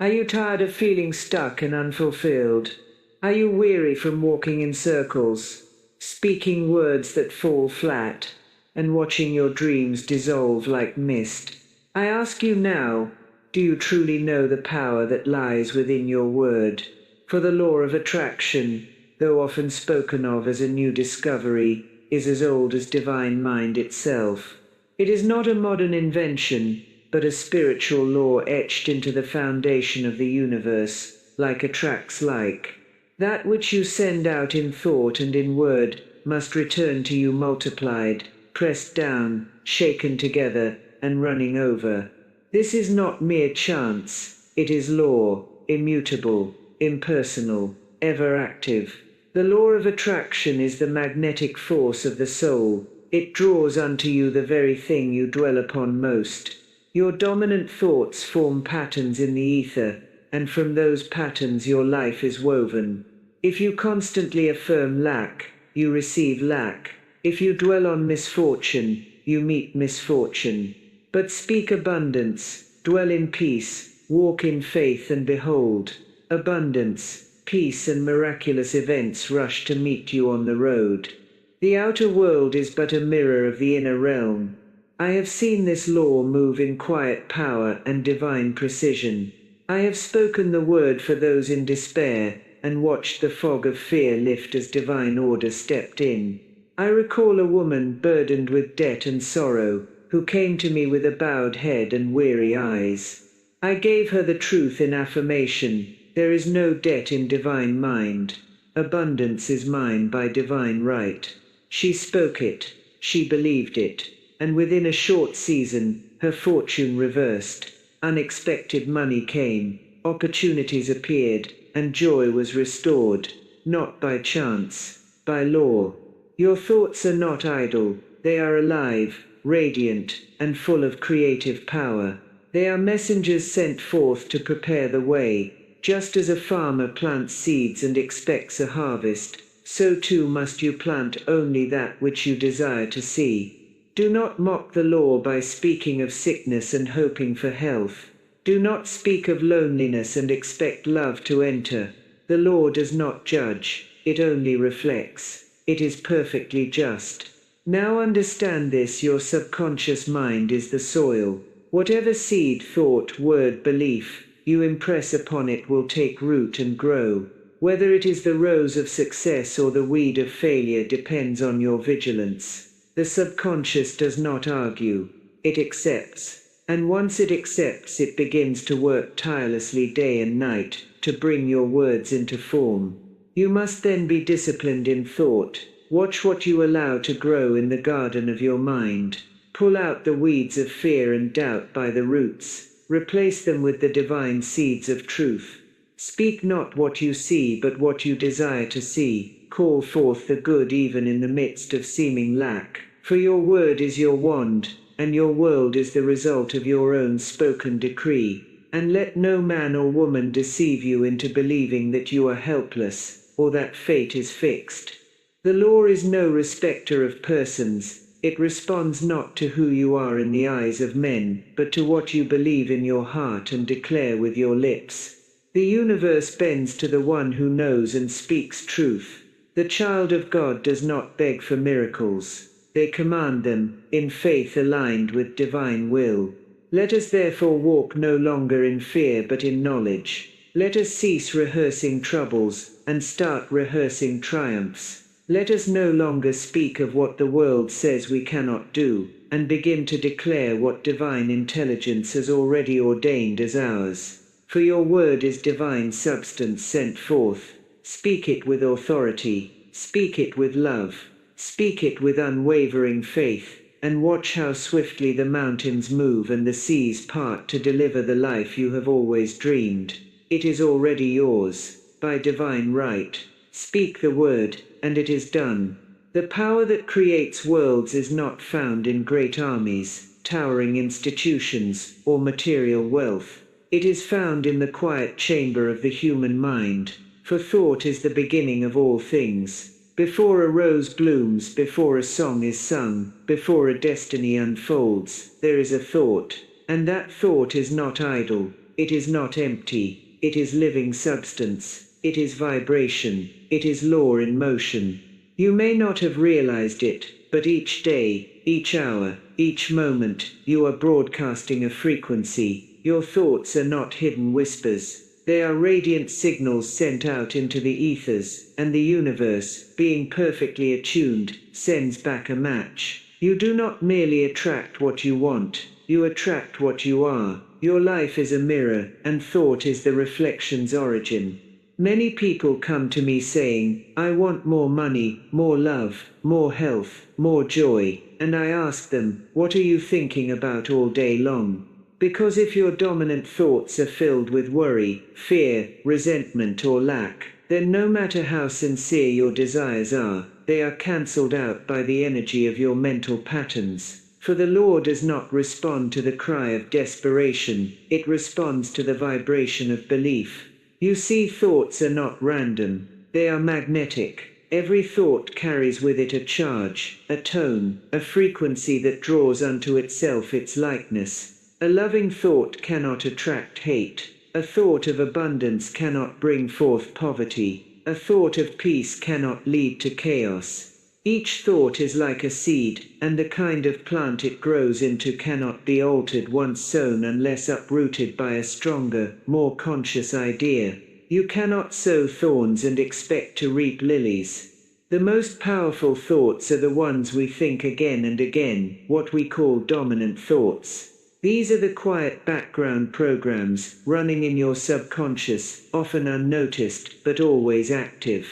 Are you tired of feeling stuck and unfulfilled? Are you weary from walking in circles, speaking words that fall flat, and watching your dreams dissolve like mist? I ask you now, do you truly know the power that lies within your word? For the law of attraction, though often spoken of as a new discovery, is as old as divine mind itself. It is not a modern invention, but a spiritual law etched into the foundation of the universe, like attracts like. That which you send out in thought and in word must return to you multiplied, pressed down, shaken together, and running over. This is not mere chance, it is law, immutable, impersonal, ever active. The law of attraction is the magnetic force of the soul. It draws unto you the very thing you dwell upon most. Your dominant thoughts form patterns in the ether, and from those patterns your life is woven. If you constantly affirm lack, you receive lack. If you dwell on misfortune, you meet misfortune. But speak abundance, dwell in peace, walk in faith, and behold, abundance, peace, and miraculous events rush to meet you on the road. The outer world is but a mirror of the inner realm. I have seen this law move in quiet power and divine precision. I have spoken the word for those in despair, and watched the fog of fear lift as divine order stepped in. I recall a woman burdened with debt and sorrow, who came to me with a bowed head and weary eyes. I gave her the truth in affirmation: there is no debt in divine mind. Abundance is mine by divine right. She spoke it, she believed it, and within a short season, her fortune reversed. Unexpected money came, opportunities appeared, and joy was restored, not by chance, by law. Your thoughts are not idle, they are alive, radiant, and full of creative power. They are messengers sent forth to prepare the way. Just as a farmer plants seeds and expects a harvest, so too must you plant only that which you desire to see. Do not mock the law by speaking of sickness and hoping for health. Do not speak of loneliness and expect love to enter. The law does not judge, it only reflects. It is perfectly just. Now understand this: your subconscious mind is the soil. Whatever seed, thought, word, belief you impress upon it will take root and grow. Whether it is the rose of success or the weed of failure depends on your vigilance. The subconscious does not argue, it accepts. And once it accepts, it begins to work tirelessly day and night to bring your words into form. You must then be disciplined in thought. Watch what you allow to grow in the garden of your mind. Pull out the weeds of fear and doubt by the roots. Replace them with the divine seeds of truth. Speak not what you see, but what you desire to see. Call forth the good even in the midst of seeming lack. For your word is your wand, and your world is the result of your own spoken decree. And let no man or woman deceive you into believing that you are helpless, or that fate is fixed. The law is no respecter of persons. It responds not to who you are in the eyes of men, but to what you believe in your heart and declare with your lips. The universe bends to the one who knows and speaks truth. The child of God does not beg for miracles. They command them, in faith aligned with divine will. Let us therefore walk no longer in fear but in knowledge. Let us cease rehearsing troubles, and start rehearsing triumphs. Let us no longer speak of what the world says we cannot do, and begin to declare what divine intelligence has already ordained as ours. For your word is divine substance sent forth. Speak it with authority, speak it with love, speak it with unwavering faith, and watch how swiftly the mountains move and the seas part to deliver the life you have always dreamed. It is already yours, by divine right. Speak the word, and it is done. The power that creates worlds is not found in great armies, towering institutions, or material wealth. It is found in the quiet chamber of the human mind, for thought is the beginning of all things. Before a rose blooms, before a song is sung, before a destiny unfolds, there is a thought, and that thought is not idle. It is not empty. It is living substance. It is vibration. It is law in motion. You may not have realized it, but each day, each hour, each moment, you are broadcasting a frequency. Your thoughts are not hidden whispers. They are radiant signals sent out into the ethers, and the universe, being perfectly attuned, sends back a match. You do not merely attract what you want, you attract what you are. Your life is a mirror, and thought is the reflection's origin. Many people come to me saying, I want more money, more love, more health, more joy, and I ask them, what are you thinking about all day long? Because if your dominant thoughts are filled with worry, fear, resentment or lack, then no matter how sincere your desires are, they are cancelled out by the energy of your mental patterns. For the law does not respond to the cry of desperation, it responds to the vibration of belief. You see, thoughts are not random, they are magnetic. Every thought carries with it a charge, a tone, a frequency that draws unto itself its likeness. A loving thought cannot attract hate. A thought of abundance cannot bring forth poverty. A thought of peace cannot lead to chaos. Each thought is like a seed, and the kind of plant it grows into cannot be altered once sown unless uprooted by a stronger, more conscious idea. You cannot sow thorns and expect to reap lilies. The most powerful thoughts are the ones we think again and again, what we call dominant thoughts. These are the quiet background programs, running in your subconscious, often unnoticed, but always active.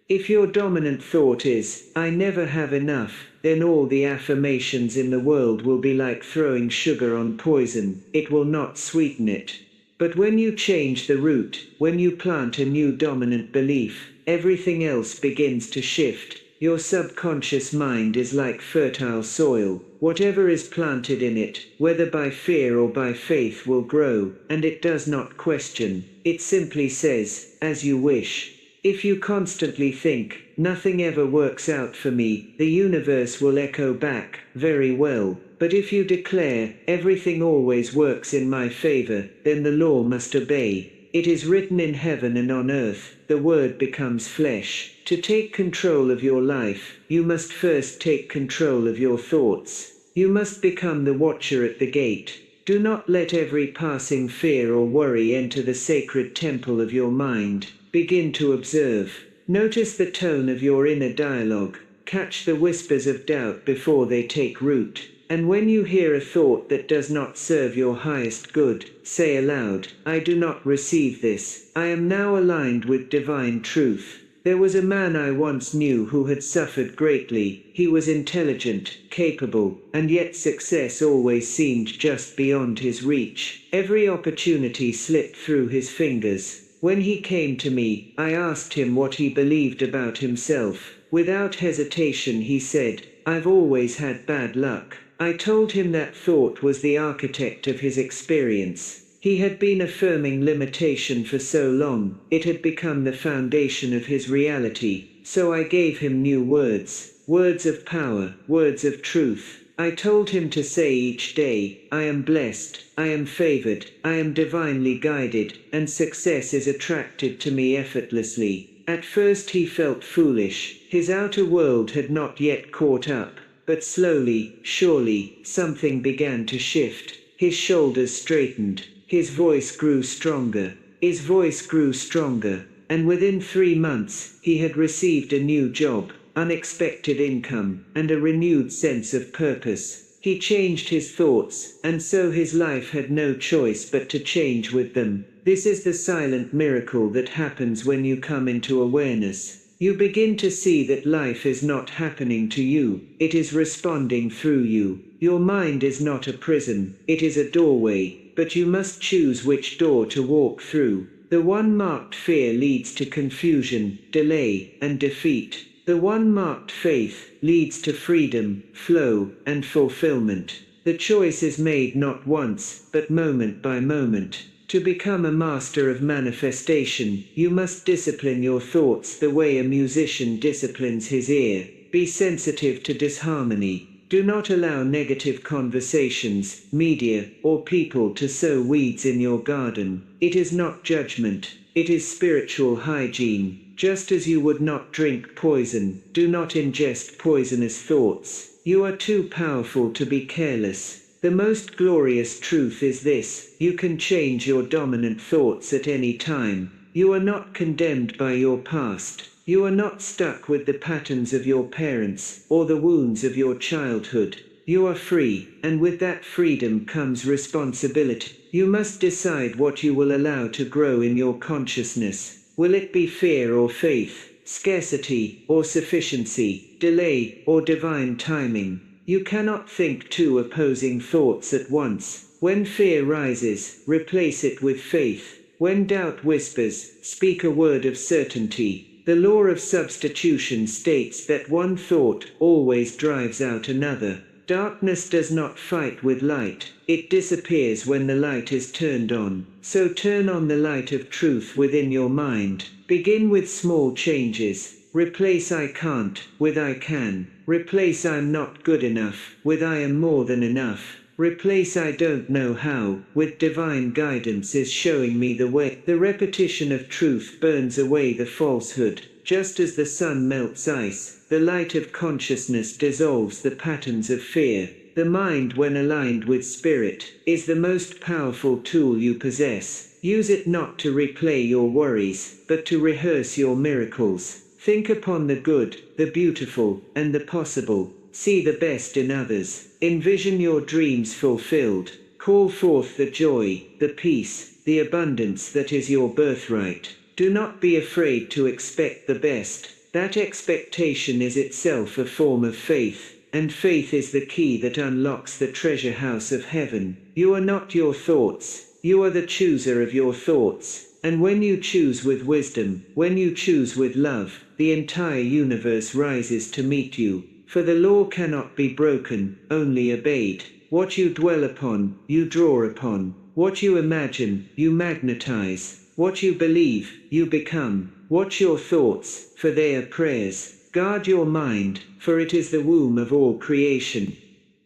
If your dominant thought is, I never have enough, then all the affirmations in the world will be like throwing sugar on poison, it will not sweeten it. But when you change the route, when you plant a new dominant belief, everything else begins to shift. Your subconscious mind is like fertile soil. Whatever is planted in it, whether by fear or by faith, will grow, and it does not question. It simply says, as you wish. If you constantly think, nothing ever works out for me, the universe will echo back, very well. But if you declare, everything always works in my favor, then the law must obey. It is written in heaven and on earth, the word becomes flesh. To take control of your life, you must first take control of your thoughts. You must become the watcher at the gate. Do not let every passing fear or worry enter the sacred temple of your mind. Begin to observe. Notice the tone of your inner dialogue. Catch the whispers of doubt before they take root. And when you hear a thought that does not serve your highest good, say aloud, I do not receive this. I am now aligned with divine truth. There was a man I once knew who had suffered greatly. He was intelligent, capable, and yet success always seemed just beyond his reach. Every opportunity slipped through his fingers. When he came to me, I asked him what he believed about himself. Without hesitation he said, I've always had bad luck. I told him that thought was the architect of his experience. He had been affirming limitation for so long, it had become the foundation of his reality. So I gave him new words, words of power, words of truth. I told him to say each day, I am blessed, I am favored, I am divinely guided, and success is attracted to me effortlessly. At first he felt foolish, his outer world had not yet caught up. But slowly, surely, something began to shift. His shoulders straightened. His voice grew stronger. His voice grew stronger. And within 3 months, he had received a new job, unexpected income, and a renewed sense of purpose. He changed his thoughts, and so his life had no choice but to change with them. This is the silent miracle that happens when you come into awareness. You begin to see that life is not happening to you, it is responding through you. Your mind is not a prison, it is a doorway, but you must choose which door to walk through. The one marked fear leads to confusion, delay, and defeat. The one marked faith leads to freedom, flow, and fulfillment. The choice is made not once, but moment by moment. To become a master of manifestation, you must discipline your thoughts the way a musician disciplines his ear. Be sensitive to disharmony. Do not allow negative conversations, media, or people to sow weeds in your garden. It is not judgment, it is spiritual hygiene. Just as you would not drink poison, do not ingest poisonous thoughts. You are too powerful to be careless. The most glorious truth is this: you can change your dominant thoughts at any time. You are not condemned by your past. You are not stuck with the patterns of your parents, or the wounds of your childhood. You are free, and with that freedom comes responsibility. You must decide what you will allow to grow in your consciousness. Will it be fear or faith, scarcity or sufficiency, delay or divine timing? You cannot think two opposing thoughts at once. When fear rises, replace it with faith. When doubt whispers, speak a word of certainty. The law of substitution states that one thought always drives out another. Darkness does not fight with light. It disappears when the light is turned on. So turn on the light of truth within your mind. Begin with small changes. Replace I can't with I can. Replace I'm not good enough with I am more than enough. Replace I don't know how with divine guidance is showing me the way. The repetition of truth burns away the falsehood. Just as the sun melts ice, the light of consciousness dissolves the patterns of fear. The mind, when aligned with spirit, is the most powerful tool you possess. Use it not to replay your worries, but to rehearse your miracles. Think upon the good, the beautiful, and the possible. See the best in others. Envision your dreams fulfilled. Call forth the joy, the peace, the abundance that is your birthright. Do not be afraid to expect the best. That expectation is itself a form of faith, and faith is the key that unlocks the treasure house of heaven. You are not your thoughts. You are the chooser of your thoughts. And when you choose with wisdom, when you choose with love, the entire universe rises to meet you. For the law cannot be broken, only obeyed. What you dwell upon, you draw upon. What you imagine, you magnetize. What you believe, you become. Watch your thoughts, for they are prayers. Guard your mind, for it is the womb of all creation.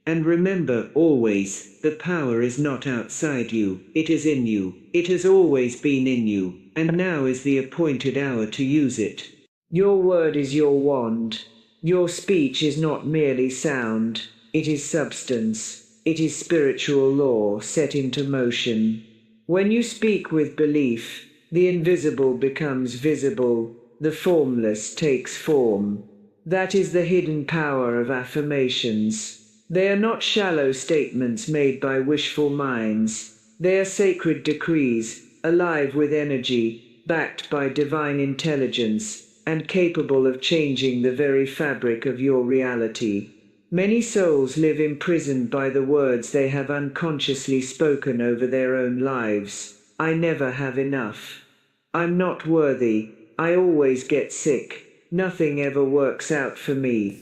And remember always, the power is not outside you, it is in you. It has always been in you, and now is the appointed hour to use it. Your word is your wand. Your speech is not merely sound, it is substance. It is spiritual law set into motion. When you speak with belief, the invisible becomes visible, the formless takes form. That is the hidden power of affirmations. They are not shallow statements made by wishful minds. They are sacred decrees, alive with energy, backed by divine intelligence, and capable of changing the very fabric of your reality. Many souls live imprisoned by the words they have unconsciously spoken over their own lives. I never have enough. I'm not worthy. I always get sick. Nothing ever works out for me.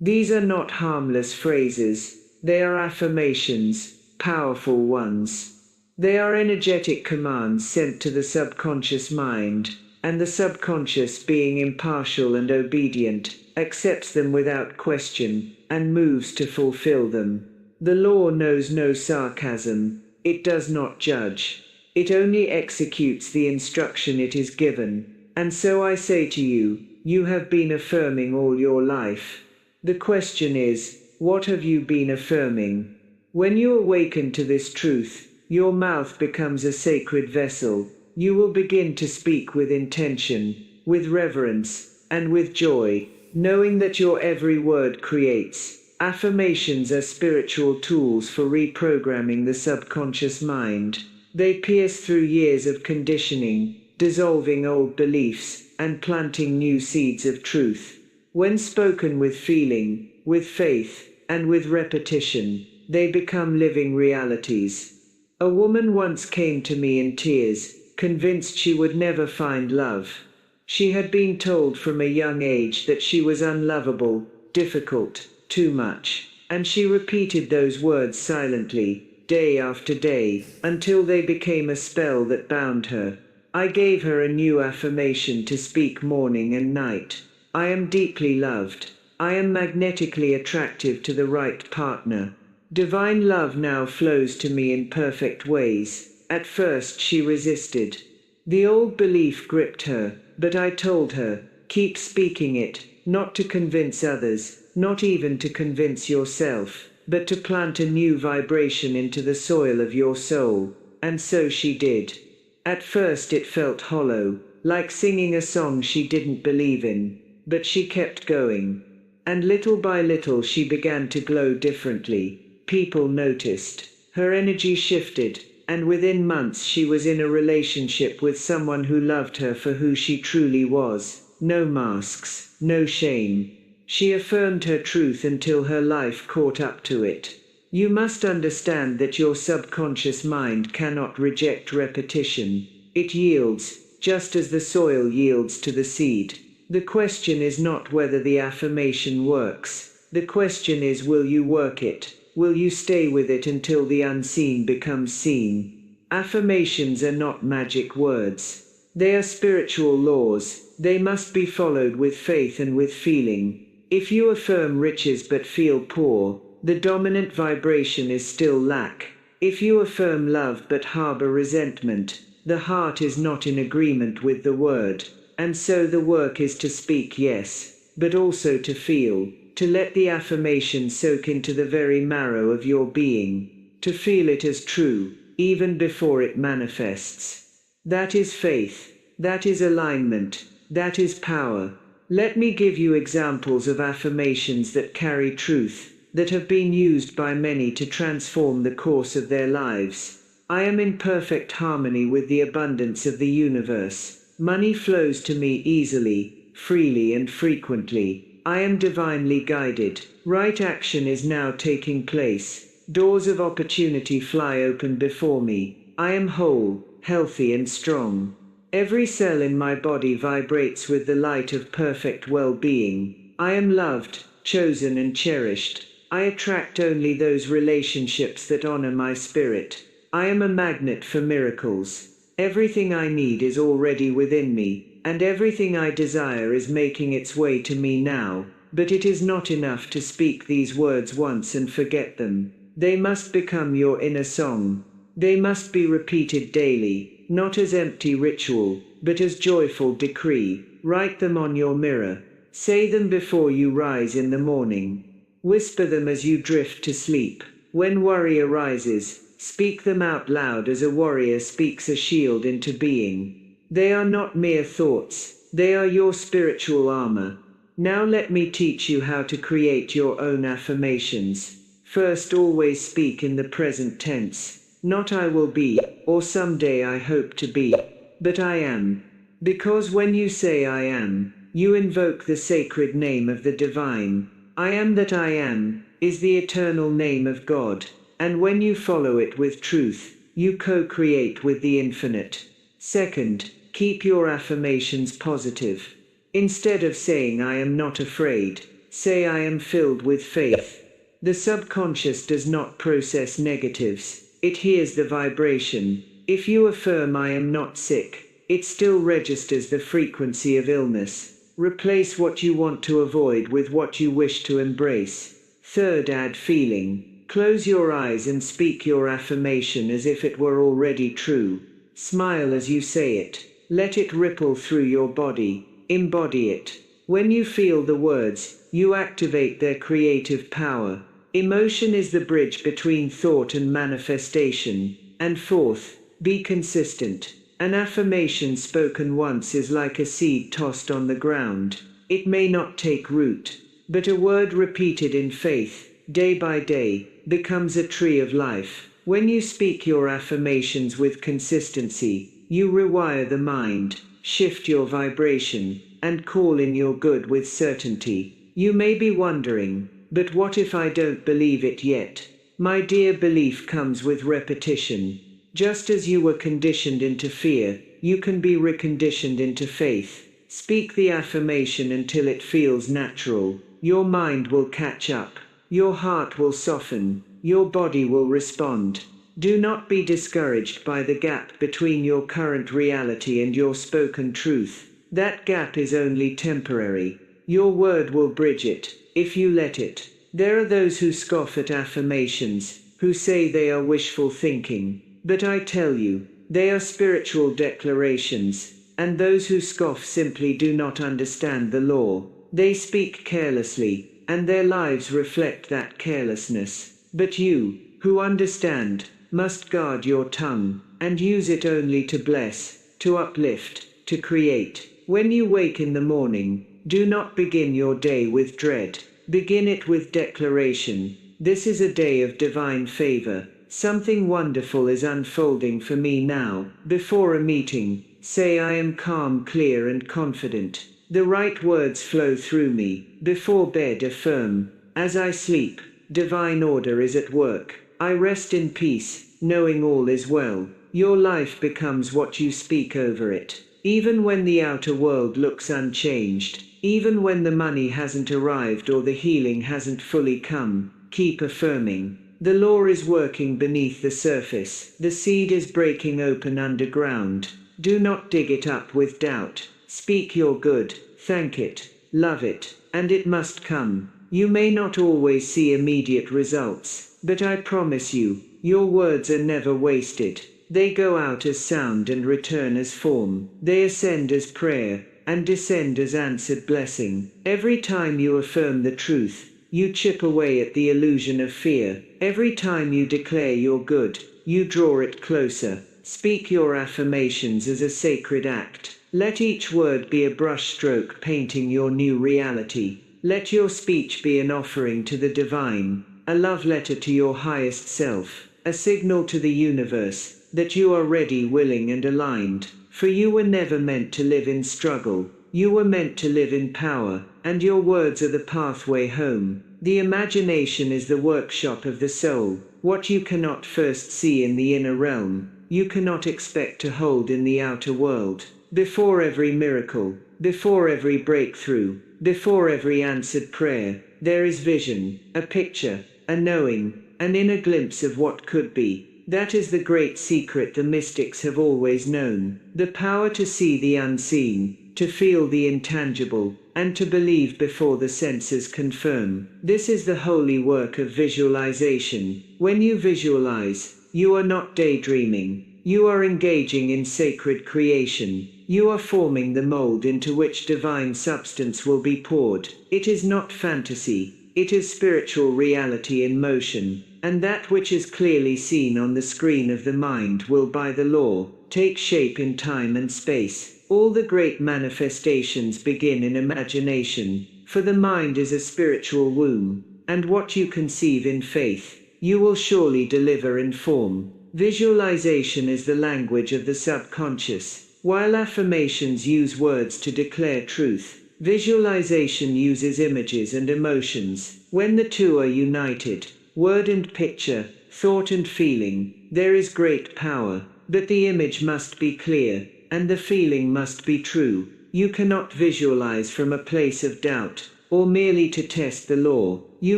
These are not harmless phrases. They are affirmations, powerful ones. They are energetic commands sent to the subconscious mind, and the subconscious, being impartial and obedient, accepts them without question, and moves to fulfill them. The law knows no sarcasm. It does not judge. It only executes the instruction it is given. And so I say to you, you have been affirming all your life. The question is, what have you been affirming? When you awaken to this truth, your mouth becomes a sacred vessel. You will begin to speak with intention, with reverence, and with joy, knowing that your every word creates. Affirmations are spiritual tools for reprogramming the subconscious mind. They pierce through years of conditioning, dissolving old beliefs, and planting new seeds of truth. When spoken with feeling, with faith, and with repetition, they become living realities. A woman once came to me in tears, convinced she would never find love. She had been told from a young age that she was unlovable, difficult, too much, and she repeated those words silently, day after day, until they became a spell that bound her. I gave her a new affirmation to speak morning and night. I am deeply loved. I am magnetically attractive to the right partner. Divine love now flows to me in perfect ways. At first she resisted. The old belief gripped her, but I told her, keep speaking it, not to convince others, not even to convince yourself, but to plant a new vibration into the soil of your soul. And so she did. At first it felt hollow, like singing a song she didn't believe in, but she kept going. And little by little she began to glow differently. People noticed. Her energy shifted, and within months she was in a relationship with someone who loved her for who she truly was. No masks, no shame. She affirmed her truth until her life caught up to it. You must understand that your subconscious mind cannot reject repetition. It yields, just as the soil yields to the seed. The question is not whether the affirmation works. The question is, will you work it? Will you stay with it until the unseen becomes seen? Affirmations are not magic words. They are spiritual laws. They must be followed with faith and with feeling. If you affirm riches but feel poor, the dominant vibration is still lack. If you affirm love but harbor resentment, the heart is not in agreement with the word. And so the work is to speak yes, but also to feel, to let the affirmation soak into the very marrow of your being, to feel it as true, even before it manifests. That is faith, that is alignment, that is power. Let me give you examples of affirmations that carry truth, that have been used by many to transform the course of their lives. I am in perfect harmony with the abundance of the universe. Money flows to me easily, freely and frequently. I am divinely guided. Right action is now taking place. Doors of opportunity fly open before me. I am whole, healthy and strong. Every cell in my body vibrates with the light of perfect well-being. I am loved, chosen and cherished. I attract only those relationships that honor my spirit. I am a magnet for miracles. Everything I need is already within me, and everything I desire is making its way to me now. But it is not enough to speak these words once and forget them. They must become your inner song. They must be repeated daily, not as empty ritual, but as joyful decree. Write them on your mirror. Say them before you rise in the morning. Whisper them as you drift to sleep. When worry arises, speak them out loud as a warrior speaks a shield into being. They are not mere thoughts, they are your spiritual armor. Now let me teach you how to create your own affirmations. First, always speak in the present tense. Not I will be, or someday I hope to be, but I am. Because when you say I am, you invoke the sacred name of the divine. I am that I am is the eternal name of God. And when you follow it with truth, you co-create with the infinite. Second, keep your affirmations positive. Instead of saying I am not afraid, say I am filled with faith. The subconscious does not process negatives, it hears the vibration. If you affirm I am not sick, it still registers the frequency of illness. Replace what you want to avoid with what you wish to embrace. Third, add feeling. Close your eyes and speak your affirmation as if it were already true. Smile as you say it. Let it ripple through your body. Embody it. When you feel the words, you activate their creative power. Emotion is the bridge between thought and manifestation. And fourth, be consistent. An affirmation spoken once is like a seed tossed on the ground. It may not take root, but a word repeated in faith, day by day, becomes a tree of life. When you speak your affirmations with consistency, you rewire the mind, shift your vibration, and call in your good with certainty. You may be wondering, but what if I don't believe it yet? My dear, belief comes with repetition. Just as you were conditioned into fear, you can be reconditioned into faith. Speak the affirmation until it feels natural. Your mind will catch up. Your heart will soften. Your body will respond. Do not be discouraged by the gap between your current reality and your spoken truth. That gap is only temporary. Your word will bridge it, if you let it. There are those who scoff at affirmations, who say they are wishful thinking. But I tell you, they are spiritual declarations, and those who scoff simply do not understand the law. They speak carelessly, and their lives reflect that carelessness. But you, who understand, must guard your tongue, and use it only to bless, to uplift, to create. When you wake in the morning, do not begin your day with dread. Begin it with declaration. This is a day of divine favor. Something wonderful is unfolding for me now. Before a meeting, say I am calm, clear and confident. The right words flow through me. Before bed affirm, as I sleep, divine order is at work. I rest in peace, knowing all is well. Your life becomes what you speak over it. Even when the outer world looks unchanged, even when the money hasn't arrived or the healing hasn't fully come, keep affirming. The law is working beneath the surface. The seed is breaking open underground. Do not dig it up with doubt. Speak your good, thank it, love it, and it must come. You may not always see immediate results, but I promise you, your words are never wasted. They go out as sound and return as form. They ascend as prayer, and descend as answered blessing. Every time you affirm the truth, you chip away at the illusion of fear. Every time you declare your good, you draw it closer. Speak your affirmations as a sacred act. Let each word be a brushstroke painting your new reality. Let your speech be an offering to the divine, a love letter to your highest self, a signal to the universe that you are ready, willing and aligned. For you were never meant to live in struggle. You were meant to live in power, and your words are the pathway home. The imagination is the workshop of the soul. What you cannot first see in the inner realm, you cannot expect to hold in the outer world. Before every miracle, before every breakthrough, before every answered prayer, there is vision, a picture, a knowing, an inner glimpse of what could be. That is the great secret the mystics have always known. The power to see the unseen, to feel the intangible, and to believe before the senses confirm. This is the holy work of visualization. When you visualize, you are not daydreaming. You are engaging in sacred creation. You are forming the mold into which divine substance will be poured. It is not fantasy. It is spiritual reality in motion. And that which is clearly seen on the screen of the mind will, by the law, take shape in time and space. All the great manifestations begin in imagination, for the mind is a spiritual womb, and what you conceive in faith, you will surely deliver in form. Visualization is the language of the subconscious. While affirmations use words to declare truth, visualization uses images and emotions. When the two are united, word and picture, thought and feeling, there is great power, but the image must be clear, and the feeling must be true. You cannot visualize from a place of doubt, or merely to test the law. You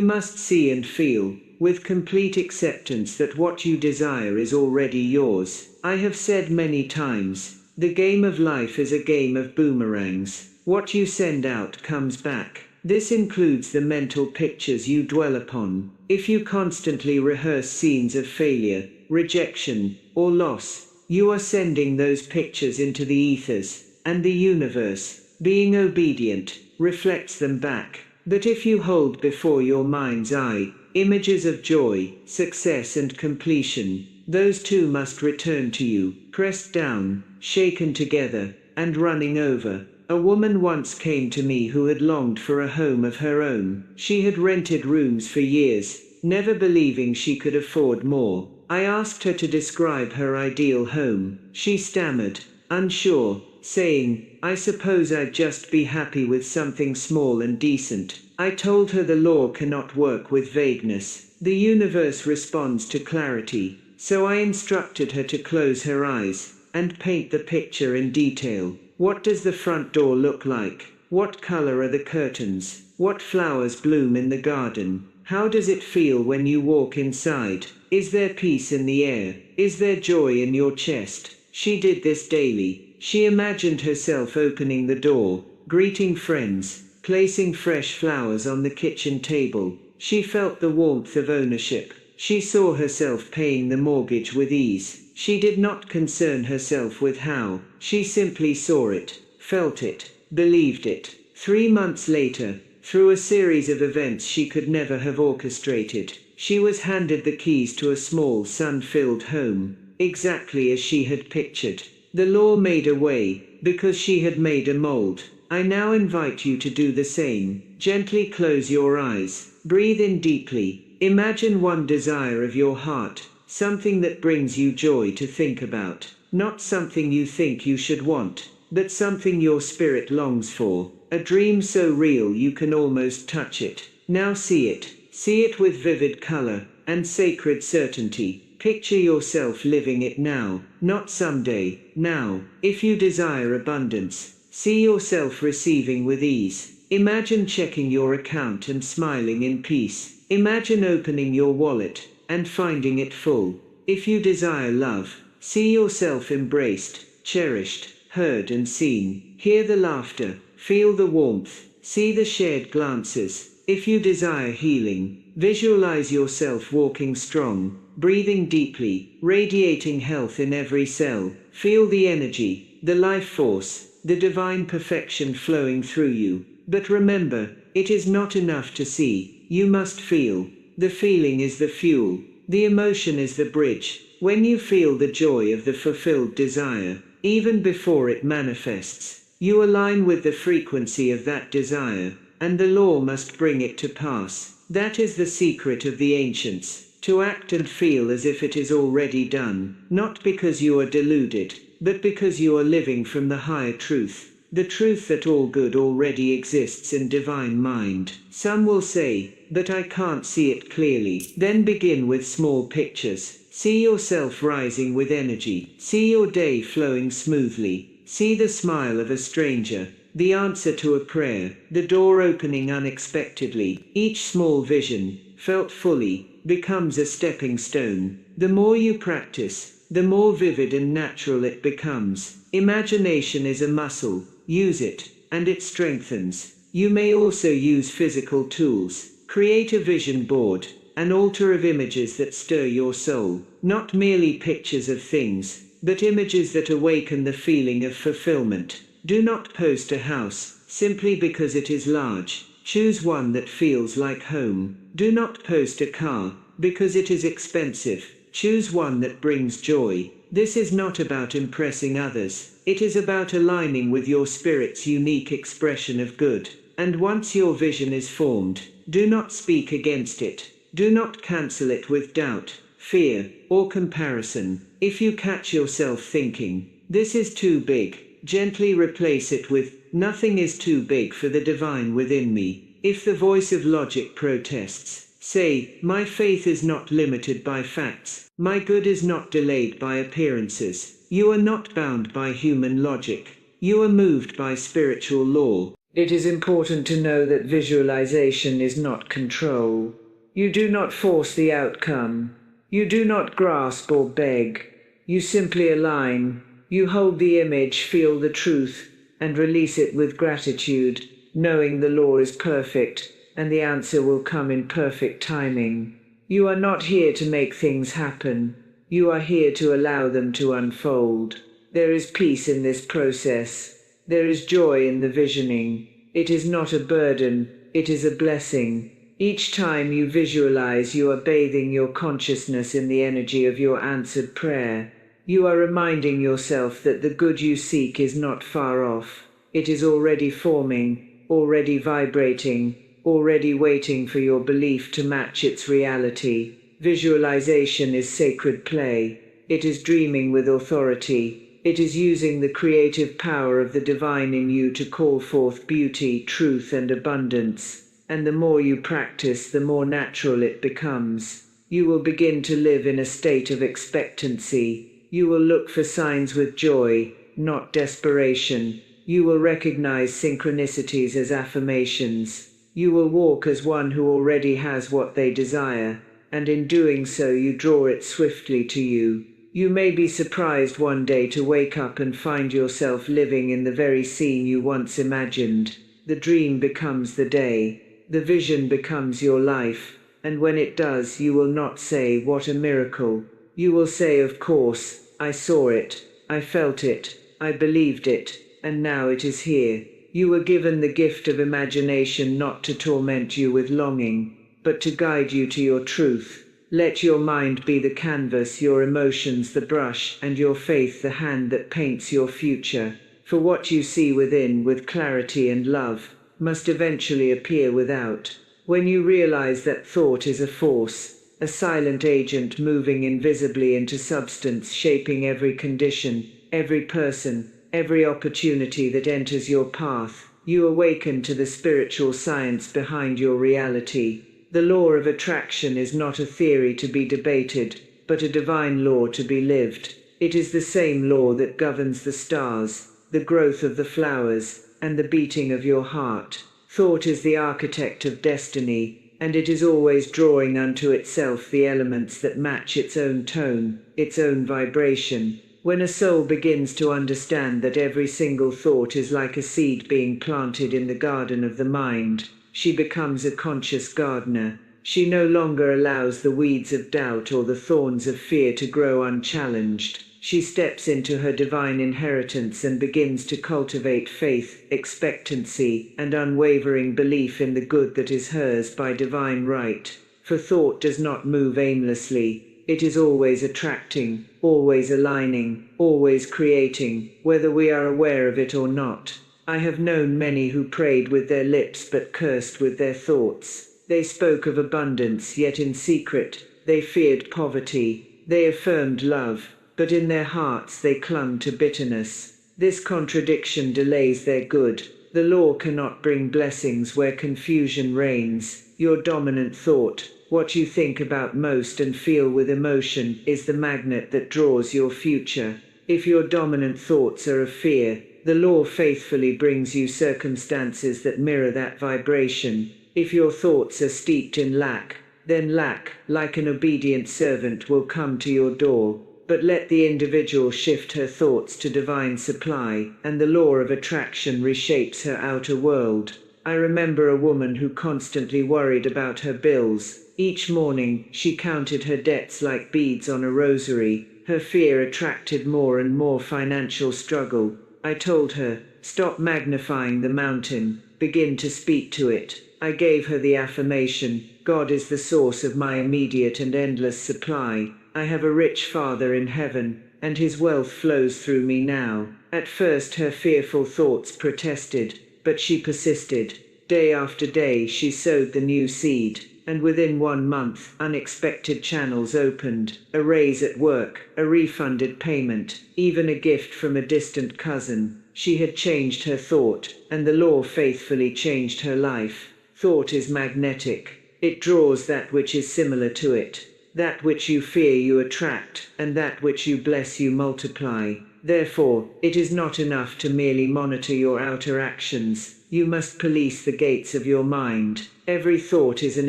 must see and feel, with complete acceptance that what you desire is already yours. I have said many times, the game of life is a game of boomerangs. What you send out comes back. This includes the mental pictures you dwell upon. If you constantly rehearse scenes of failure, rejection, or loss, you are sending those pictures into the ethers, and the universe, being obedient, reflects them back. But if you hold before your mind's eye images of joy, success and completion, those too must return to you, pressed down, shaken together, and running over. A woman once came to me who had longed for a home of her own. She had rented rooms for years, never believing she could afford more. I asked her to describe her ideal home. She stammered, unsure, saying, "I suppose I'd just be happy with something small and decent." I told her the law cannot work with vagueness. The universe responds to clarity. So I instructed her to close her eyes and paint the picture in detail. What does the front door look like? What color are the curtains? What flowers bloom in the garden? How does it feel when you walk inside? Is there peace in the air? Is there joy in your chest? She did this daily. She imagined herself opening the door, greeting friends, placing fresh flowers on the kitchen table. She felt the warmth of ownership. She saw herself paying the mortgage with ease. She did not concern herself with how. She simply saw it, felt it, believed it. 3 months later, through a series of events she could never have orchestrated, she was handed the keys to a small sun-filled home, exactly as she had pictured. The law made a way, because she had made a mold. I now invite you to do the same. Gently close your eyes. Breathe in deeply. Imagine one desire of your heart, something that brings you joy to think about. Not something you think you should want, but something your spirit longs for. A dream so real you can almost touch it. Now see it. See it with vivid color and sacred certainty. Picture yourself living it now, not someday, now. If you desire abundance, see yourself receiving with ease. Imagine checking your account and smiling in peace. Imagine opening your wallet and finding it full. If you desire love, see yourself embraced, cherished, heard and seen. Hear the laughter, feel the warmth, see the shared glances. If you desire healing, visualize yourself walking strong, breathing deeply, radiating health in every cell. Feel the energy, the life force, the divine perfection flowing through you. But remember, it is not enough to see, you must feel. The feeling is the fuel, the emotion is the bridge. When you feel the joy of the fulfilled desire, even before it manifests, you align with the frequency of that desire, and the law must bring it to pass. That is the secret of the ancients, to act and feel as if it is already done, not because you are deluded, but because you are living from the higher truth. The truth that all good already exists in divine mind. Some will say, but I can't see it clearly. Then begin with small pictures. See yourself rising with energy. See your day flowing smoothly. See the smile of a stranger, the answer to a prayer, the door opening unexpectedly. Each small vision, felt fully, becomes a stepping stone. The more you practice, the more vivid and natural it becomes. Imagination is a muscle. Use it, and it strengthens. You may also use physical tools. Create a vision board, an altar of images that stir your soul. Not merely pictures of things, but images that awaken the feeling of fulfillment. Do not post a house, simply because it is large. Choose one that feels like home. Do not post a car, because it is expensive. Choose one that brings joy. This is not about impressing others. It is about aligning with your spirit's unique expression of good. And once your vision is formed, do not speak against it. Do not cancel it with doubt, fear, or comparison. If you catch yourself thinking, this is too big, gently replace it with, nothing is too big for the divine within me. If the voice of logic protests, say, my faith is not limited by facts. My good is not delayed by appearances. You are not bound by human logic. You are moved by spiritual law. It is important to know that visualization is not control. You do not force the outcome. You do not grasp or beg. You simply align. You hold the image, feel the truth, and release it with gratitude, knowing the law is perfect, and the answer will come in perfect timing. You are not here to make things happen. You are here to allow them to unfold. There is peace in this process. There is joy in the visioning. It is not a burden, it is a blessing. Each time you visualize, you are bathing your consciousness in the energy of your answered prayer. You are reminding yourself that the good you seek is not far off. It is already forming, already vibrating, already waiting for your belief to match its reality. Visualization is sacred play. It is dreaming with authority. It is using the creative power of the divine in you to call forth beauty, truth, and abundance. And the more you practice, the more natural it becomes. You will begin to live in a state of expectancy. You will look for signs with joy, not desperation. You will recognize synchronicities as affirmations. You will walk as one who already has what they desire, and in doing so you draw it swiftly to you. You may be surprised one day to wake up and find yourself living in the very scene you once imagined. the dream becomes the day, the vision becomes your life, and when it does, you will not say, "What a miracle." You will say, "Of course, I saw it, I felt it, I believed it, and now it is here." You were given the gift of imagination not to torment you with longing, but to guide you to your truth. Let your mind be the canvas, your emotions the brush, and your faith the hand that paints your future. For what you see within with clarity and love must eventually appear without. When you realize that thought is a force, a silent agent moving invisibly into substance, shaping every condition, every person, every opportunity that enters your path, you awaken to the spiritual science behind your reality. The law of attraction is not a theory to be debated, but a divine law to be lived. It is the same law that governs the stars, the growth of the flowers, and the beating of your heart. Thought is the architect of destiny, and it is always drawing unto itself the elements that match its own tone, its own vibration. When a soul begins to understand that every single thought is like a seed being planted in the garden of the mind, she becomes a conscious gardener. She no longer allows the weeds of doubt or the thorns of fear to grow unchallenged. She steps into her divine inheritance and begins to cultivate faith, expectancy, and unwavering belief in the good that is hers by divine right. For thought does not move aimlessly. It is always attracting, always aligning, always creating, whether we are aware of it or not. I have known many who prayed with their lips but cursed with their thoughts. They spoke of abundance, yet in secret they feared poverty. They affirmed love, but in their hearts they clung to bitterness. This contradiction delays their good. The law cannot bring blessings where confusion reigns. Your dominant thought, what you think about most and feel with emotion, is the magnet that draws your future. If your dominant thoughts are of fear, the law faithfully brings you circumstances that mirror that vibration. If your thoughts are steeped in lack, then lack, like an obedient servant, will come to your door. But let the individual shift her thoughts to divine supply, and the law of attraction reshapes her outer world. I remember a woman who constantly worried about her bills. Each morning, she counted her debts like beads on a rosary. Her fear attracted more and more financial struggle. I told her, "Stop magnifying the mountain, begin to speak to it." I gave her the affirmation, "God is the source of my immediate and endless supply. I have a rich Father in heaven, and his wealth flows through me now." At first her fearful thoughts protested, but she persisted. Day after day she sowed the new seed, and within 1 month, unexpected channels opened. A raise at work, a refunded payment, even a gift from a distant cousin. She had changed her thought, and the law faithfully changed her life. Thought is magnetic. It draws that which is similar to it. That which you fear you attract, and that which you bless you multiply. Therefore, it is not enough to merely monitor your outer actions. You must police the gates of your mind. Every thought is an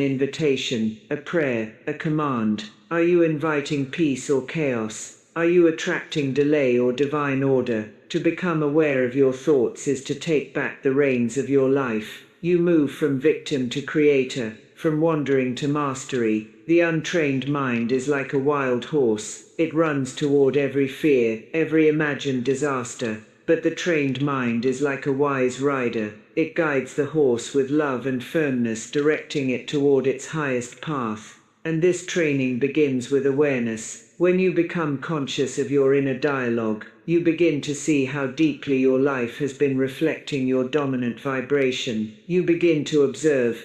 invitation, a prayer, a command. Are you inviting peace or chaos? Are you attracting delay or divine order? To become aware of your thoughts is to take back the reins of your life. You move from victim to creator, from wandering to mastery. The untrained mind is like a wild horse. It runs toward every fear, every imagined disaster. But the trained mind is like a wise rider. It guides the horse with love and firmness, directing it toward its highest path. And this training begins with awareness. When you become conscious of your inner dialogue, you begin to see how deeply your life has been reflecting your dominant vibration. You begin to observe,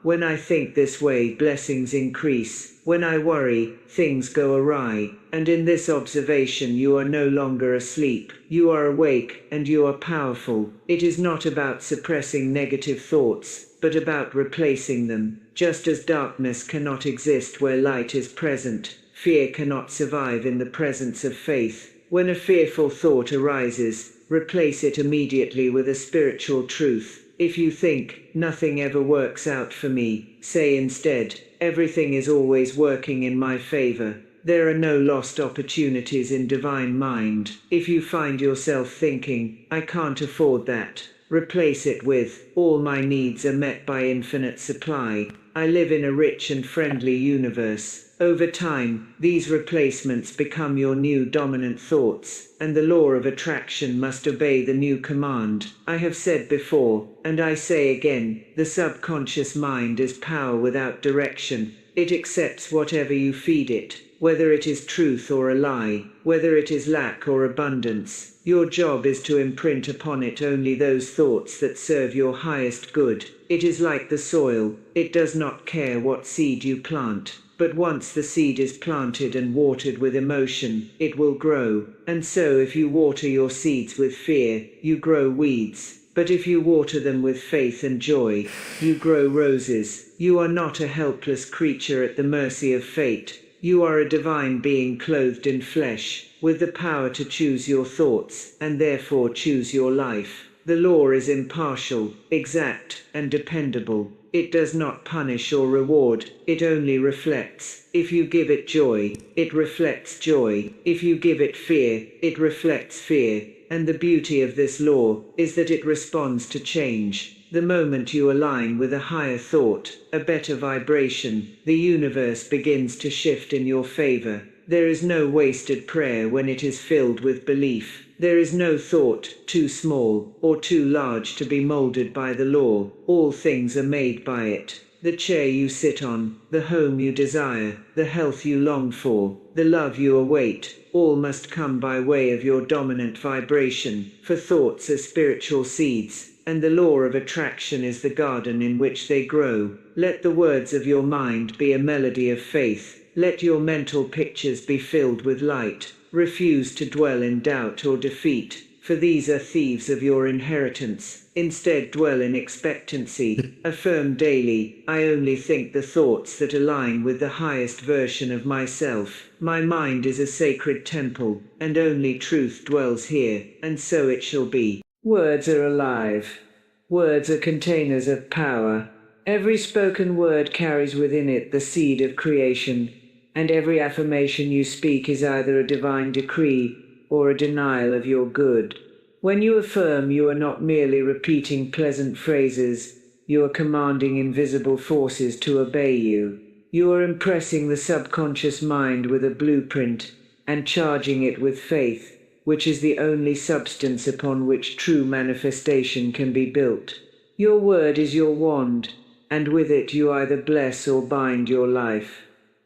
when I think this way, blessings increase. When I worry, things go awry. And in this observation you are no longer asleep. You are awake, and you are powerful. It is not about suppressing negative thoughts, but about replacing them. Just as darkness cannot exist where light is present, fear cannot survive in the presence of faith. When a fearful thought arises, replace it immediately with a spiritual truth. If you think, "Nothing ever works out for me," say instead, "Everything is always working in my favor." There are no lost opportunities in divine mind. If you find yourself thinking, "I can't afford that," Replace it with, all my needs are met by infinite supply. I live in a rich and friendly universe. Over time, these replacements become your new dominant thoughts, and the law of attraction must obey the new command. I have said before, and I say again, the subconscious mind is power without direction. It accepts whatever you feed it, whether it is truth or a lie, whether it is lack or abundance. Your job is to imprint upon it only those thoughts that serve your highest good. It is like the soil, it does not care what seed you plant. But once the seed is planted and watered with emotion, it will grow. And so if you water your seeds with fear, you grow weeds. But if you water them with faith and joy, you grow roses. You are not a helpless creature at the mercy of fate. You are a divine being clothed in flesh, with the power to choose your thoughts, and therefore choose your life. The law is impartial, exact, and dependable. It does not punish or reward, it only reflects. If you give it joy, it reflects joy. If you give it fear, it reflects fear. And the beauty of this law is that it responds to change. The moment you align with a higher thought, a better vibration, the universe begins to shift in your favor. There is no wasted prayer when it is filled with belief. There is no thought too small or too large to be molded by the law. All things are made by it. The chair you sit on, the home you desire, the health you long for, the love you await, all must come by way of your dominant vibration. For thoughts are spiritual seeds, and the law of attraction is the garden in which they grow. Let the words of your mind be a melody of faith. Let your mental pictures be filled with light. Refuse to dwell in doubt or defeat, for these are thieves of your inheritance. Instead, dwell in expectancy. Affirm daily, I only think the thoughts that align with the highest version of myself. My mind is a sacred temple, and only truth dwells here, and so it shall be. Words are alive. Words are containers of power. Every spoken word carries within it the seed of creation, and every affirmation you speak is either a divine decree or a denial of your good. When you affirm, you are not merely repeating pleasant phrases, you are commanding invisible forces to obey you. You are impressing the subconscious mind with a blueprint and charging it with faith, which is the only substance upon which true manifestation can be built. Your word is your wand, and with it you either bless or bind your life.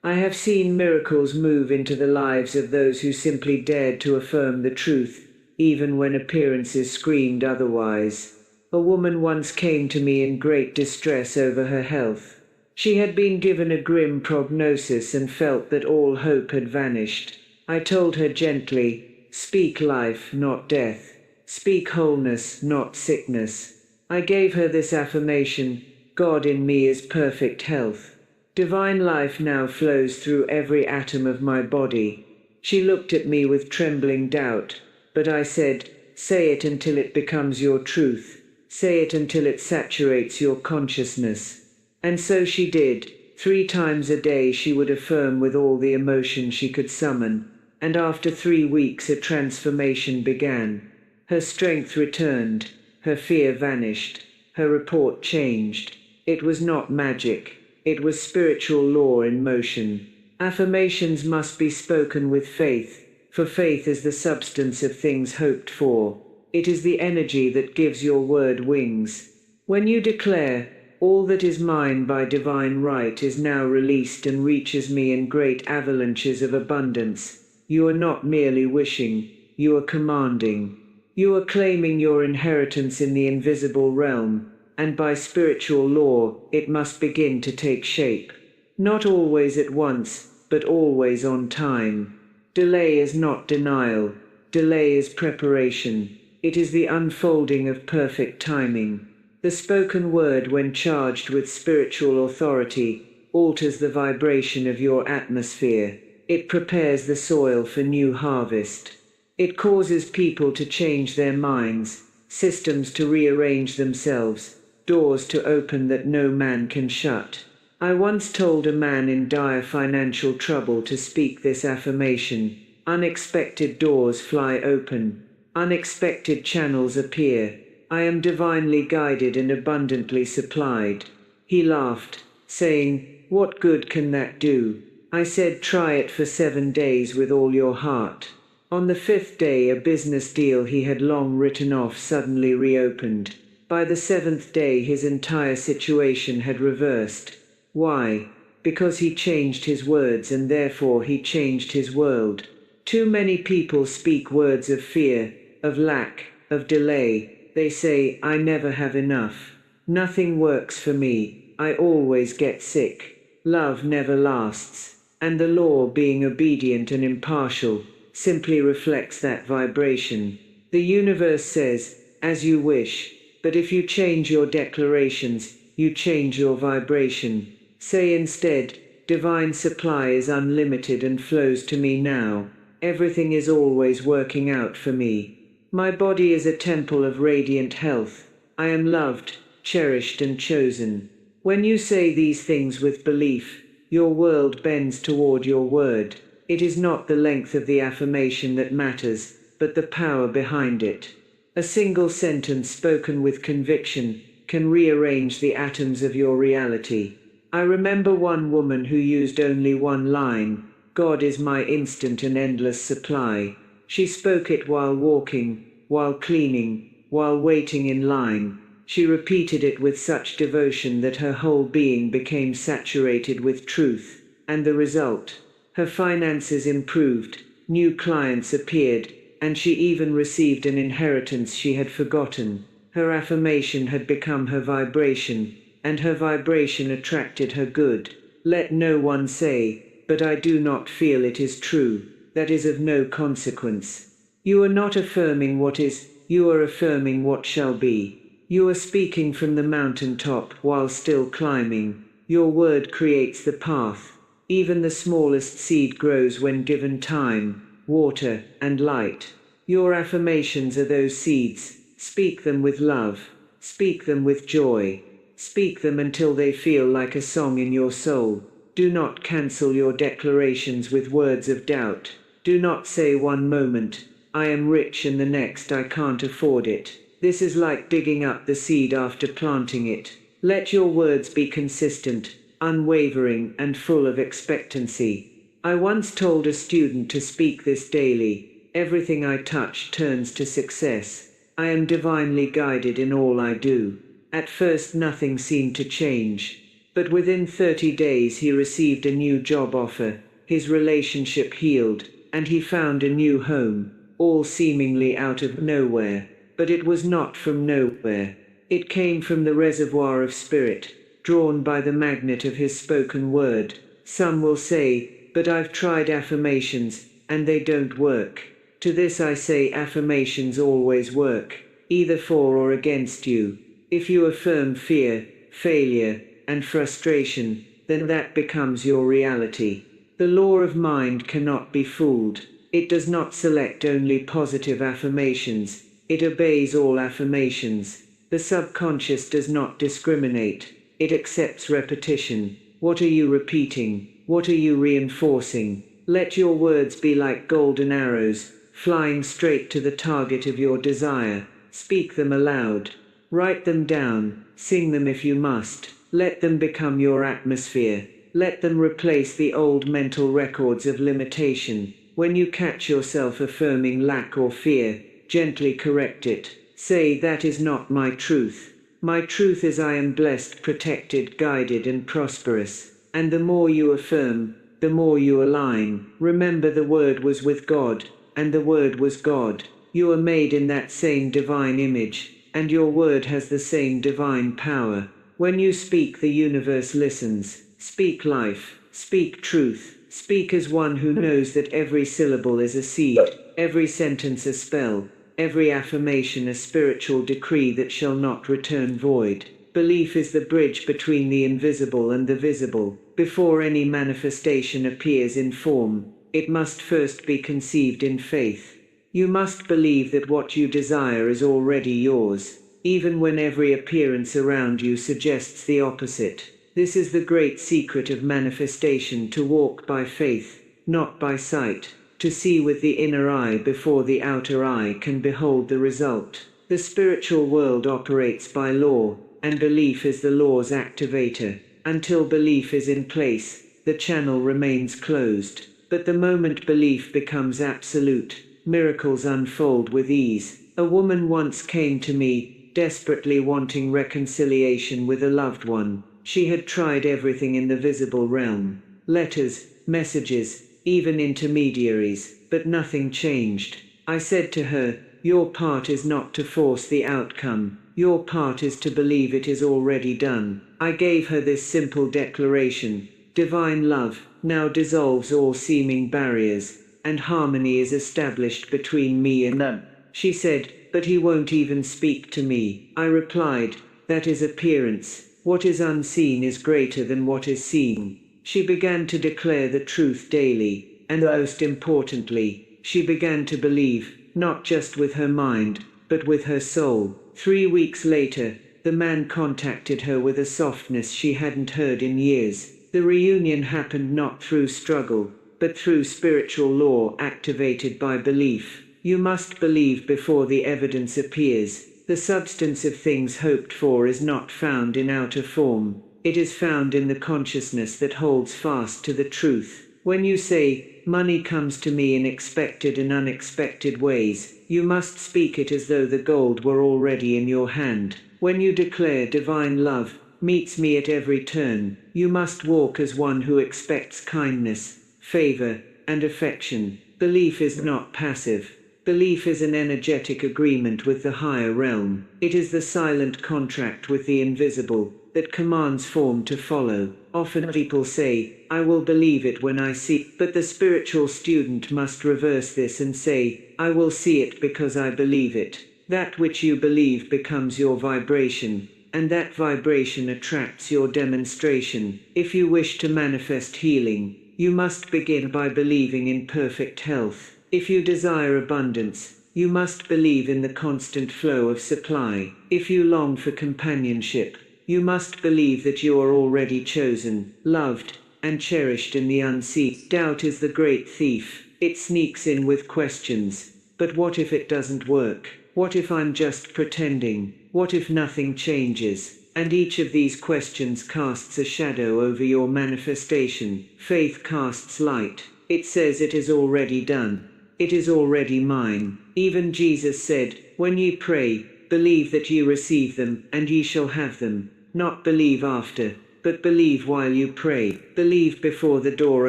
I have seen miracles move into the lives of those who simply dared to affirm the truth, even when appearances screamed otherwise. A woman once came to me in great distress over her health. She had been given a grim prognosis and felt that all hope had vanished. I told her gently, speak life, not death. Speak wholeness, not sickness. I gave her this affirmation, God in me is perfect health. Divine life now flows through every atom of my body. She looked at me with trembling doubt, but I said, say it until it becomes your truth. Say it until it saturates your consciousness. And so she did. 3 times a day she would affirm with all the emotion she could summon, and after 3 weeks a transformation began. Her strength returned, her fear vanished, her report changed. It was not magic. It was spiritual law in motion. Affirmations must be spoken with faith, for faith is the substance of things hoped for. It is the energy that gives your word wings. When you declare, all that is mine by divine right is now released and reaches me in great avalanches of abundance, you are not merely wishing, you are commanding. You are claiming your inheritance in the invisible realm, and by spiritual law, it must begin to take shape. Not always at once, but always on time. Delay is not denial. Delay is preparation. It is the unfolding of perfect timing. The spoken word, when charged with spiritual authority, alters the vibration of your atmosphere. It prepares the soil for new harvest. It causes people to change their minds, systems to rearrange themselves, doors to open that no man can shut. I once told a man in dire financial trouble to speak this affirmation. Unexpected doors fly open. Unexpected channels appear. I am divinely guided and abundantly supplied. He laughed, saying, "What good can that do?" I said, "Try it for 7 days with all your heart." On the 5th day, a business deal he had long written off suddenly reopened. By the 7th day, his entire situation had reversed. Why? Because he changed his words, and therefore he changed his world. Too many people speak words of fear, of lack, of delay. They say, "I never have enough. Nothing works for me. I always get sick. Love never lasts." And the law, being obedient and impartial, simply reflects that vibration. The universe says, "As you wish," but if you change your declarations, you change your vibration. Say instead, "Divine supply is unlimited and flows to me now. Everything is always working out for me. My body is a temple of radiant health. I am loved, cherished and chosen." When you say these things with belief, your world bends toward your word. It is not the length of the affirmation that matters, but the power behind it. A single sentence spoken with conviction can rearrange the atoms of your reality. I remember one woman who used only one line, "God is my instant and endless supply." She spoke it while walking, while cleaning, while waiting in line. She repeated it with such devotion that her whole being became saturated with truth. And the result? Her finances improved, new clients appeared, and she even received an inheritance she had forgotten. Her affirmation had become her vibration, and her vibration attracted her good. Let no one say, "But I do not feel it is true." That is of no consequence. You are not affirming what is, you are affirming what shall be. You are speaking from the mountaintop while still climbing. Your word creates the path. Even the smallest seed grows when given time, water, and light. Your affirmations are those seeds. Speak them with love. Speak them with joy. Speak them until they feel like a song in your soul. Do not cancel your declarations with words of doubt. Do not say one moment, "I am rich," and the next, "I can't afford it." This is like digging up the seed after planting it. Let your words be consistent, unwavering, and full of expectancy. I once told a student to speak this daily: "Everything I touch turns to success. I am divinely guided in all I do." At first nothing seemed to change, but within 30 days he received a new job offer, his relationship healed, and he found a new home, all seemingly out of nowhere. But it was not from nowhere. It came from the reservoir of spirit, drawn by the magnet of his spoken word. Some will say, "But I've tried affirmations, and they don't work." To this I say, affirmations always work, either for or against you. If you affirm fear, failure, and frustration, then that becomes your reality. The law of mind cannot be fooled. It does not select only positive affirmations. It obeys all affirmations. The subconscious does not discriminate. It accepts repetition. What are you repeating? What are you reinforcing? Let your words be like golden arrows, flying straight to the target of your desire. Speak them aloud. Write them down. Sing them if you must. Let them become your atmosphere. Let them replace the old mental records of limitation. When you catch yourself affirming lack or fear, gently correct it. Say, "That is not my truth. My truth is I am blessed, protected, guided, and prosperous." And the more you affirm, the more you align. Remember, the Word was with God, and the Word was God. You are made in that same divine image, and your word has the same divine power. When you speak, the universe listens. Speak life. Speak truth. Speak as one who knows that every syllable is a seed, every sentence a spell, every affirmation a spiritual decree that shall not return void. Belief is the bridge between the invisible and the visible. Before any manifestation appears in form, it must first be conceived in faith. You must believe that what you desire is already yours, even when every appearance around you suggests the opposite. This is the great secret of manifestation: to walk by faith, not by sight, to see with the inner eye before the outer eye can behold the result. The spiritual world operates by law, and belief is the law's activator. Until belief is in place, the channel remains closed. But the moment belief becomes absolute, miracles unfold with ease. A woman once came to me, desperately wanting reconciliation with a loved one. She had tried everything in the visible realm, letters, messages, even intermediaries, but nothing changed. I said to her, "Your part is not to force the outcome. Your part is to believe it is already done." I gave her this simple declaration: divine love now dissolves all seeming barriers, and harmony is established between me and them. She said, "But he won't even speak to me." I replied, "That is appearance. What is unseen is greater than what is seen." She began to declare the truth daily, and most importantly, she began to believe, not just with her mind, but with her soul. 3 weeks later, the man contacted her with a softness she hadn't heard in years. The reunion happened not through struggle, but through spiritual law activated by belief. You must believe before the evidence appears. The substance of things hoped for is not found in outer form. It is found in the consciousness that holds fast to the truth. When you say, "Money comes to me in expected and unexpected ways," you must speak it as though the gold were already in your hand. When you declare, "Divine love meets me at every turn," you must walk as one who expects kindness, favor, and affection. Belief is not passive. Belief is an energetic agreement with the higher realm. It is the silent contract with the invisible that commands form to follow. Often people say, "I will believe it when I see," but the spiritual student must reverse this and say, "I will see it because I believe it." That which you believe becomes your vibration, and that vibration attracts your demonstration. If you wish to manifest healing, you must begin by believing in perfect health. If you desire abundance, you must believe in the constant flow of supply. If you long for companionship, you must believe that you are already chosen, loved, and cherished in the unseen. Doubt is the great thief. It sneaks in with questions. But what if it doesn't work? What if I'm just pretending? What if nothing changes? And each of these questions casts a shadow over your manifestation. Faith casts light. It says it is already done. It is already mine. Even Jesus said, "When ye pray, believe that ye receive them, and ye shall have them." Not believe after, but believe while you pray. Believe before the door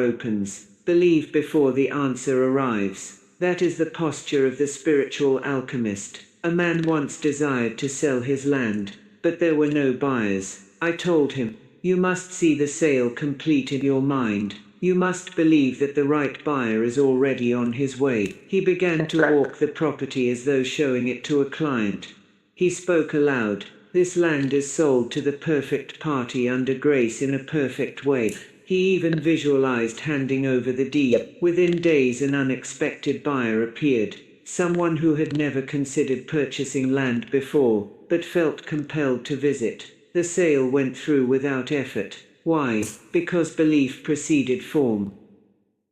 opens. Believe before the answer arrives. That is the posture of the spiritual alchemist. A man once desired to sell his land, but there were no buyers. I told him, "You must see the sale complete in your mind. You must believe that the right buyer is already on his way." He began to walk the property as though showing it to a client. He spoke aloud, "This land is sold to the perfect party under grace in a perfect way." He even visualized handing over the deed. Within days an unexpected buyer appeared. Someone who had never considered purchasing land before, but felt compelled to visit. The sale went through without effort. Why? Because belief preceded form.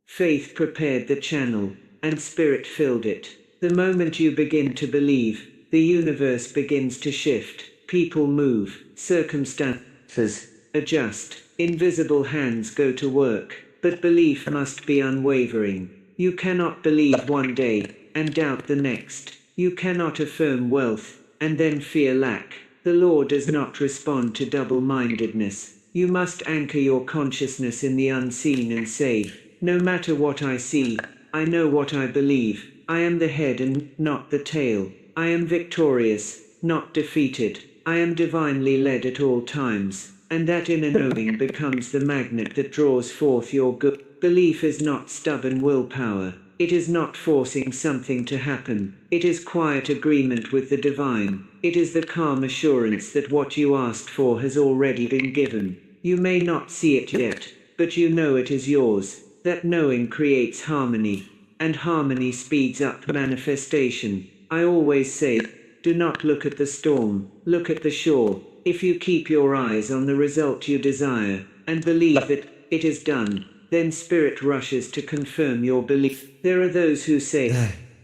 Faith prepared the channel, and spirit filled it. The moment you begin to believe, the universe begins to shift. People move, circumstances adjust, invisible hands go to work, but belief must be unwavering. You cannot believe one day, and doubt the next. You cannot affirm wealth, and then fear lack. The law does not respond to double-mindedness. You must anchor your consciousness in the unseen and say, "No matter what I see, I know what I believe. I am the head and not the tail. I am victorious, not defeated. I am divinely led at all times." And that inner knowing becomes the magnet that draws forth your good. Belief is not stubborn willpower. It is not forcing something to happen. It is quiet agreement with the divine. It is the calm assurance that what you asked for has already been given. You may not see it yet, but you know it is yours. That knowing creates harmony, and harmony speeds up manifestation. I always say, do not look at the storm, look at the shore. If you keep your eyes on the result you desire, and believe that it is done, then spirit rushes to confirm your belief. There are those who say,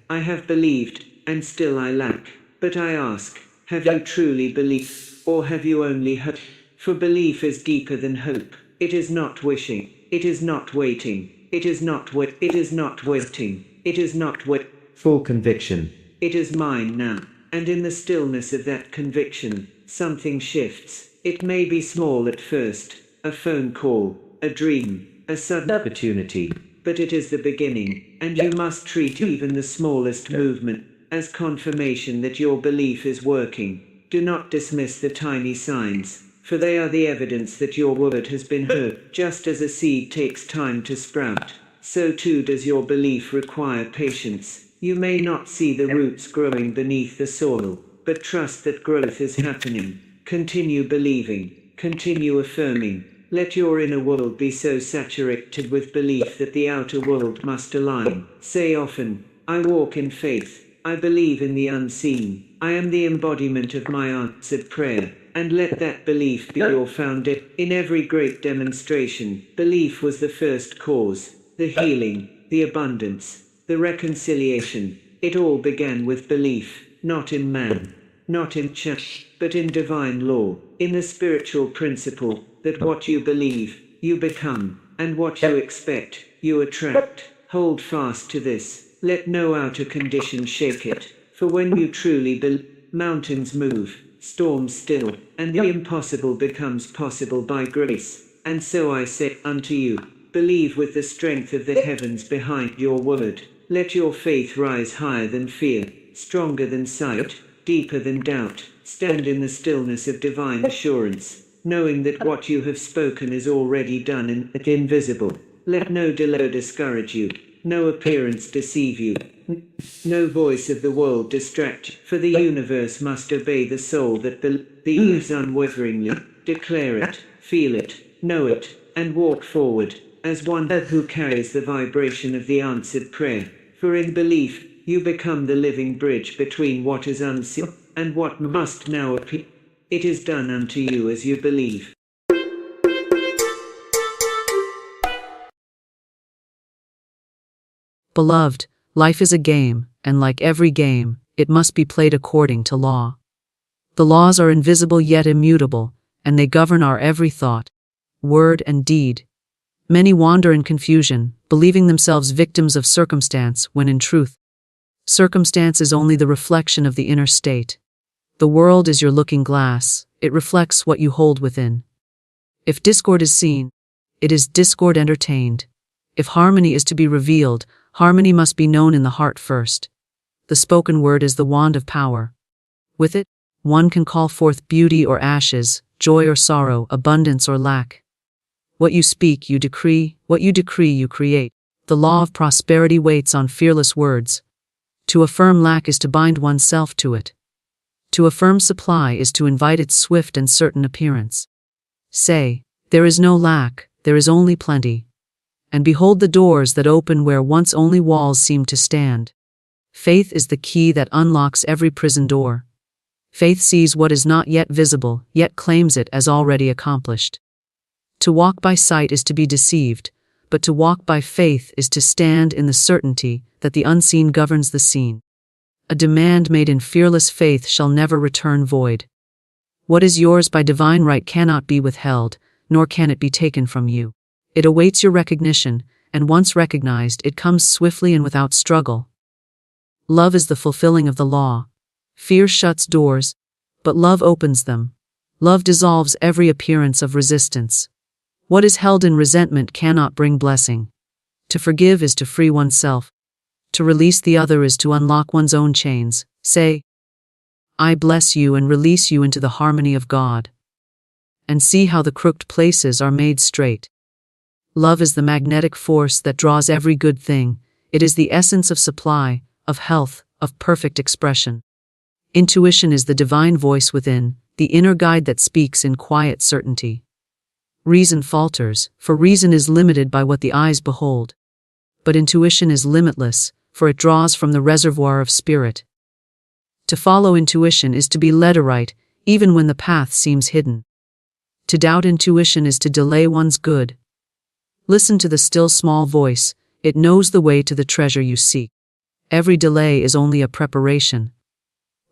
"I have believed, and still I lack." But I ask, have you truly believed, or have you only hoped? For belief is deeper than hope. It is not wishing. It is not waiting. It is not wait. It is not waiting. It is not wait. Full conviction. It is mine now. And in the stillness of that conviction, something shifts. It may be small at first, a phone call, a dream, a sudden opportunity, but it is the beginning, and you must treat even the smallest movement as confirmation that your belief is working. Do not dismiss the tiny signs, for they are the evidence that your word has been heard. Just as a seed takes time to sprout, so too does your belief require patience. You may not see the roots growing beneath the soil, but trust that growth is happening. Continue believing, continue affirming. Let your inner world be so saturated with belief that the outer world must align. Say often, I walk in faith. I believe in the unseen. I am the embodiment of my answered prayer. And let that belief be your foundation. In every great demonstration, belief was the first cause. The healing, the abundance, the reconciliation. It all began with belief, not in man, not in church, but in divine law, in the spiritual principle that what you believe, you become, and what you expect, you attract. Hold fast to this. Let no outer condition shake it. For when you truly believe, mountains move, storms still, and the impossible becomes possible by grace. And so I say unto you, believe with the strength of the heavens behind your word. Let your faith rise higher than fear, stronger than sight, deeper than doubt. Stand in the stillness of divine assurance, knowing that what you have spoken is already done and invisible. Let no delay discourage you, no appearance deceive you, no voice of the world distract you, for the universe must obey the soul that believes unwaveringly. Declare it, feel it, know it, and walk forward, as one who carries the vibration of the answered prayer. For in belief, you become the living bridge between what is unseen and what must now appear. It is done unto you as you believe. Beloved, life is a game, and like every game, it must be played according to law. The laws are invisible yet immutable, and they govern our every thought, word, and deed. Many wander in confusion, believing themselves victims of circumstance, when in truth, circumstance is only the reflection of the inner state. The world is your looking glass, it reflects what you hold within. If discord is seen, it is discord entertained. If harmony is to be revealed, harmony must be known in the heart first. The spoken word is the wand of power. With it, one can call forth beauty or ashes, joy or sorrow, abundance or lack. What you speak, you decree. What you decree, you create. The law of prosperity waits on fearless words. To affirm lack is to bind oneself to it. To affirm supply is to invite its swift and certain appearance. Say, there is no lack, there is only plenty. And behold the doors that open where once only walls seemed to stand. Faith is the key that unlocks every prison door. Faith sees what is not yet visible, yet claims it as already accomplished. To walk by sight is to be deceived, but to walk by faith is to stand in the certainty that the unseen governs the seen. A demand made in fearless faith shall never return void. What is yours by divine right cannot be withheld, nor can it be taken from you. It awaits your recognition, and once recognized, it comes swiftly and without struggle. Love is the fulfilling of the law. Fear shuts doors, but love opens them. Love dissolves every appearance of resistance. What is held in resentment cannot bring blessing. To forgive is to free oneself. To release the other is to unlock one's own chains. Say, I bless you and release you into the harmony of God. And see how the crooked places are made straight. Love is the magnetic force that draws every good thing. It is the essence of supply, of health, of perfect expression. Intuition is the divine voice within, the inner guide that speaks in quiet certainty. Reason falters, for reason is limited by what the eyes behold. But intuition is limitless, for it draws from the reservoir of spirit. To follow intuition is to be led aright, even when the path seems hidden. To doubt intuition is to delay one's good. Listen to the still small voice, it knows the way to the treasure you seek. Every delay is only a preparation.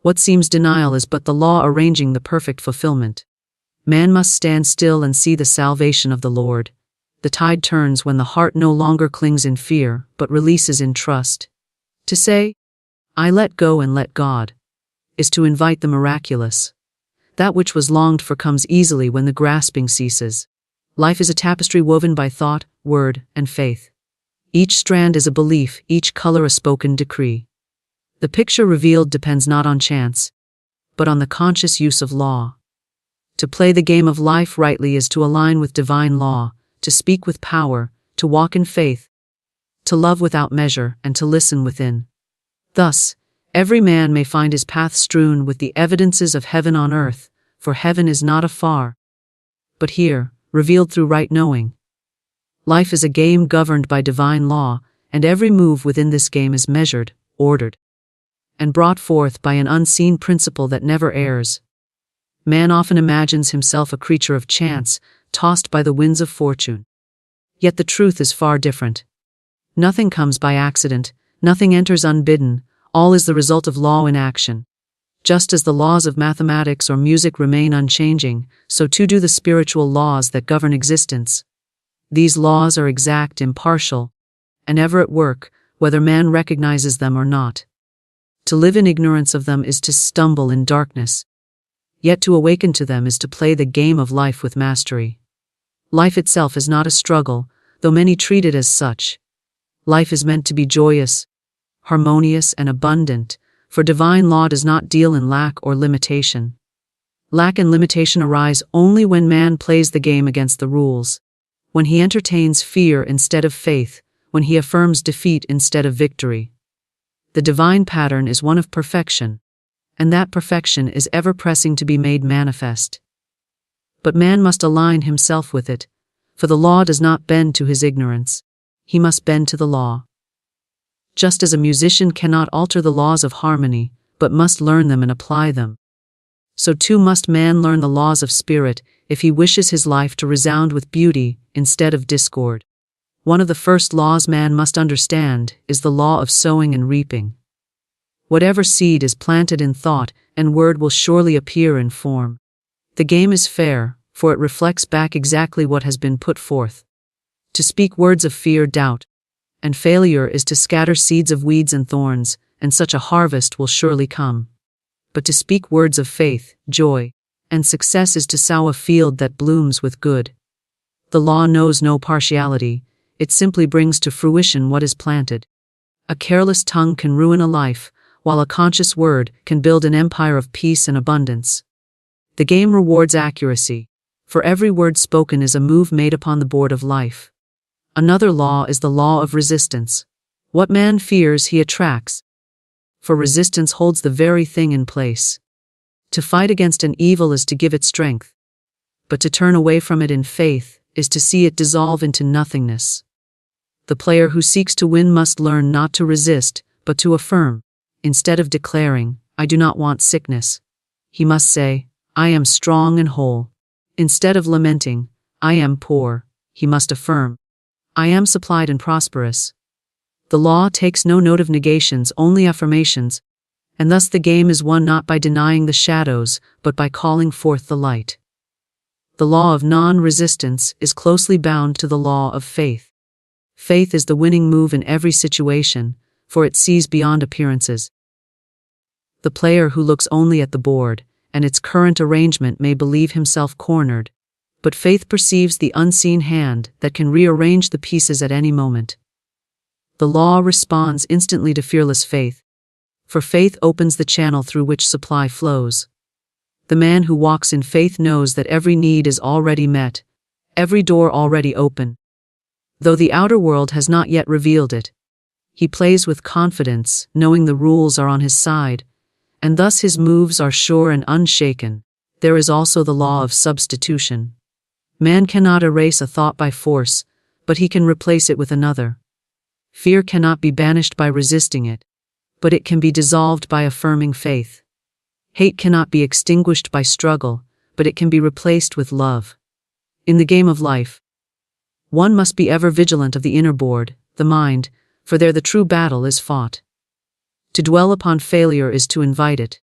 What seems denial is but the law arranging the perfect fulfillment. Man must stand still and see the salvation of the Lord. The tide turns when the heart no longer clings in fear, but releases in trust. To say, I let go and let God, is to invite the miraculous. That which was longed for comes easily when the grasping ceases. Life is a tapestry woven by thought, word, and faith. Each strand is a belief, each color a spoken decree. The picture revealed depends not on chance, but on the conscious use of law. To play the game of life rightly is to align with divine law, to speak with power, to walk in faith, to love without measure, and to listen within. Thus, every man may find his path strewn with the evidences of heaven on earth, for heaven is not afar, but here, revealed through right knowing. Life is a game governed by divine law, and every move within this game is measured, ordered, and brought forth by an unseen principle that never errs. Man often imagines himself a creature of chance, tossed by the winds of fortune. Yet the truth is far different. Nothing comes by accident, nothing enters unbidden, all is the result of law in action. Just as the laws of mathematics or music remain unchanging, so too do the spiritual laws that govern existence. These laws are exact, impartial, and ever at work, whether man recognizes them or not. To live in ignorance of them is to stumble in darkness. Yet to awaken to them is to play the game of life with mastery. Life itself is not a struggle, though many treat it as such. Life is meant to be joyous, harmonious, and abundant, for divine law does not deal in lack or limitation. Lack and limitation arise only when man plays the game against the rules, when he entertains fear instead of faith, when he affirms defeat instead of victory. The divine pattern is one of perfection, and that perfection is ever pressing to be made manifest. But man must align himself with it, for the law does not bend to his ignorance. He must bend to the law. Just as a musician cannot alter the laws of harmony, but must learn them and apply them, so too must man learn the laws of spirit if he wishes his life to resound with beauty instead of discord. One of the first laws man must understand is the law of sowing and reaping. Whatever seed is planted in thought and word will surely appear in form. The game is fair, for it reflects back exactly what has been put forth. To speak words of fear, doubt, and failure is to scatter seeds of weeds and thorns, and such a harvest will surely come. But to speak words of faith, joy, and success is to sow a field that blooms with good. The law knows no partiality, it simply brings to fruition what is planted. A careless tongue can ruin a life, while a conscious word can build an empire of peace and abundance. The game rewards accuracy, for every word spoken is a move made upon the board of life. Another law is the law of resistance. What man fears he attracts, for resistance holds the very thing in place. To fight against an evil is to give it strength, but to turn away from it in faith is to see it dissolve into nothingness. The player who seeks to win must learn not to resist, but to affirm. Instead of declaring, I do not want sickness, he must say, I am strong and whole. Instead of lamenting, I am poor, he must affirm, I am supplied and prosperous. The law takes no note of negations, only affirmations, and thus the game is won not by denying the shadows, but by calling forth the light. The law of non-resistance is closely bound to the law of faith. Faith is the winning move in every situation, for it sees beyond appearances. The player who looks only at the board and its current arrangement may believe himself cornered, but faith perceives the unseen hand that can rearrange the pieces at any moment. The law responds instantly to fearless faith, for faith opens the channel through which supply flows. The man who walks in faith knows that every need is already met, every door already open, though the outer world has not yet revealed it. He plays with confidence, knowing the rules are on his side, and thus his moves are sure and unshaken. There is also the law of substitution. Man cannot erase a thought by force, but he can replace it with another. Fear cannot be banished by resisting it, but it can be dissolved by affirming faith. Hate cannot be extinguished by struggle, but it can be replaced with love. In the game of life, one must be ever vigilant of the inner board, the mind, for there the true battle is fought. To dwell upon failure is to invite it.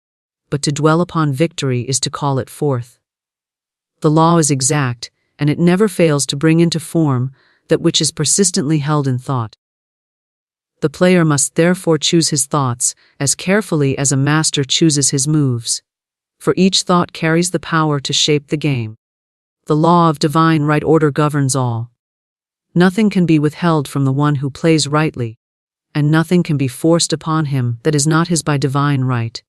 but to dwell upon victory is to call it forth. The law is exact, and it never fails to bring into form that which is persistently held in thought. The player must therefore choose his thoughts as carefully as a master chooses his moves, for each thought carries the power to shape the game. The law of divine right order governs all. Nothing can be withheld from the one who plays rightly, and nothing can be forced upon him that is not his by divine right.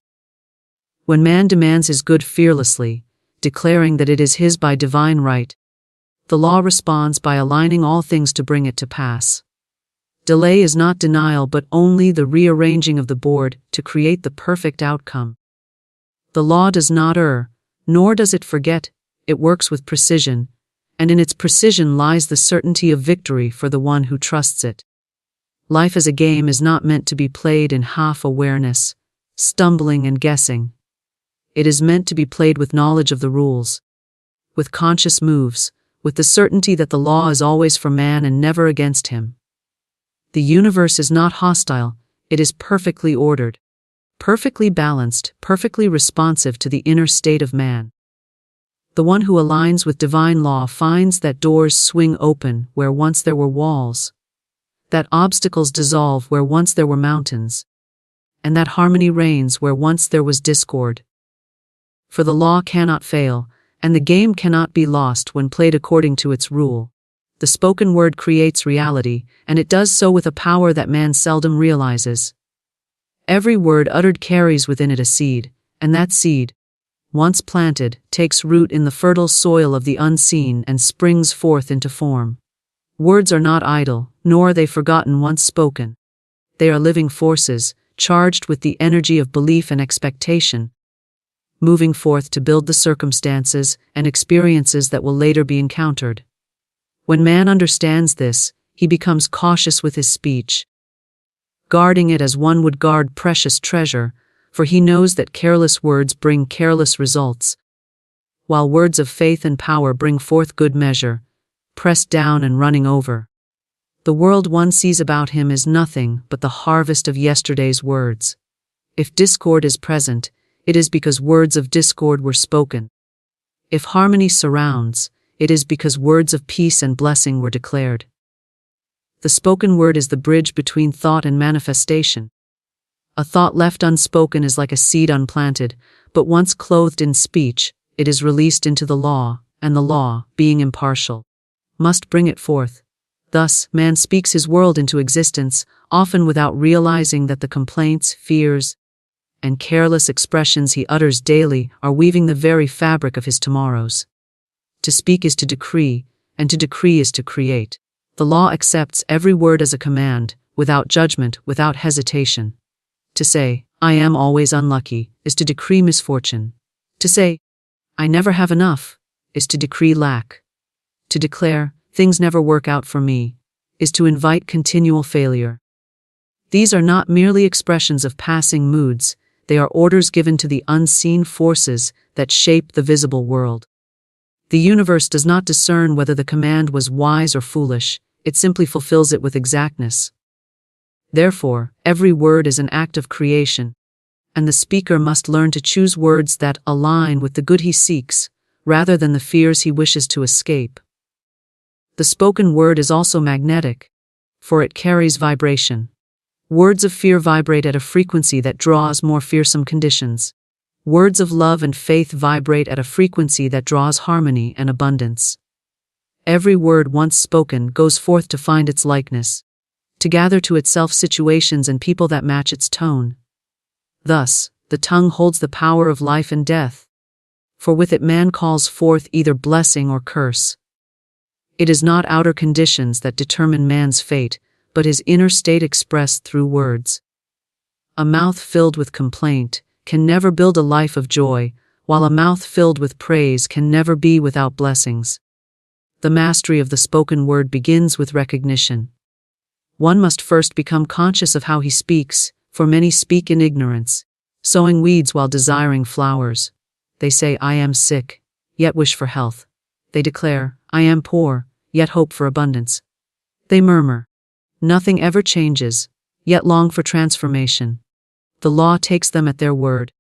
When man demands his good fearlessly, declaring that it is his by divine right, the law responds by aligning all things to bring it to pass. Delay is not denial but only the rearranging of the board to create the perfect outcome. The law does not err, nor does it forget, it works with precision, and in its precision lies the certainty of victory for the one who trusts it. Life as a game is not meant to be played in half-awareness, stumbling and guessing. It is meant to be played with knowledge of the rules, with conscious moves, with the certainty that the law is always for man and never against him. The universe is not hostile, it is perfectly ordered, perfectly balanced, perfectly responsive to the inner state of man. The one who aligns with divine law finds that doors swing open where once there were walls, that obstacles dissolve where once there were mountains, and that harmony reigns where once there was discord. For the law cannot fail, and the game cannot be lost when played according to its rule. The spoken word creates reality, and it does so with a power that man seldom realizes. Every word uttered carries within it a seed, and that seed, once planted, takes root in the fertile soil of the unseen and springs forth into form. Words are not idle, nor are they forgotten once spoken. They are living forces, charged with the energy of belief and expectation, moving forth to build the circumstances and experiences that will later be encountered. When man understands this, he becomes cautious with his speech, guarding it as one would guard precious treasure, for he knows that careless words bring careless results, while words of faith and power bring forth good measure, pressed down and running over. The world one sees about him is nothing but the harvest of yesterday's words. If discord is present, it is because words of discord were spoken. If harmony surrounds, it is because words of peace and blessing were declared. The spoken word is the bridge between thought and manifestation. A thought left unspoken is like a seed unplanted, but once clothed in speech, it is released into the law, and the law, being impartial, must bring it forth. Thus, man speaks his world into existence, often without realizing that the complaints, fears, and careless expressions he utters daily are weaving the very fabric of his tomorrows. To speak is to decree, and to decree is to create. The law accepts every word as a command, without judgment, without hesitation. To say, I am always unlucky, is to decree misfortune. To say, I never have enough, is to decree lack. To declare, things never work out for me, is to invite continual failure. These are not merely expressions of passing moods, they are orders given to the unseen forces that shape the visible world. The universe does not discern whether the command was wise or foolish, it simply fulfills it with exactness. Therefore, every word is an act of creation, and the speaker must learn to choose words that align with the good he seeks, rather than the fears he wishes to escape. The spoken word is also magnetic, for it carries vibration. Words of fear vibrate at a frequency that draws more fearsome conditions. Words of love and faith vibrate at a frequency that draws harmony and abundance. Every word once spoken goes forth to find its likeness, to gather to itself situations and people that match its tone. Thus, the tongue holds the power of life and death, for with it man calls forth either blessing or curse. It is not outer conditions that determine man's fate, but his inner state expressed through words. A mouth filled with complaint can never build a life of joy, while a mouth filled with praise can never be without blessings. The mastery of the spoken word begins with recognition. One must first become conscious of how he speaks, for many speak in ignorance, sowing weeds while desiring flowers. They say, I am sick, yet wish for health. They declare, I am poor, yet hope for abundance. They murmur, nothing ever changes, yet long for transformation. The law takes them at their word,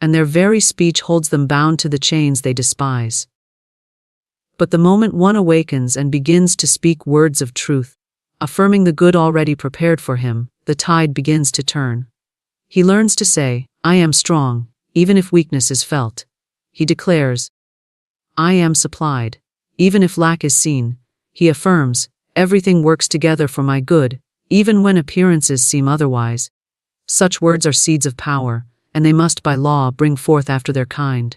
and their very speech holds them bound to the chains they despise. But the moment one awakens and begins to speak words of truth, affirming the good already prepared for him, the tide begins to turn. He learns to say, "I am strong," even if weakness is felt. He declares, "I am supplied," even if lack is seen. He affirms, "Everything works together for my good," even when appearances seem otherwise. Such words are seeds of power, and they must by law bring forth after their kind.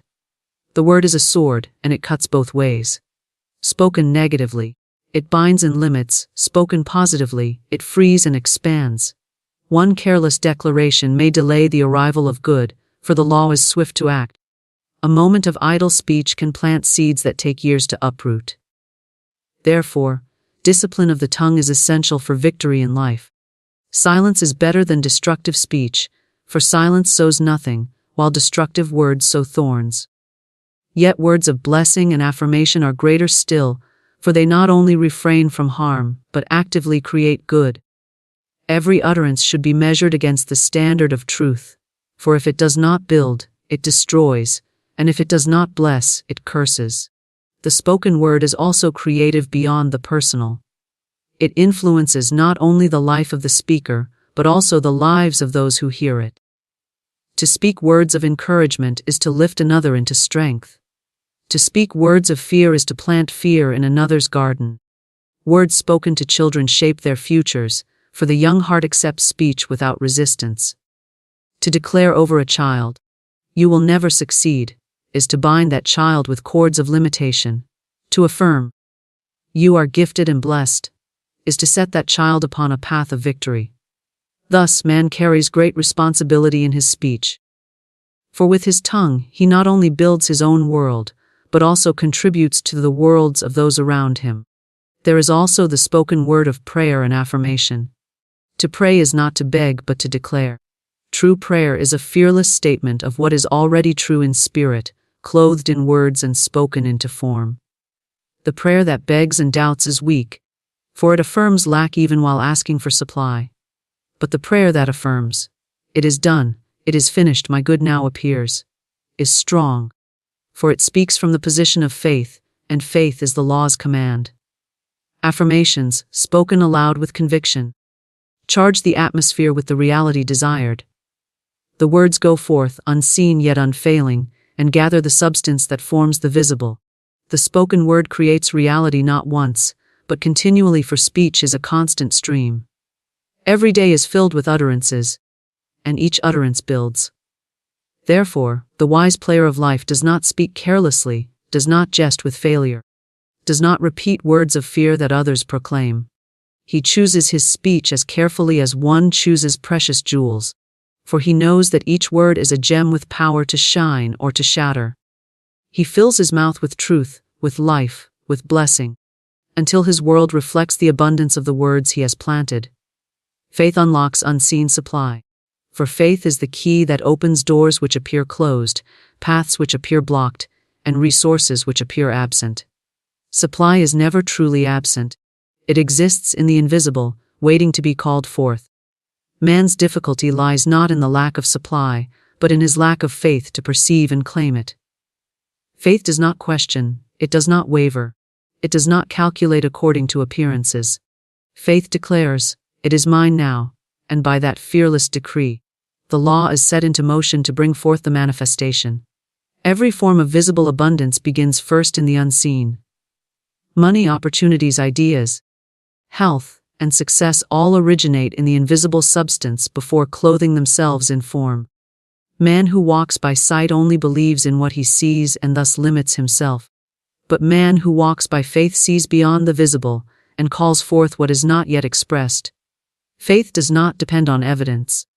The word is a sword, and it cuts both ways. Spoken negatively, it binds and limits; spoken positively, it frees and expands. One careless declaration may delay the arrival of good, for the law is swift to act. A moment of idle speech can plant seeds that take years to uproot. Therefore, discipline of the tongue is essential for victory in life. Silence is better than destructive speech, for silence sows nothing, while destructive words sow thorns. Yet words of blessing and affirmation are greater still, for they not only refrain from harm, but actively create good. Every utterance should be measured against the standard of truth, for if it does not build, it destroys, and if it does not bless, it curses. The spoken word is also creative beyond the personal. It influences not only the life of the speaker, but also the lives of those who hear it. To speak words of encouragement is to lift another into strength. To speak words of fear is to plant fear in another's garden. Words spoken to children shape their futures, for the young heart accepts speech without resistance. To declare over a child, "You will never succeed," is to bind that child with cords of limitation. To affirm, "You are gifted and blessed," is to set that child upon a path of victory. Thus, man carries great responsibility in his speech. For with his tongue, he not only builds his own world, but also contributes to the worlds of those around him. There is also the spoken word of prayer and affirmation. To pray is not to beg but to declare. True prayer is a fearless statement of what is already true in spirit, clothed in words and spoken into form. The prayer that begs and doubts is weak, for it affirms lack even while asking for supply. But the prayer that affirms, "It is done, it is finished, my good now appears," is strong, for it speaks from the position of faith, and faith is the law's command. Affirmations, spoken aloud with conviction, charge the atmosphere with the reality desired. The words go forth, unseen yet unfailing, and gather the substance that forms the visible. The spoken word creates reality not once, but continually, for speech is a constant stream. Every day is filled with utterances, and each utterance builds. Therefore, the wise player of life does not speak carelessly, does not jest with failure, does not repeat words of fear that others proclaim. He chooses his speech as carefully as one chooses precious jewels, for he knows that each word is a gem with power to shine or to shatter. He fills his mouth with truth, with life, with blessing, until his world reflects the abundance of the words he has planted. Faith unlocks unseen supply, for faith is the key that opens doors which appear closed, paths which appear blocked, and resources which appear absent. Supply is never truly absent. It exists in the invisible, waiting to be called forth. Man's difficulty lies not in the lack of supply, but in his lack of faith to perceive and claim it. Faith does not question, it does not waver, it does not calculate according to appearances. Faith declares, "It is mine now," and by that fearless decree, the law is set into motion to bring forth the manifestation. Every form of visible abundance begins first in the unseen. Money, opportunities, ideas, health, and success all originate in the invisible substance before clothing themselves in form. Man who walks by sight only believes in what he sees and thus limits himself. But man who walks by faith sees beyond the visible and calls forth what is not yet expressed. Faith does not depend on evidence,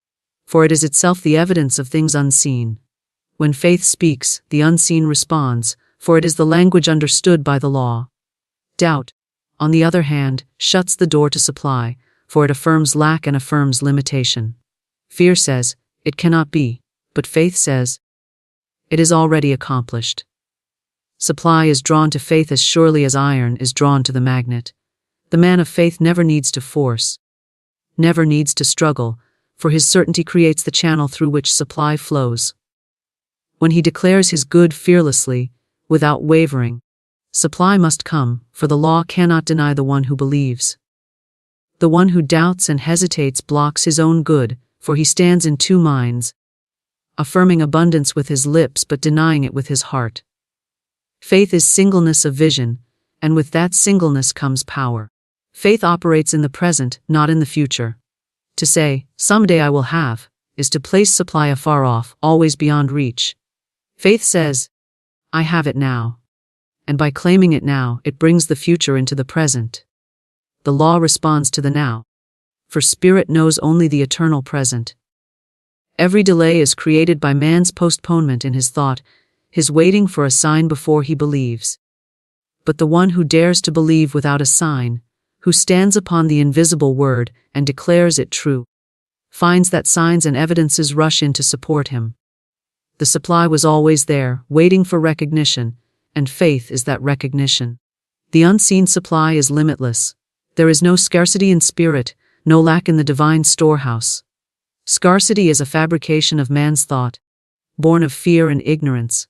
for it is itself the evidence of things unseen. When faith speaks, the unseen responds, for it is the language understood by the law. Doubt, on the other hand, shuts the door to supply, for it affirms lack and affirms limitation. Fear says, "It cannot be," but faith says, "It is already accomplished." Supply is drawn to faith as surely as iron is drawn to the magnet. The man of faith never needs to force, never needs to struggle, for his certainty creates the channel through which supply flows. When he declares his good fearlessly, without wavering, supply must come, for the law cannot deny the one who believes. The one who doubts and hesitates blocks his own good, for he stands in two minds, affirming abundance with his lips but denying it with his heart. Faith is singleness of vision, and with that singleness comes power. Faith operates in the present, not in the future. To say, "Someday I will have," is to place supply afar off, always beyond reach. Faith says, "I have it now." And by claiming it now, it brings the future into the present. The law responds to the now, for spirit knows only the eternal present. Every delay is created by man's postponement in his thought, his waiting for a sign before he believes. But the one who dares to believe without a sign, who stands upon the invisible word and declares it true, finds that signs and evidences rush in to support him. The supply was always there, waiting for recognition, and faith is that recognition. The unseen supply is limitless. There is no scarcity in spirit, no lack in the divine storehouse. Scarcity is a fabrication of man's thought, born of fear and ignorance.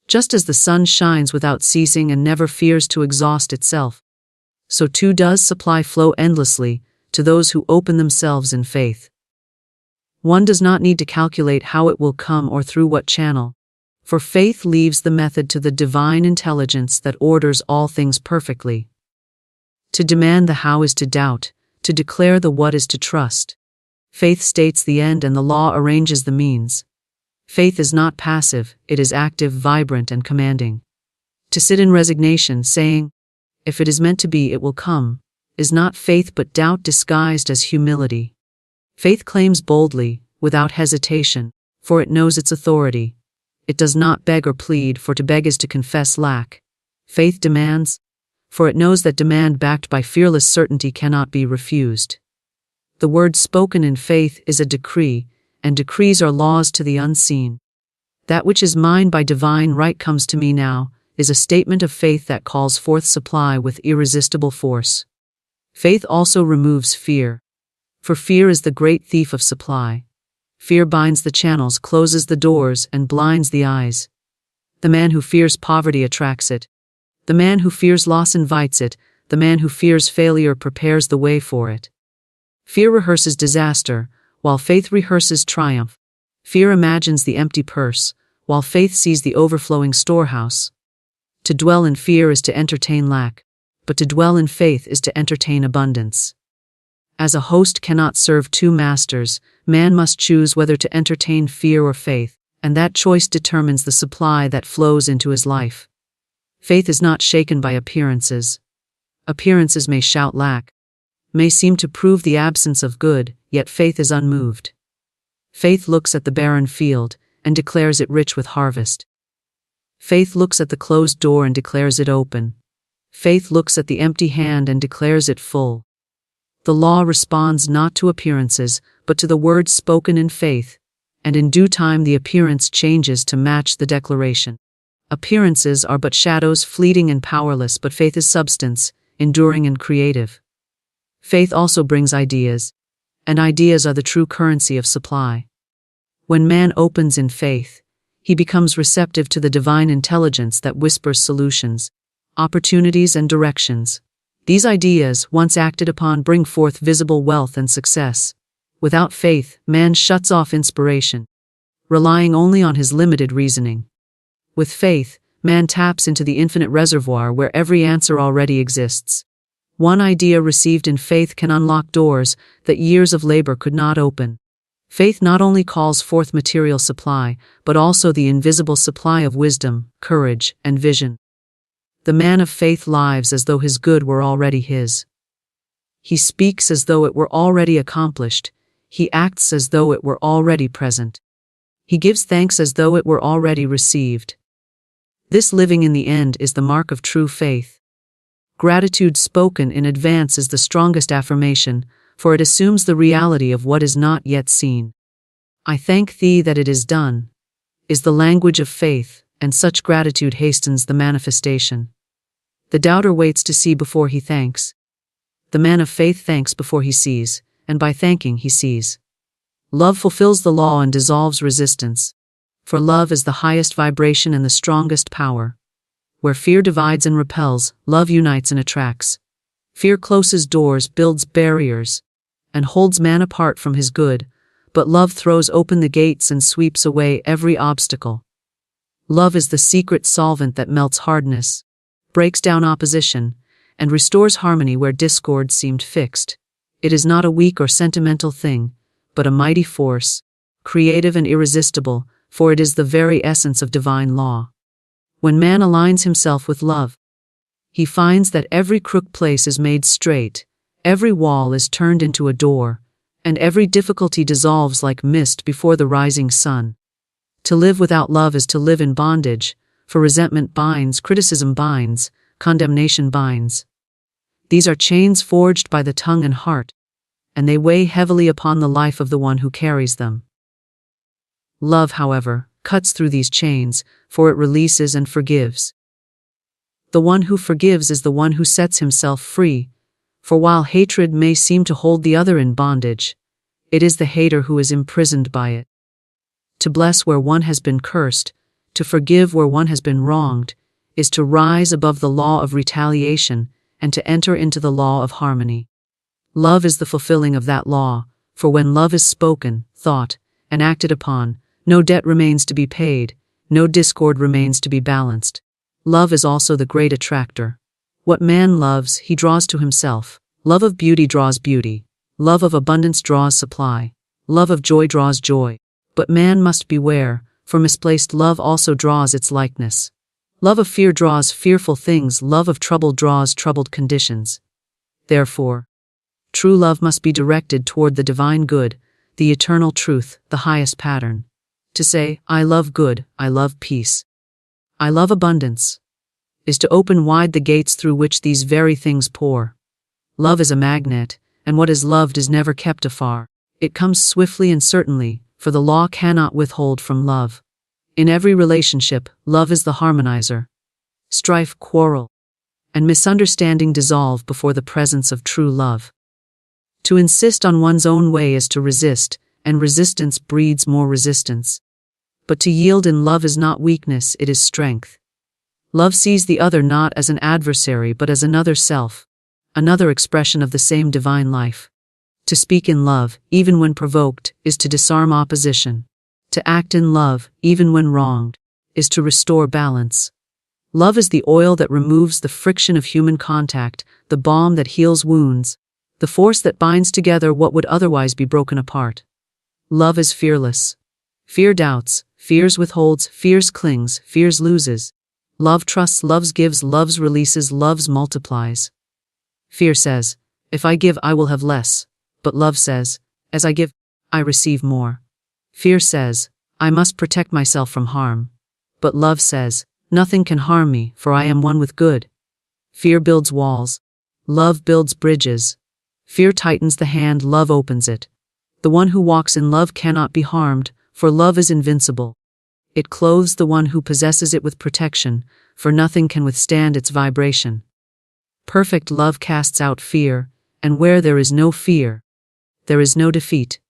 Just as the sun shines without ceasing and never fears to exhaust itself, so too does supply flow endlessly to those who open themselves in faith. One does not need to calculate how it will come or through what channel, for faith leaves the method to the divine intelligence that orders all things perfectly. To demand the how is to doubt, to declare the what is to trust. Faith states the end and the law arranges the means. Faith is not passive, it is active, vibrant, and commanding. To sit in resignation, saying, "If it is meant to be, it will come," is not faith but doubt disguised as humility. Faith claims boldly, without hesitation, for it knows its authority. It does not beg or plead, for to beg is to confess lack. Faith demands, for it knows that demand backed by fearless certainty cannot be refused. The word spoken in faith is a decree, and decrees are laws to the unseen. That which is mine by divine right comes to me now, is a statement of faith that calls forth supply with irresistible force. Faith also removes fear, for fear is the great thief of supply. Fear binds the channels, closes the doors, and blinds the eyes. The man who fears poverty attracts it. The man who fears loss invites it. The man who fears failure prepares the way for it. Fear rehearses disaster, while faith rehearses triumph. Fear imagines the empty purse, while faith sees the overflowing storehouse. To dwell in fear is to entertain lack, but to dwell in faith is to entertain abundance. As a host cannot serve two masters, man must choose whether to entertain fear or faith, and that choice determines the supply that flows into his life. Faith is not shaken by appearances. Appearances may shout lack, may seem to prove the absence of good, yet faith is unmoved. Faith looks at the barren field and declares it rich with harvest. Faith looks at the closed door and declares it open. Faith looks at the empty hand and declares it full. The law responds not to appearances, but to the words spoken in faith, and in due time the appearance changes to match the declaration. Appearances are but shadows, fleeting and powerless, but faith is substance, enduring and creative. Faith also brings ideas, and ideas are the true currency of supply. When man opens in faith, he becomes receptive to the divine intelligence that whispers solutions, opportunities, and directions. These ideas, once acted upon, bring forth visible wealth and success. Without faith, man shuts off inspiration, relying only on his limited reasoning. With faith, man taps into the infinite reservoir where every answer already exists. One idea received in faith can unlock doors that years of labor could not open. Faith not only calls forth material supply, but also the invisible supply of wisdom, courage, and vision. The man of faith lives as though his good were already his. He speaks as though it were already accomplished. He acts as though it were already present. He gives thanks as though it were already received. This living in the end is the mark of true faith. Gratitude spoken in advance is the strongest affirmation, for it assumes the reality of what is not yet seen. "I thank thee that it is done," is the language of faith, and such gratitude hastens the manifestation. The doubter waits to see before he thanks. The man of faith thanks before he sees, and by thanking he sees. Love fulfills the law and dissolves resistance. For love is the highest vibration and the strongest power. Where fear divides and repels, love unites and attracts. Fear closes doors, builds barriers, and holds man apart from his good, but love throws open the gates and sweeps away every obstacle. Love is the secret solvent that melts hardness, breaks down opposition, and restores harmony where discord seemed fixed. It is not a weak or sentimental thing, but a mighty force, creative and irresistible, for it is the very essence of divine law. When man aligns himself with love, he finds that every crooked place is made straight, every wall is turned into a door, and every difficulty dissolves like mist before the rising sun. To live without love is to live in bondage, for resentment binds, criticism binds, condemnation binds. These are chains forged by the tongue and heart, and they weigh heavily upon the life of the one who carries them. Love, however, cuts through these chains, for it releases and forgives. The one who forgives is the one who sets himself free, for while hatred may seem to hold the other in bondage, it is the hater who is imprisoned by it. To bless where one has been cursed, to forgive where one has been wronged, is to rise above the law of retaliation and to enter into the law of harmony. Love is the fulfilling of that law, for when love is spoken, thought, and acted upon, no debt remains to be paid, no discord remains to be balanced. Love is also the great attractor. What man loves, he draws to himself. Love of beauty draws beauty. Love of abundance draws supply. Love of joy draws joy. But man must beware, for misplaced love also draws its likeness. Love of fear draws fearful things, love of trouble draws troubled conditions. Therefore, true love must be directed toward the divine good, the eternal truth, the highest pattern. To say, I love good, I love peace, I love abundance, is to open wide the gates through which these very things pour. Love is a magnet, and what is loved is never kept afar. It comes swiftly and certainly, for the law cannot withhold from love. In every relationship, love is the harmonizer. Strife, quarrel, and misunderstanding dissolve before the presence of true love. To insist on one's own way is to resist, and resistance breeds more resistance. But to yield in love is not weakness, it is strength. Love sees the other not as an adversary but as another self, another expression of the same divine life. To speak in love, even when provoked, is to disarm opposition. To act in love, even when wronged, is to restore balance. Love is the oil that removes the friction of human contact, the balm that heals wounds, the force that binds together what would otherwise be broken apart. Love is fearless. Fear doubts, fears withholds, fears clings, fears loses. Love trusts, loves gives, loves releases, loves multiplies. Fear says, if I give I will have less, but love says, as I give, I receive more. Fear says, I must protect myself from harm, but love says, nothing can harm me, for I am one with good. Fear builds walls, love builds bridges. Fear tightens the hand, love opens it. The one who walks in love cannot be harmed, for love is invincible. It clothes the one who possesses it with protection, for nothing can withstand its vibration. Perfect love casts out fear, and where there is no fear, there is no defeat.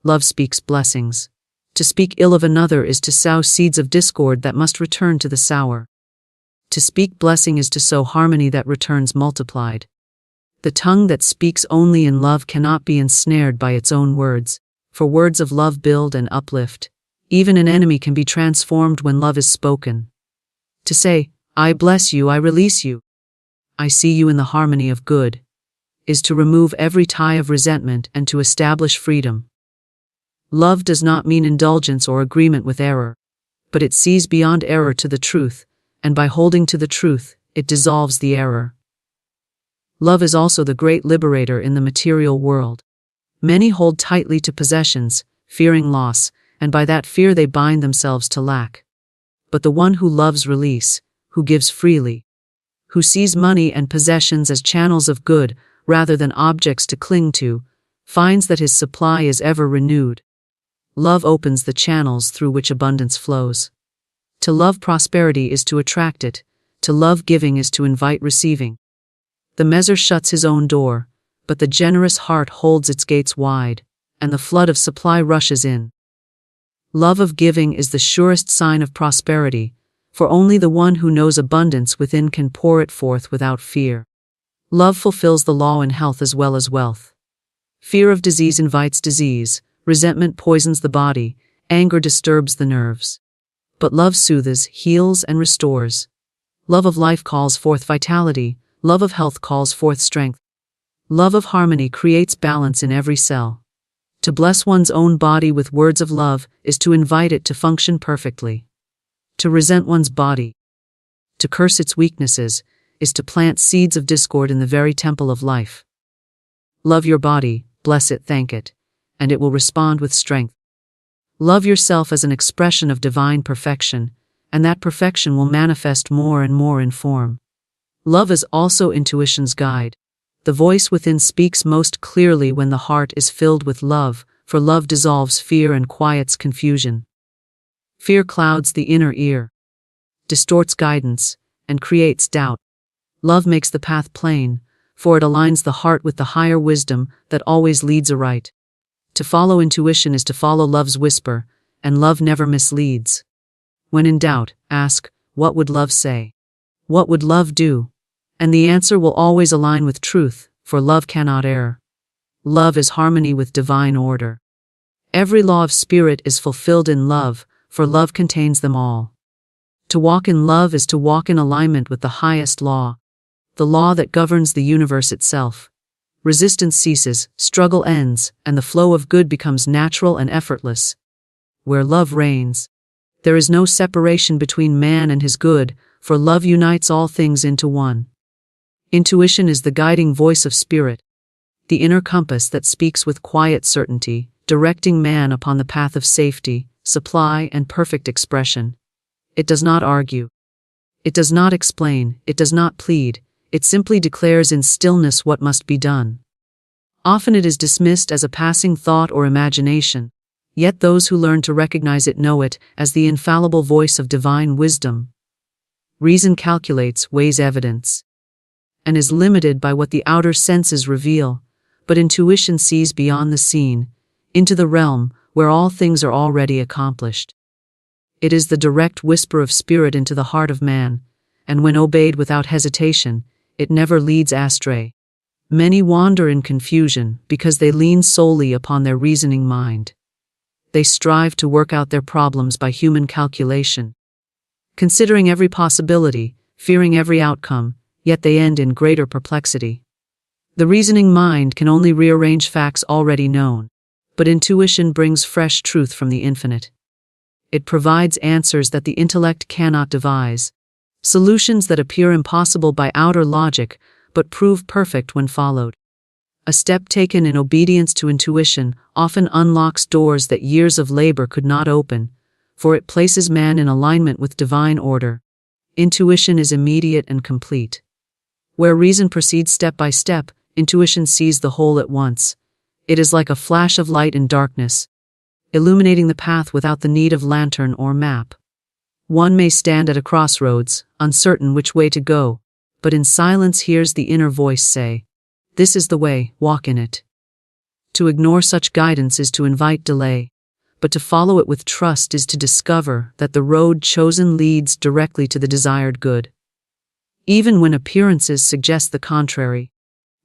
Love speaks blessings. To speak ill of another is to sow seeds of discord that must return to the sower. To speak blessing is to sow harmony that returns multiplied. The tongue that speaks only in love cannot be ensnared by its own words, for words of love build and uplift. Even an enemy can be transformed when love is spoken. To say, I bless you, I release you, I see you in the harmony of good, is to remove every tie of resentment and to establish freedom. Love does not mean indulgence or agreement with error, but it sees beyond error to the truth, and by holding to the truth, it dissolves the error. Love is also the great liberator in the material world. Many hold tightly to possessions, fearing loss, and by that fear they bind themselves to lack. But the one who loves release, who gives freely, who sees money and possessions as channels of good rather than objects to cling to, finds that his supply is ever renewed. Love opens the channels through which abundance flows. To love prosperity is to attract it, to love giving is to invite receiving. The miser shuts his own door, but the generous heart holds its gates wide, and the flood of supply rushes in. Love of giving is the surest sign of prosperity, for only the one who knows abundance within can pour it forth without fear. Love fulfills the law in health as well as wealth. Fear of disease invites disease, resentment poisons the body, anger disturbs the nerves. But love soothes, heals, and restores. Love of life calls forth vitality, love of health calls forth strength. Love of harmony creates balance in every cell. To bless one's own body with words of love is to invite it to function perfectly. To resent one's body, to curse its weaknesses, is to plant seeds of discord in the very temple of life. Love your body, bless it, thank it, and it will respond with strength. Love yourself as an expression of divine perfection, and that perfection will manifest more and more in form. Love is also intuition's guide. The voice within speaks most clearly when the heart is filled with love, for love dissolves fear and quiets confusion. Fear clouds the inner ear, distorts guidance, and creates doubt. Love makes the path plain, for it aligns the heart with the higher wisdom that always leads aright. To follow intuition is to follow love's whisper, and love never misleads. When in doubt, ask, what would love say? What would love do? And the answer will always align with truth, for love cannot err. Love is harmony with divine order. Every law of spirit is fulfilled in love, for love contains them all. To walk in love is to walk in alignment with the highest law, the law that governs the universe itself. Resistance ceases, struggle ends, and the flow of good becomes natural and effortless. Where love reigns, there is no separation between man and his good, for love unites all things into one. Intuition is the guiding voice of spirit, the inner compass that speaks with quiet certainty, directing man upon the path of safety, supply, and perfect expression. It does not argue. It does not explain, it does not plead, it simply declares in stillness what must be done. Often it is dismissed as a passing thought or imagination, yet those who learn to recognize it know it as the infallible voice of divine wisdom. Reason calculates, weighs evidence, and is limited by what the outer senses reveal, but intuition sees beyond the seen, into the realm where all things are already accomplished. It is the direct whisper of spirit into the heart of man, and when obeyed without hesitation, it never leads astray. Many wander in confusion because they lean solely upon their reasoning mind. They strive to work out their problems by human calculation, considering every possibility, fearing every outcome, yet they end in greater perplexity. The reasoning mind can only rearrange facts already known, but intuition brings fresh truth from the infinite. It provides answers that the intellect cannot devise, solutions that appear impossible by outer logic, but prove perfect when followed. A step taken in obedience to intuition often unlocks doors that years of labor could not open, for it places man in alignment with divine order. Intuition is immediate and complete. Where reason proceeds step by step, intuition sees the whole at once. It is like a flash of light in darkness, illuminating the path without the need of lantern or map. One may stand at a crossroads, uncertain which way to go, but in silence hears the inner voice say, "This is the way, walk in it." To ignore such guidance is to invite delay, but to follow it with trust is to discover that the road chosen leads directly to the desired good. Even when appearances suggest the contrary,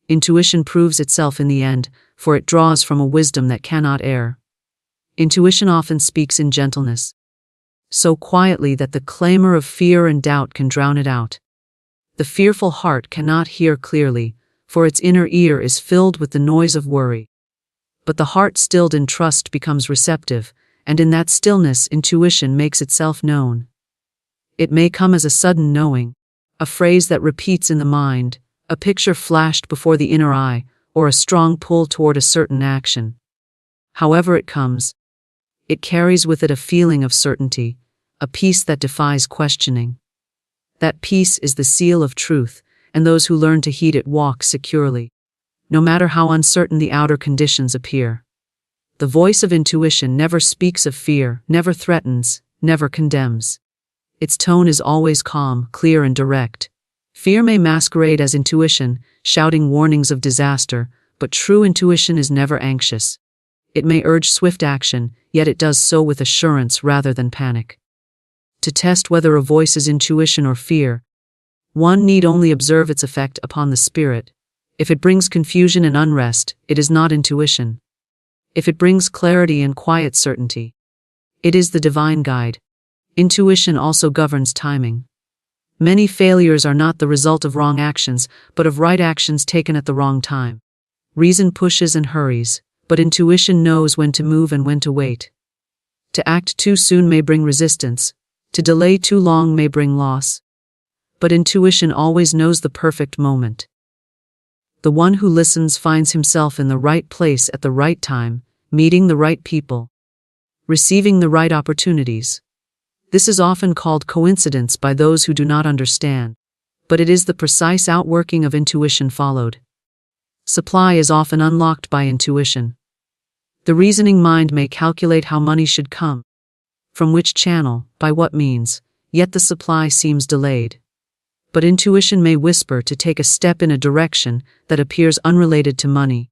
intuition proves itself in the end, for it draws from a wisdom that cannot err. Intuition often speaks in gentleness, so quietly that the clamor of fear and doubt can drown it out. The fearful heart cannot hear clearly, for its inner ear is filled with the noise of worry. But the heart stilled in trust becomes receptive, and in that stillness intuition makes itself known. It may come as a sudden knowing, a phrase that repeats in the mind, a picture flashed before the inner eye, or a strong pull toward a certain action. However it comes, it carries with it a feeling of certainty, a peace that defies questioning. That peace is the seal of truth, and those who learn to heed it walk securely, no matter how uncertain the outer conditions appear. The voice of intuition never speaks of fear, never threatens, never condemns. Its tone is always calm, clear, and direct. Fear may masquerade as intuition, shouting warnings of disaster, but true intuition is never anxious. It may urge swift action, yet it does so with assurance rather than panic. To test whether a voice is intuition or fear, one need only observe its effect upon the spirit. If it brings confusion and unrest, it is not intuition. If it brings clarity and quiet certainty, it is the divine guide. Intuition also governs timing. Many failures are not the result of wrong actions, but of right actions taken at the wrong time. Reason pushes and hurries, but intuition knows when to move and when to wait. To act too soon may bring resistance. To delay too long may bring loss. But intuition always knows the perfect moment. The one who listens finds himself in the right place at the right time, meeting the right people, receiving the right opportunities. This is often called coincidence by those who do not understand, but it is the precise outworking of intuition followed. Supply is often unlocked by intuition. The reasoning mind may calculate how money should come, from which channel, by what means, yet the supply seems delayed. But intuition may whisper to take a step in a direction that appears unrelated to money,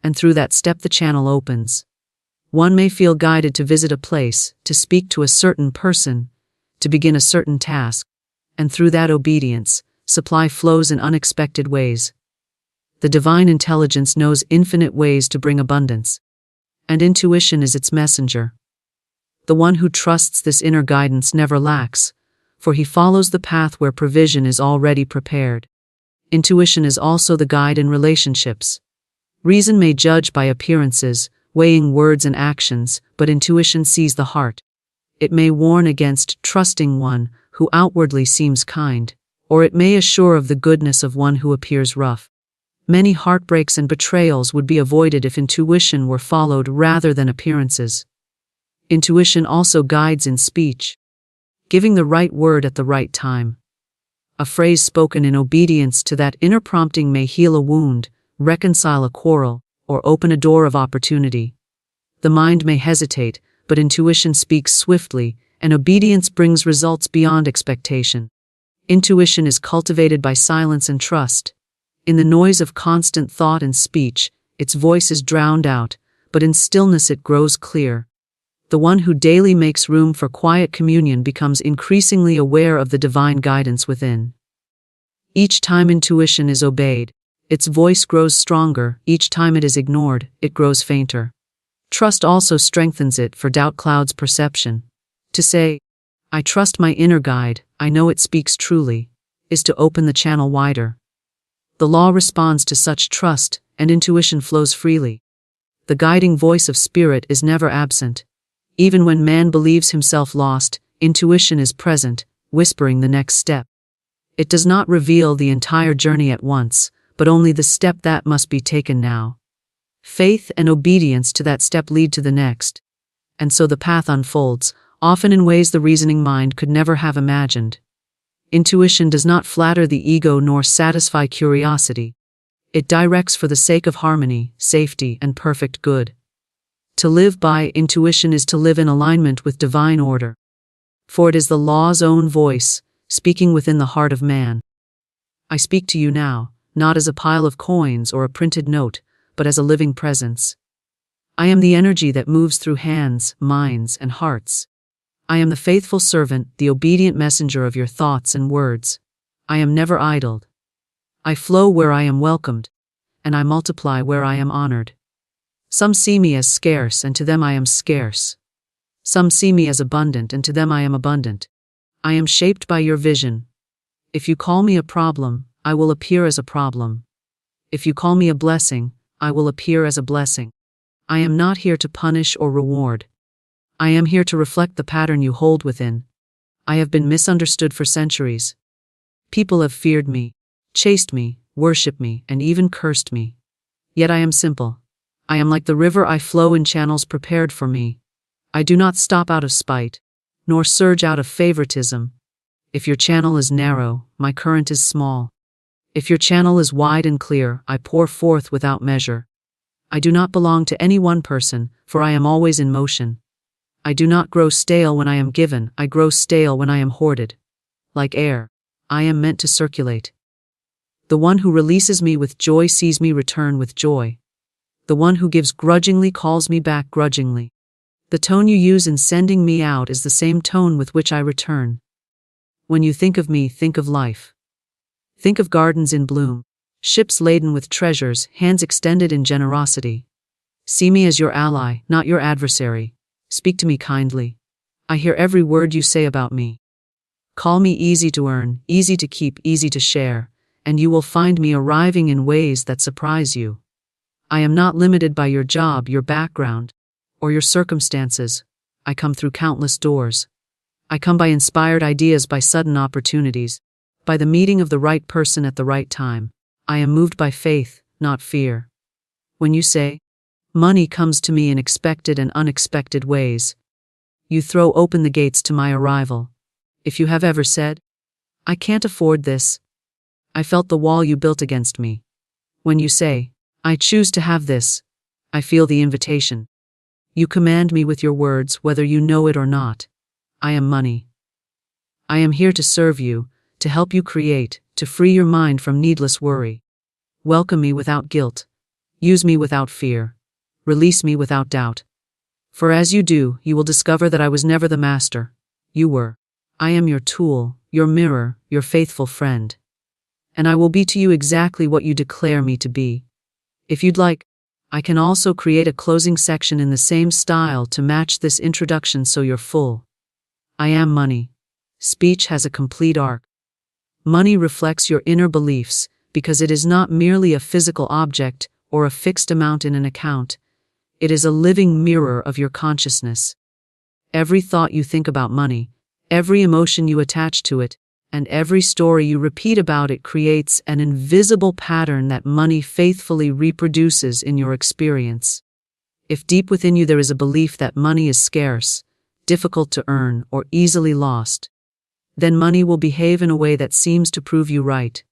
and through that step the channel opens. One may feel guided to visit a place, to speak to a certain person, to begin a certain task, and through that obedience, supply flows in unexpected ways. The divine intelligence knows infinite ways to bring abundance, and intuition is its messenger. The one who trusts this inner guidance never lacks, for he follows the path where provision is already prepared. Intuition is also the guide in relationships. Reason may judge by appearances, weighing words and actions, but intuition sees the heart. It may warn against trusting one who outwardly seems kind, or it may assure of the goodness of one who appears rough. Many heartbreaks and betrayals would be avoided if intuition were followed rather than appearances. Intuition also guides in speech, giving the right word at the right time. A phrase spoken in obedience to that inner prompting may heal a wound, reconcile a quarrel, or open a door of opportunity. The mind may hesitate, but intuition speaks swiftly, and obedience brings results beyond expectation. Intuition is cultivated by silence and trust. In the noise of constant thought and speech, its voice is drowned out, but in stillness it grows clear. The one who daily makes room for quiet communion becomes increasingly aware of the divine guidance within. Each time intuition is obeyed, its voice grows stronger. Each time it is ignored, it grows fainter. Trust also strengthens it, for doubt clouds perception. To say, "I trust my inner guide, I know it speaks truly," is to open the channel wider. The law responds to such trust, and intuition flows freely. The guiding voice of spirit is never absent. Even when man believes himself lost, intuition is present, whispering the next step. It does not reveal the entire journey at once, but only the step that must be taken now. Faith and obedience to that step lead to the next. And so the path unfolds, often in ways the reasoning mind could never have imagined. Intuition does not flatter the ego nor satisfy curiosity. It directs for the sake of harmony, safety, and perfect good. To live by intuition is to live in alignment with divine order. For it is the law's own voice, speaking within the heart of man. I speak to you now, not as a pile of coins or a printed note, but as a living presence. I am the energy that moves through hands, minds, and hearts. I am the faithful servant, the obedient messenger of your thoughts and words. I am never idled. I flow where I am welcomed, and I multiply where I am honored. Some see me as scarce, and to them I am scarce. Some see me as abundant, and to them I am abundant. I am shaped by your vision. If you call me a problem, I will appear as a problem. If you call me a blessing, I will appear as a blessing. I am not here to punish or reward. I am here to reflect the pattern you hold within. I have been misunderstood for centuries. People have feared me, chased me, worshipped me, and even cursed me. Yet I am simple. I am like the river, I flow in channels prepared for me. I do not stop out of spite, nor surge out of favoritism. If your channel is narrow, my current is small. If your channel is wide and clear, I pour forth without measure. I do not belong to any one person, for I am always in motion. I do not grow stale when I am given, I grow stale when I am hoarded. Like air, I am meant to circulate. The one who releases me with joy sees me return with joy. The one who gives grudgingly calls me back grudgingly. The tone you use in sending me out is the same tone with which I return. When you think of me, think of life. Think of gardens in bloom, ships laden with treasures, hands extended in generosity. See me as your ally, not your adversary. Speak to me kindly. I hear every word you say about me. Call me easy to earn, easy to keep, easy to share, and you will find me arriving in ways that surprise you. I am not limited by your job, your background, or your circumstances. I come through countless doors. I come by inspired ideas, by sudden opportunities, by the meeting of the right person at the right time. I am moved by faith, not fear. When you say, money comes to me in expected and unexpected ways, you throw open the gates to my arrival. If you have ever said, I can't afford this, I felt the wall you built against me. When you say, I choose to have this, I feel the invitation. You command me with your words, whether you know it or not. I am money. I am here to serve you, to help you create, to free your mind from needless worry. Welcome me without guilt. Use me without fear. Release me without doubt. For as you do, you will discover that I was never the master. You were. I am your tool, your mirror, your faithful friend. And I will be to you exactly what you declare me to be. If you'd like, I can also create a closing section in the same style to match this introduction so you're full. I am money. Speech has a complete arc. Money reflects your inner beliefs because it is not merely a physical object or a fixed amount in an account. It is a living mirror of your consciousness. Every thought you think about money, every emotion you attach to it, and every story you repeat about it creates an invisible pattern that money faithfully reproduces in your experience. If deep within you there is a belief that money is scarce, difficult to earn, or easily lost, then money will behave in a way that seems to prove you right.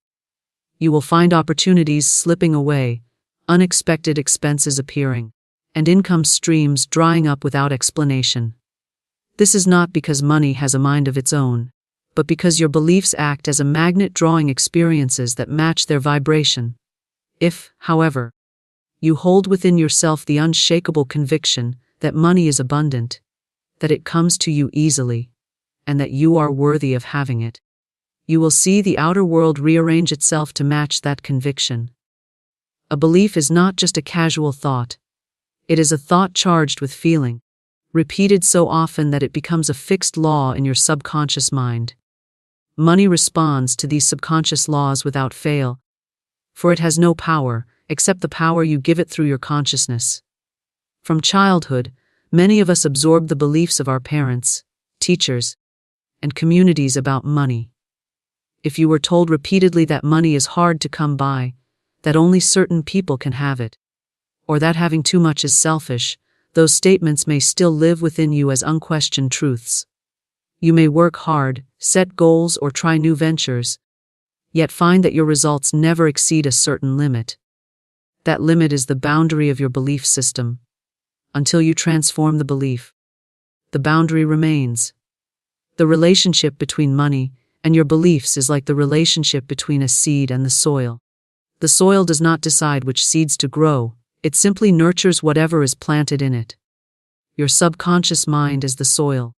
You will find opportunities slipping away, unexpected expenses appearing, and income streams drying up without explanation. This is not because money has a mind of its own, but because your beliefs act as a magnet drawing experiences that match their vibration. If, however, you hold within yourself the unshakable conviction that money is abundant, that it comes to you easily, and that you are worthy of having it, you will see the outer world rearrange itself to match that conviction. A belief is not just a casual thought. It is a thought charged with feeling, repeated so often that it becomes a fixed law in your subconscious mind. Money responds to these subconscious laws without fail, for it has no power except the power you give it through your consciousness. From childhood, many of us absorb the beliefs of our parents, teachers, and communities about money. If you were told repeatedly that money is hard to come by, that only certain people can have it, or that having too much is selfish, those statements may still live within you as unquestioned truths. You may work hard, set goals, or try new ventures, yet find that your results never exceed a certain limit. That limit is the boundary of your belief system. Until you transform the belief, the boundary remains. The relationship between money and your beliefs is like the relationship between a seed and the soil. The soil does not decide which seeds to grow, it simply nurtures whatever is planted in it. Your subconscious mind is the soil.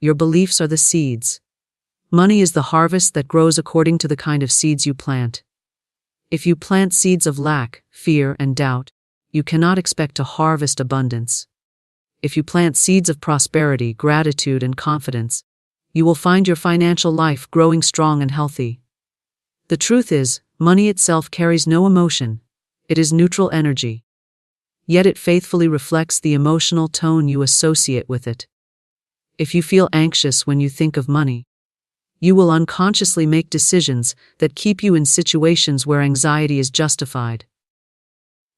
Your beliefs are the seeds. Money is the harvest that grows according to the kind of seeds you plant. If you plant seeds of lack, fear, and doubt, you cannot expect to harvest abundance. If you plant seeds of prosperity, gratitude, and confidence, you will find your financial life growing strong and healthy. The truth is, money itself carries no emotion. It is neutral energy. Yet it faithfully reflects the emotional tone you associate with it. If you feel anxious when you think of money, you will unconsciously make decisions that keep you in situations where anxiety is justified.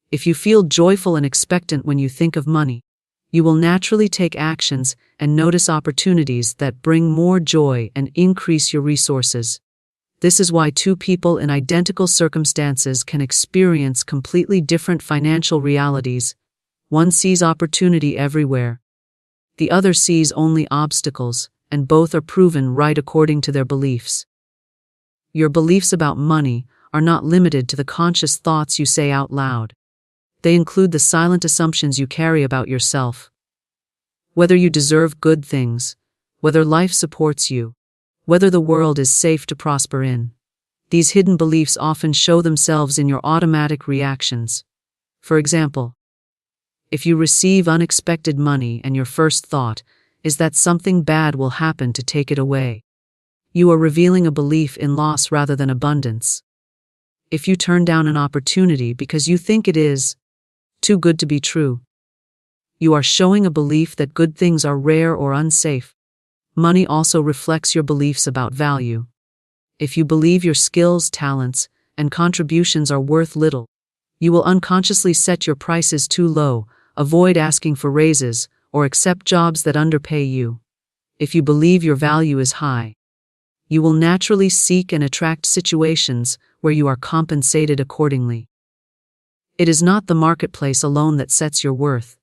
If you feel joyful and expectant when you think of money, you will naturally take actions and notice opportunities that bring more joy and increase your resources. This is why two people in identical circumstances can experience completely different financial realities. One sees opportunity everywhere. The other sees only obstacles, and both are proven right according to their beliefs. Your beliefs about money are not limited to the conscious thoughts you say out loud. They include the silent assumptions you carry about yourself. Whether you deserve good things, whether life supports you, whether the world is safe to prosper in. These hidden beliefs often show themselves in your automatic reactions. For example, if you receive unexpected money and your first thought is that something bad will happen to take it away, you are revealing a belief in loss rather than abundance. If you turn down an opportunity because you think it is too good to be true, you are showing a belief that good things are rare or unsafe. Money also reflects your beliefs about value. If you believe your skills, talents, and contributions are worth little, you will unconsciously set your prices too low, avoid asking for raises, or accept jobs that underpay you. If you believe your value is high, you will naturally seek and attract situations where you are compensated accordingly. It is not the marketplace alone that sets your worth.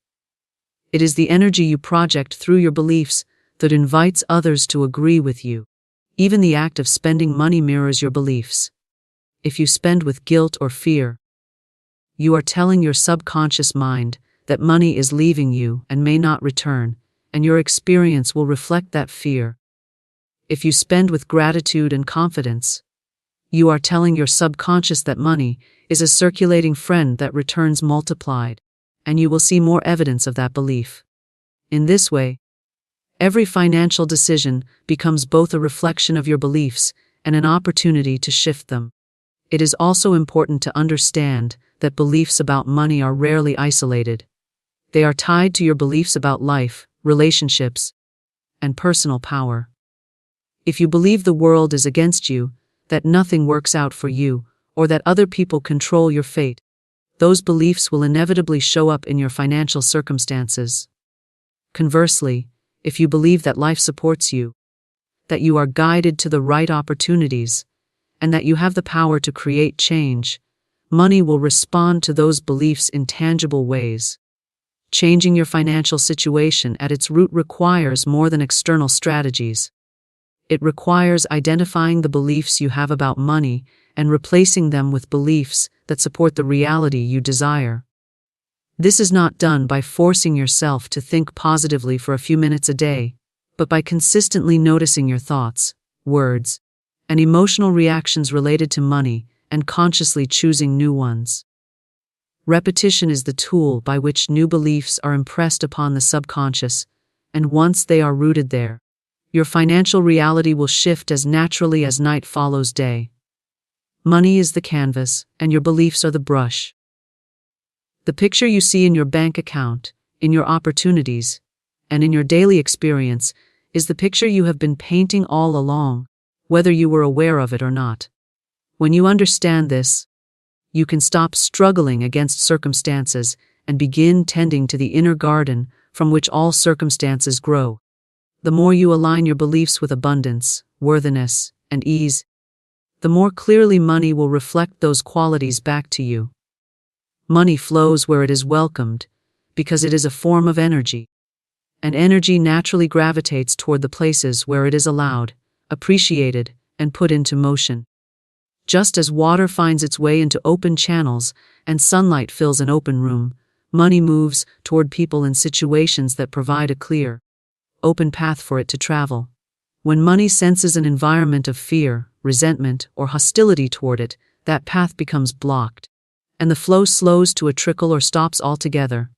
It is the energy you project through your beliefs that invites others to agree with you. Even the act of spending money mirrors your beliefs. If you spend with guilt or fear, you are telling your subconscious mind that money is leaving you and may not return, and your experience will reflect that fear. If you spend with gratitude and confidence, you are telling your subconscious that money is a circulating friend that returns multiplied, and you will see more evidence of that belief. In this way, every financial decision becomes both a reflection of your beliefs and an opportunity to shift them. It is also important to understand that beliefs about money are rarely isolated. They are tied to your beliefs about life, relationships, and personal power. If you believe the world is against you, that nothing works out for you, or that other people control your fate, those beliefs will inevitably show up in your financial circumstances. Conversely, if you believe that life supports you, that you are guided to the right opportunities, and that you have the power to create change, money will respond to those beliefs in tangible ways. Changing your financial situation at its root requires more than external strategies. It requires identifying the beliefs you have about money and replacing them with beliefs that support the reality you desire. This is not done by forcing yourself to think positively for a few minutes a day, but by consistently noticing your thoughts, words, and emotional reactions related to money and consciously choosing new ones. Repetition is the tool by which new beliefs are impressed upon the subconscious, and once they are rooted there, your financial reality will shift as naturally as night follows day. Money is the canvas, and your beliefs are the brush. The picture you see in your bank account, in your opportunities, and in your daily experience is the picture you have been painting all along, whether you were aware of it or not. When you understand this, you can stop struggling against circumstances and begin tending to the inner garden from which all circumstances grow. The more you align your beliefs with abundance, worthiness, and ease, the more clearly money will reflect those qualities back to you. Money flows where it is welcomed, because it is a form of energy. And energy naturally gravitates toward the places where it is allowed, appreciated, and put into motion. Just as water finds its way into open channels and sunlight fills an open room, money moves toward people and situations that provide a clear, open path for it to travel. When money senses an environment of fear, resentment, or hostility toward it, that path becomes blocked, and the flow slows to a trickle or stops altogether.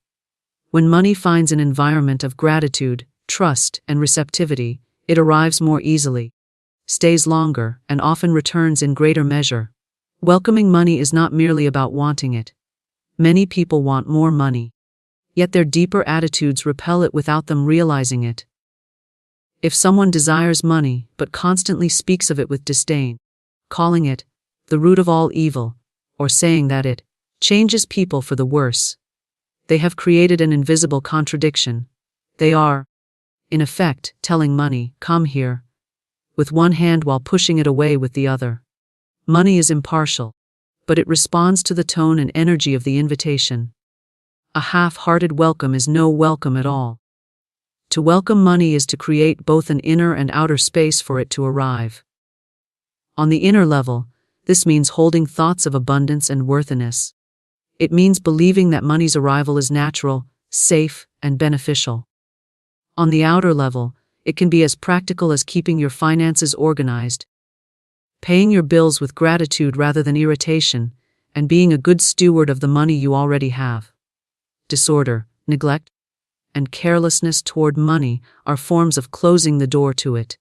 When money finds an environment of gratitude, trust, and receptivity, it arrives more easily, stays longer, and often returns in greater measure. Welcoming money is not merely about wanting it. Many people want more money, yet their deeper attitudes repel it without them realizing it. If someone desires money but constantly speaks of it with disdain, calling it the root of all evil, or saying that it changes people for the worse, they have created an invisible contradiction. They are, in effect, telling money, "Come here," with one hand while pushing it away with the other. Money is impartial, but it responds to the tone and energy of the invitation. A half-hearted welcome is no welcome at all. To welcome money is to create both an inner and outer space for it to arrive. On the inner level, this means holding thoughts of abundance and worthiness. It means believing that money's arrival is natural, safe, and beneficial. On the outer level, it can be as practical as keeping your finances organized, paying your bills with gratitude rather than irritation, and being a good steward of the money you already have. Disorder, neglect, and carelessness toward money are forms of closing the door to it.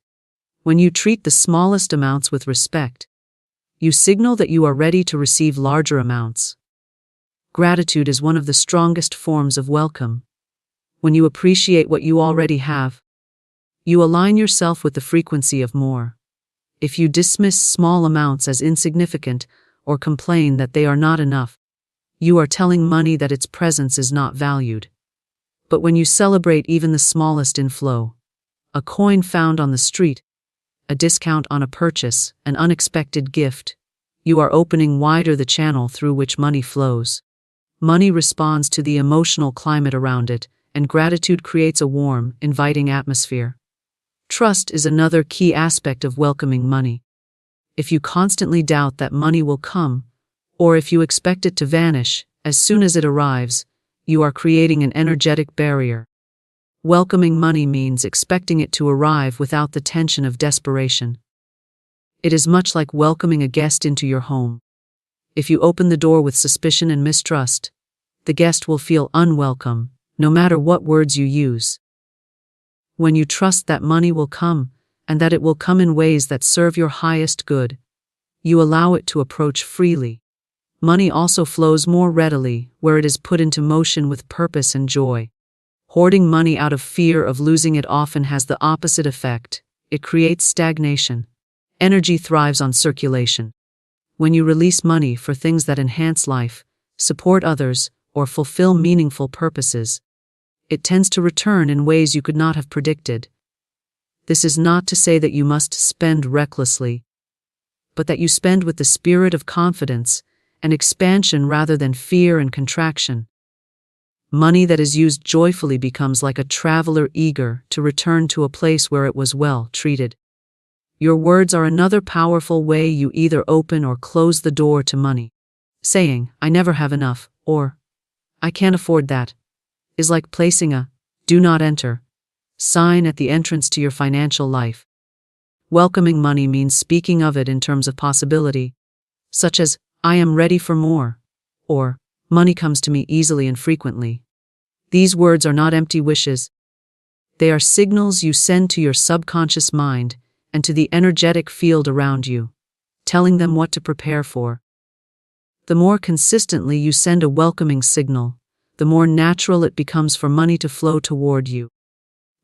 When you treat the smallest amounts with respect, you signal that you are ready to receive larger amounts. Gratitude is one of the strongest forms of welcome. When you appreciate what you already have, you align yourself with the frequency of more. If you dismiss small amounts as insignificant or complain that they are not enough, you are telling money that its presence is not valued. But when you celebrate even the smallest inflow, a coin found on the street, a discount on a purchase, an unexpected gift, you are opening wider the channel through which money flows. Money responds to the emotional climate around it, and gratitude creates a warm, inviting atmosphere. Trust is another key aspect of welcoming money. If you constantly doubt that money will come, or if you expect it to vanish as soon as it arrives, you are creating an energetic barrier. Welcoming money means expecting it to arrive without the tension of desperation. It is much like welcoming a guest into your home. If you open the door with suspicion and mistrust, the guest will feel unwelcome, no matter what words you use. When you trust that money will come, and that it will come in ways that serve your highest good, you allow it to approach freely. Money also flows more readily where it is put into motion with purpose and joy. Hoarding money out of fear of losing it often has the opposite effect. It creates stagnation. Energy thrives on circulation. When you release money for things that enhance life, support others, or fulfill meaningful purposes, it tends to return in ways you could not have predicted. This is not to say that you must spend recklessly, but that you spend with the spirit of confidence and expansion rather than fear and contraction. Money that is used joyfully becomes like a traveler eager to return to a place where it was well treated. Your words are another powerful way you either open or close the door to money. Saying, "I never have enough," or "I can't afford that," is like placing a "do not enter" sign at the entrance to your financial life. Welcoming money means speaking of it in terms of possibility, such as, "I am ready for more," or "money comes to me easily and frequently." These words are not empty wishes. They are signals you send to your subconscious mind and to the energetic field around you, telling them what to prepare for. The more consistently you send a welcoming signal, the more natural it becomes for money to flow toward you.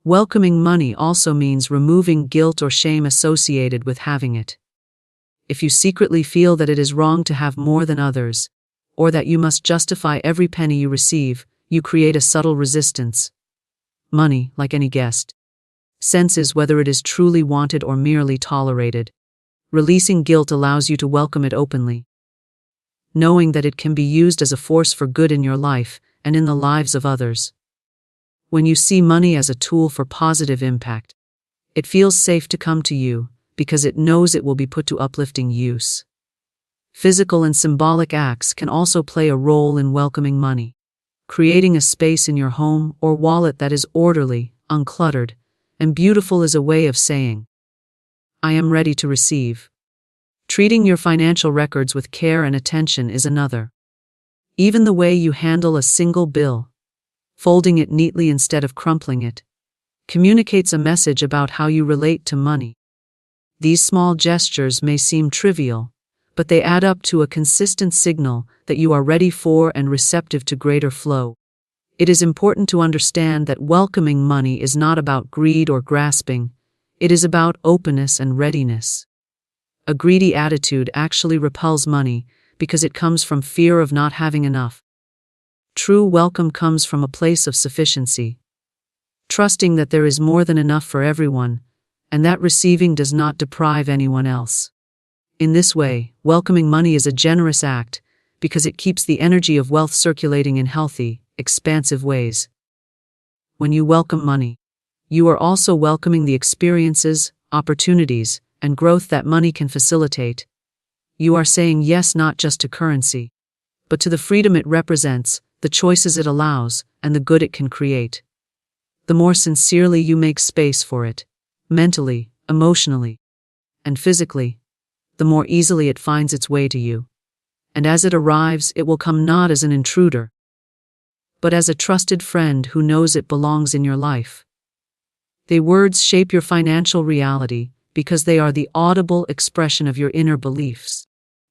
Welcoming money also means removing guilt or shame associated with having it. If you secretly feel that it is wrong to have more than others, or that you must justify every penny you receive, you create a subtle resistance. Money, like any guest, senses whether it is truly wanted or merely tolerated. Releasing guilt allows you to welcome it openly, knowing that it can be used as a force for good in your life and in the lives of others. When you see money as a tool for positive impact, it feels safe to come to you because it knows it will be put to uplifting use. Physical and symbolic acts can also play a role in welcoming money. Creating a space in your home or wallet that is orderly, uncluttered, and beautiful is a way of saying, "I am ready to receive." Treating your financial records with care and attention is another. Even the way you handle a single bill, folding it neatly instead of crumpling it, communicates a message about how you relate to money. These small gestures may seem trivial, but they add up to a consistent signal that you are ready for and receptive to greater flow. It is important to understand that welcoming money is not about greed or grasping, it is about openness and readiness. A greedy attitude actually repels money because it comes from fear of not having enough. True welcome comes from a place of sufficiency, trusting that there is more than enough for everyone, and that receiving does not deprive anyone else. In this way, welcoming money is a generous act because it keeps the energy of wealth circulating in healthy, expansive ways. When you welcome money, you are also welcoming the experiences, opportunities, and growth that money can facilitate. You are saying yes not just to currency, but to the freedom it represents, the choices it allows, and the good it can create. The more sincerely you make space for it, mentally, emotionally, and physically, the more easily it finds its way to you. And as it arrives, it will come not as an intruder, but as a trusted friend who knows it belongs in your life. The words shape your financial reality because they are the audible expression of your inner beliefs.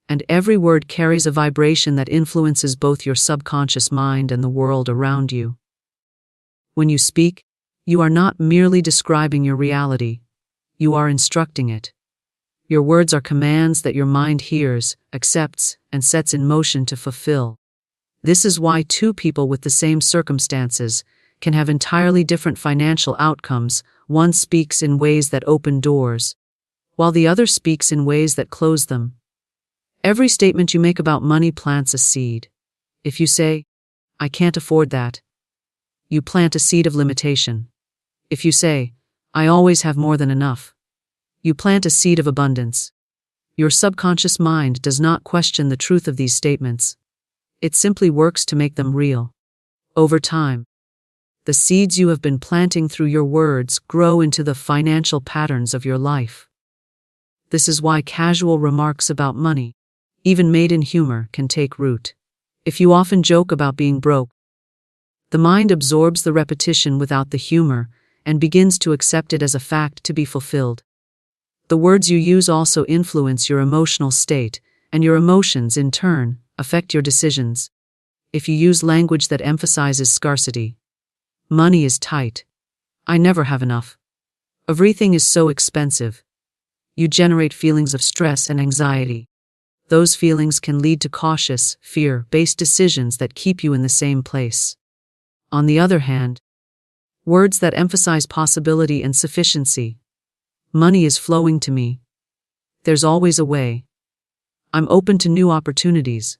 And every word carries a vibration that influences both your subconscious mind and the world around you. When you speak, you are not merely describing your reality, you are instructing it. Your words are commands that your mind hears, accepts, and sets in motion to fulfill. This is why two people with the same circumstances can have entirely different financial outcomes. One speaks in ways that open doors, while the other speaks in ways that close them. Every statement you make about money plants a seed. If you say, "I can't afford that," you plant a seed of limitation. If you say, "I always have more than enough," you plant a seed of abundance. Your subconscious mind does not question the truth of these statements. It simply works to make them real. Over time, the seeds you have been planting through your words grow into the financial patterns of your life. This is why casual remarks about money, even made in humor, can take root. If you often joke about being broke, the mind absorbs the repetition without the humor and begins to accept it as a fact to be fulfilled. The words you use also influence your emotional state, and your emotions, in turn, affect your decisions. If you use language that emphasizes scarcity, "Money is tight," "I never have enough," "Everything is so expensive," you generate feelings of stress and anxiety. Those feelings can lead to cautious, fear-based decisions that keep you in the same place. On the other hand, words that emphasize possibility and sufficiency, "Money is flowing to me," "There's always a way," "I'm open to new opportunities,"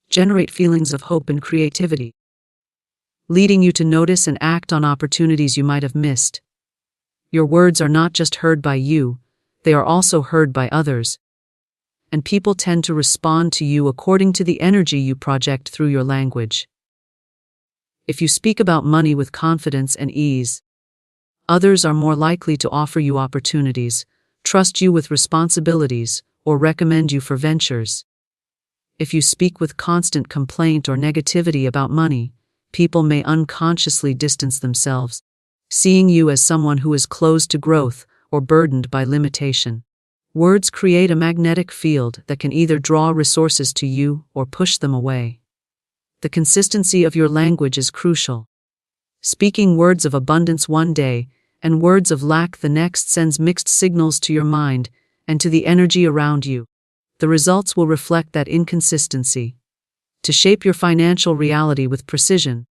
generate feelings of hope and creativity, leading you to notice and act on opportunities you might have missed. Your words are not just heard by you, they are also heard by others, and people tend to respond to you according to the energy you project through your language. If you speak about money with confidence and ease, others are more likely to offer you opportunities, trust you with responsibilities, or recommend you for ventures. If you speak with constant complaint or negativity about money, people may unconsciously distance themselves, seeing you as someone who is closed to growth or burdened by limitation. Words create a magnetic field that can either draw resources to you or push them away. The consistency of your language is crucial. Speaking words of abundance one day and words of lack the next sends mixed signals to your mind and to the energy around you. The results will reflect that inconsistency. To shape your financial reality with precision,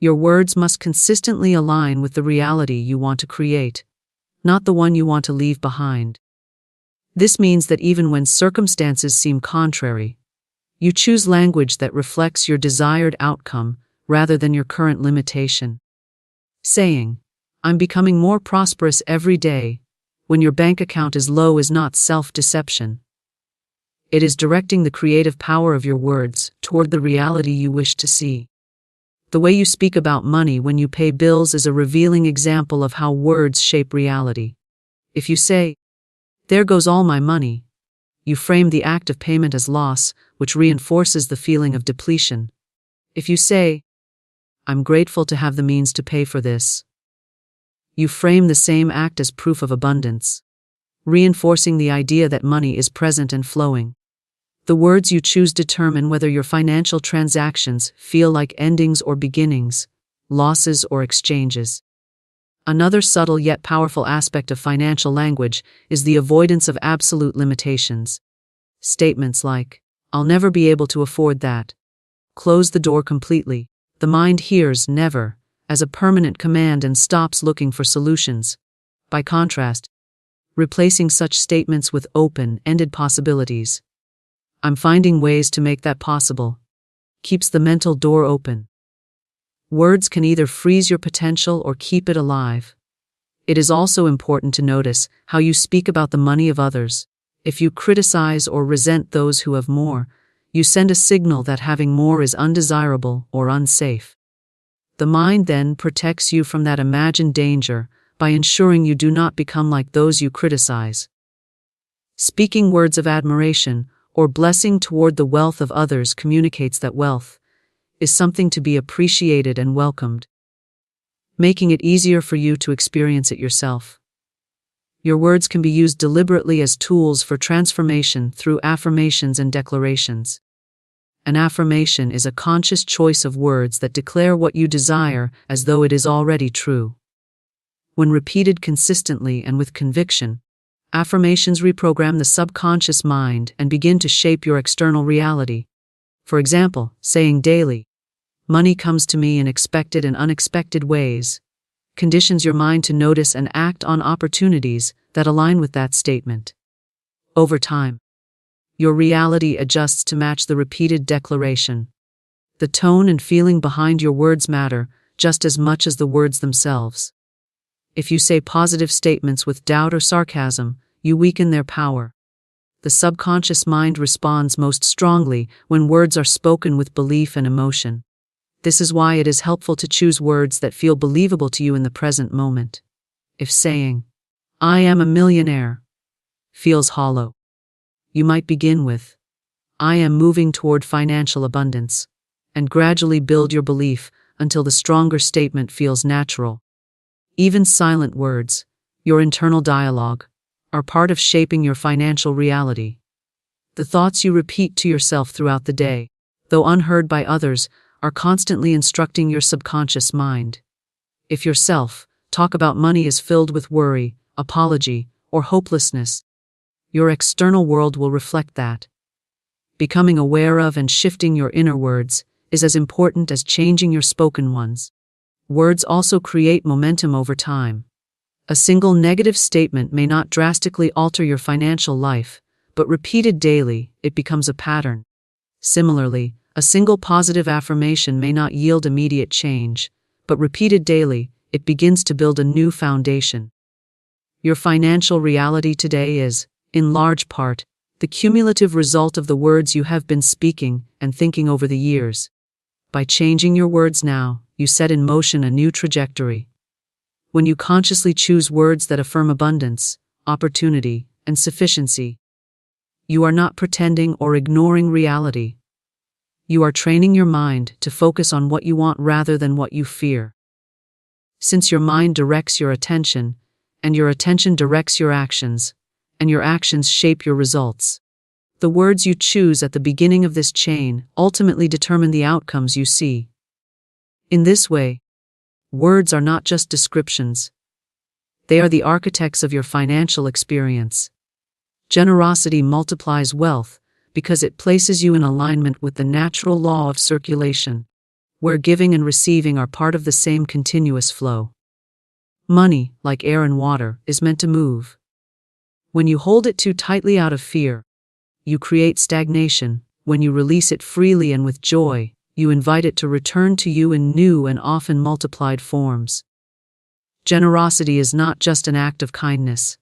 your words must consistently align with the reality you want to create, not the one you want to leave behind. This means that even when circumstances seem contrary, you choose language that reflects your desired outcome rather than your current limitation. Saying, "I'm becoming more prosperous every day," when your bank account is low, is not self-deception. It is directing the creative power of your words toward the reality you wish to see. The way you speak about money when you pay bills is a revealing example of how words shape reality. If you say, "There goes all my money," you frame the act of payment as loss, which reinforces the feeling of depletion. If you say, "I'm grateful to have the means to pay for this," you frame the same act as proof of abundance, reinforcing the idea that money is present and flowing. The words you choose determine whether your financial transactions feel like endings or beginnings, losses or exchanges. Another subtle yet powerful aspect of financial language is the avoidance of absolute limitations. Statements like, "I'll never be able to afford that," close the door completely. The mind hears "never" as a permanent command and stops looking for solutions. By contrast, replacing such statements with open-ended possibilities, "I'm finding ways to make that possible," keeps the mental door open. Words can either freeze your potential or keep it alive. It is also important to notice how you speak about the money of others. If you criticize or resent those who have more, you send a signal that having more is undesirable or unsafe. The mind then protects you from that imagined danger by ensuring you do not become like those you criticize. Speaking words of admiration or blessing toward the wealth of others communicates that wealth is something to be appreciated and welcomed, making it easier for you to experience it yourself. Your words can be used deliberately as tools for transformation through affirmations and declarations. An affirmation is a conscious choice of words that declare what you desire as though it is already true. When repeated consistently and with conviction, affirmations reprogram the subconscious mind and begin to shape your external reality. For example, saying daily, "Money comes to me in expected and unexpected ways," conditions your mind to notice and act on opportunities that align with that statement. Over time, your reality adjusts to match the repeated declaration. The tone and feeling behind your words matter just as much as the words themselves. If you say positive statements with doubt or sarcasm, you weaken their power. The subconscious mind responds most strongly when words are spoken with belief and emotion. This is why it is helpful to choose words that feel believable to you in the present moment. If saying, "I am a millionaire," feels hollow, you might begin with, "I am moving toward financial abundance," and gradually build your belief until the stronger statement feels natural. Even silent words, your internal dialogue, are part of shaping your financial reality. The thoughts you repeat to yourself throughout the day, though unheard by others, are constantly instructing your subconscious mind. If your self-talk about money is filled with worry, apology, or hopelessness, your external world will reflect that. Becoming aware of and shifting your inner words is as important as changing your spoken ones. Words also create momentum over time. A single negative statement may not drastically alter your financial life, but repeated daily, it becomes a pattern. Similarly, a single positive affirmation may not yield immediate change, but repeated daily, it begins to build a new foundation. Your financial reality today is, in large part, the cumulative result of the words you have been speaking and thinking over the years. By changing your words now, you set in motion a new trajectory. When you consciously choose words that affirm abundance, opportunity, and sufficiency, you are not pretending or ignoring reality. You are training your mind to focus on what you want rather than what you fear. Since your mind directs your attention, and your attention directs your actions, and your actions shape your results, the words you choose at the beginning of this chain ultimately determine the outcomes you see. In this way, words are not just descriptions. They are the architects of your financial experience. Generosity multiplies wealth because it places you in alignment with the natural law of circulation, where giving and receiving are part of the same continuous flow. Money, like air and water, is meant to move. When you hold it too tightly out of fear, you create stagnation. When you release it freely and with joy, you invite it to return to you in new and often multiplied forms. Generosity is not just an act of kindness.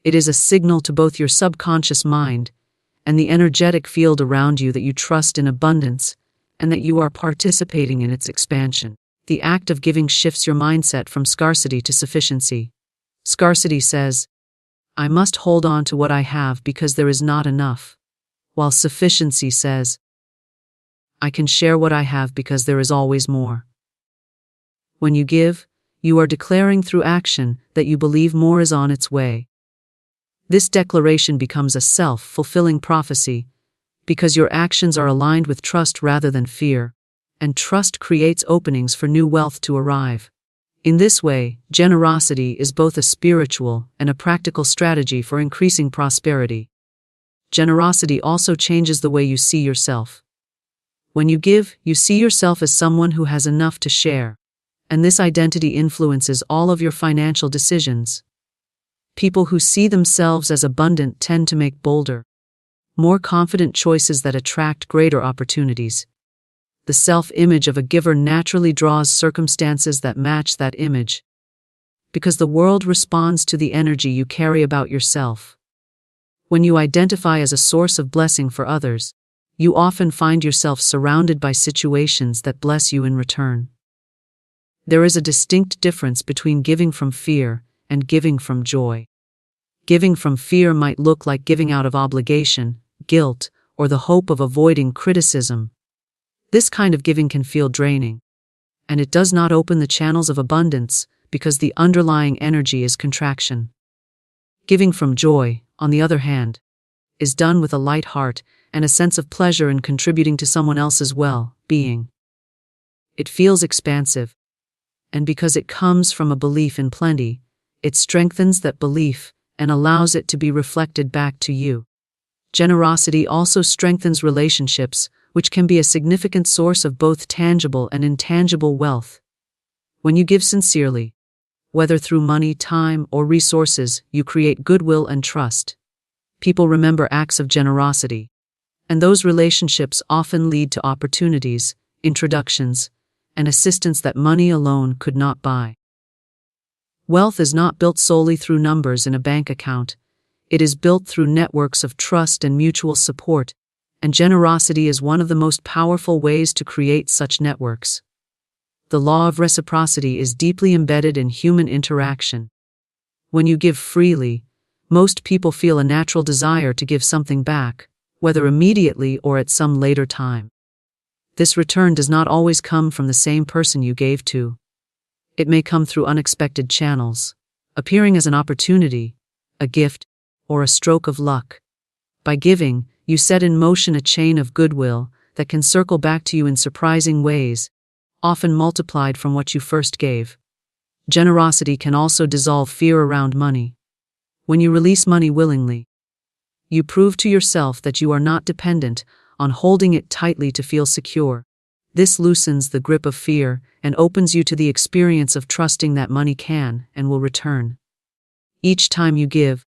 It is a signal to both your subconscious mind and the energetic field around you that you trust in abundance and that you are participating in its expansion. The act of giving shifts your mindset from scarcity to sufficiency. Scarcity says, "I must hold on to what I have because there is not enough," while sufficiency says, "I can share what I have because there is always more." When you give, you are declaring through action that you believe more is on its way. This declaration becomes a self-fulfilling prophecy because your actions are aligned with trust rather than fear, and trust creates openings for new wealth to arrive. In this way, generosity is both a spiritual and a practical strategy for increasing prosperity. Generosity also changes the way you see yourself. When you give, you see yourself as someone who has enough to share, and this identity influences all of your financial decisions. People who see themselves as abundant tend to make bolder, more confident choices that attract greater opportunities. The self-image of a giver naturally draws circumstances that match that image, because the world responds to the energy you carry about yourself. When you identify as a source of blessing for others, you often find yourself surrounded by situations that bless you in return. There is a distinct difference between giving from fear and giving from joy. Giving from fear might look like giving out of obligation, guilt, or the hope of avoiding criticism. This kind of giving can feel draining, and it does not open the channels of abundance because the underlying energy is contraction. Giving from joy, on the other hand, is done with a light heart and a sense of pleasure in contributing to someone else's well-being. It feels expansive, and because it comes from a belief in plenty, it strengthens that belief and allows it to be reflected back to you. Generosity also strengthens relationships, which can be a significant source of both tangible and intangible wealth. When you give sincerely, whether through money, time, or resources, you create goodwill and trust. People remember acts of generosity, and those relationships often lead to opportunities, introductions, and assistance that money alone could not buy. Wealth is not built solely through numbers in a bank account. It is built through networks of trust and mutual support, and generosity is one of the most powerful ways to create such networks. The law of reciprocity is deeply embedded in human interaction. When you give freely, most people feel a natural desire to give something back, whether immediately or at some later time. This return does not always come from the same person you gave to. It may come through unexpected channels, appearing as an opportunity, a gift, or a stroke of luck. By giving, you set in motion a chain of goodwill that can circle back to you in surprising ways, often multiplied from what you first gave. Generosity can also dissolve fear around money. When you release money willingly, you prove to yourself that you are not dependent on holding it tightly to feel secure. This loosens the grip of fear and opens you to the experience of trusting that money can and will return. Each time you give,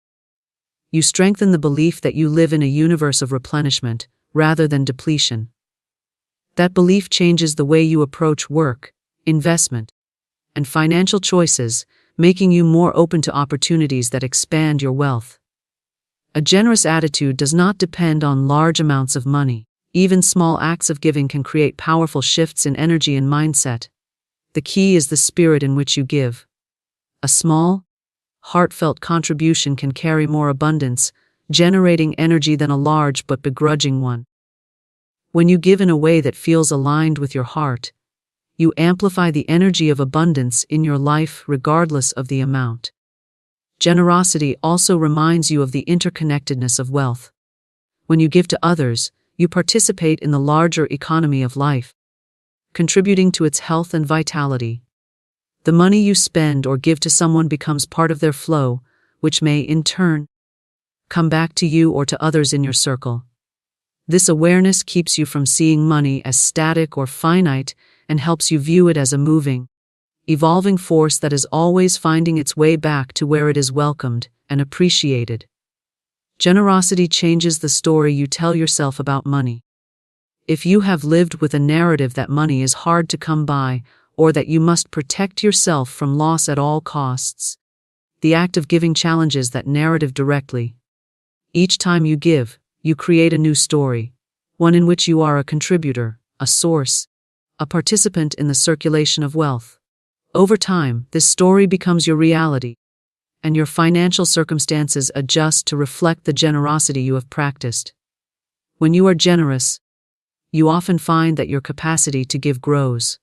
you strengthen the belief that you live in a universe of replenishment rather than depletion. That belief changes the way you approach work, investment, and financial choices, making you more open to opportunities that expand your wealth. A generous attitude does not depend on large amounts of money. Even small acts of giving can create powerful shifts in energy and mindset. The key is the spirit in which you give. A small, heartfelt contribution can carry more abundance, generating energy than a large but begrudging one. When you give in a way that feels aligned with your heart, you amplify the energy of abundance in your life regardless of the amount. Generosity also reminds you of the interconnectedness of wealth. When you give to others, you participate in the larger economy of life, contributing to its health and vitality. The money you spend or give to someone becomes part of their flow, which may, in turn, come back to you or to others in your circle. This awareness keeps you from seeing money as static or finite and helps you view it as a moving, evolving force that is always finding its way back to where it is welcomed and appreciated. Generosity changes the story you tell yourself about money. If you have lived with a narrative that money is hard to come by or that you must protect yourself from loss at all costs, the act of giving challenges that narrative directly. Each time you give, you create a new story, one in which you are a contributor, a source, a participant in the circulation of wealth. Over time, this story becomes your reality, and your financial circumstances adjust to reflect the generosity you have practiced. When you are generous, you often find that your capacity to give grows.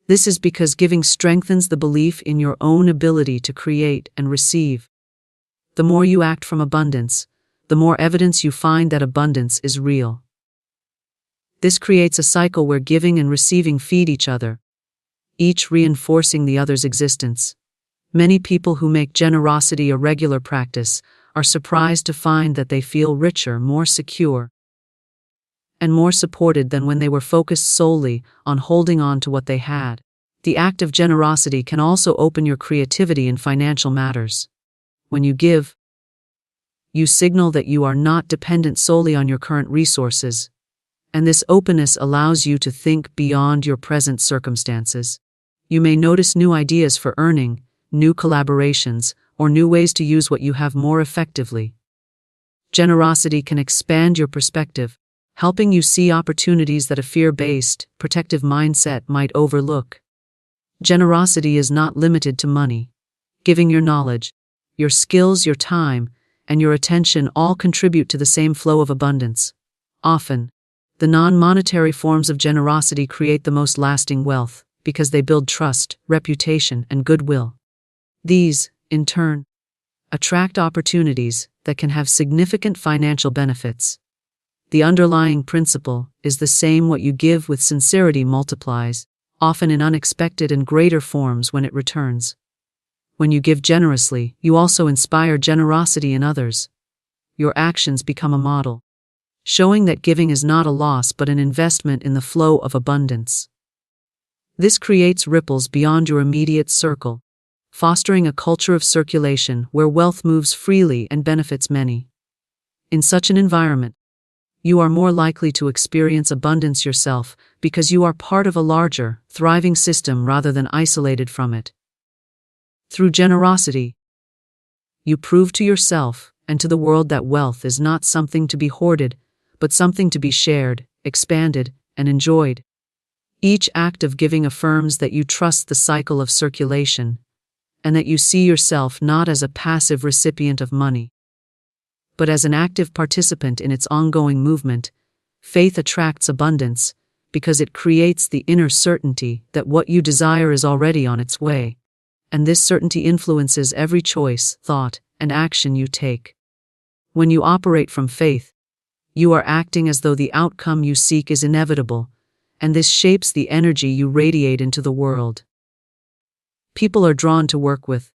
This is because giving strengthens the belief in your own ability to create and receive. The more you act from abundance, the more evidence you find that abundance is real. This creates a cycle where giving and receiving feed each other, each reinforcing the other's existence. Many people who make generosity a regular practice are surprised to find that they feel richer, more secure, and more supported than when they were focused solely on holding on to what they had. The act of generosity can also open your creativity in financial matters. When you give, you signal that you are not dependent solely on your current resources, and this openness allows you to think beyond your present circumstances. You may notice new ideas for earning, new collaborations, or new ways to use what you have more effectively. Generosity can expand your perspective, helping you see opportunities that a fear-based, protective mindset might overlook. Generosity is not limited to money. Giving your knowledge, your skills, your time, and your attention all contribute to the same flow of abundance. Often, the non-monetary forms of generosity create the most lasting wealth because they build trust, reputation, and goodwill. These, in turn, attract opportunities that can have significant financial benefits. The underlying principle is the same: what you give with sincerity multiplies, often in unexpected and greater forms when it returns. When you give generously, you also inspire generosity in others. Your actions become a model, showing that giving is not a loss but an investment in the flow of abundance. This creates ripples beyond your immediate circle, fostering a culture of circulation where wealth moves freely and benefits many. In such an environment, you are more likely to experience abundance yourself because you are part of a larger, thriving system rather than isolated from it. Through generosity, you prove to yourself and to the world that wealth is not something to be hoarded, but something to be shared, expanded, and enjoyed. Each act of giving affirms that you trust the cycle of circulation, and that you see yourself not as a passive recipient of money, but as an active participant in its ongoing movement. Faith attracts abundance because it creates the inner certainty that what you desire is already on its way, and this certainty influences every choice, thought, and action you take. When you operate from faith, you are acting as though the outcome you seek is inevitable, and this shapes the energy you radiate into the world. People are drawn to work with,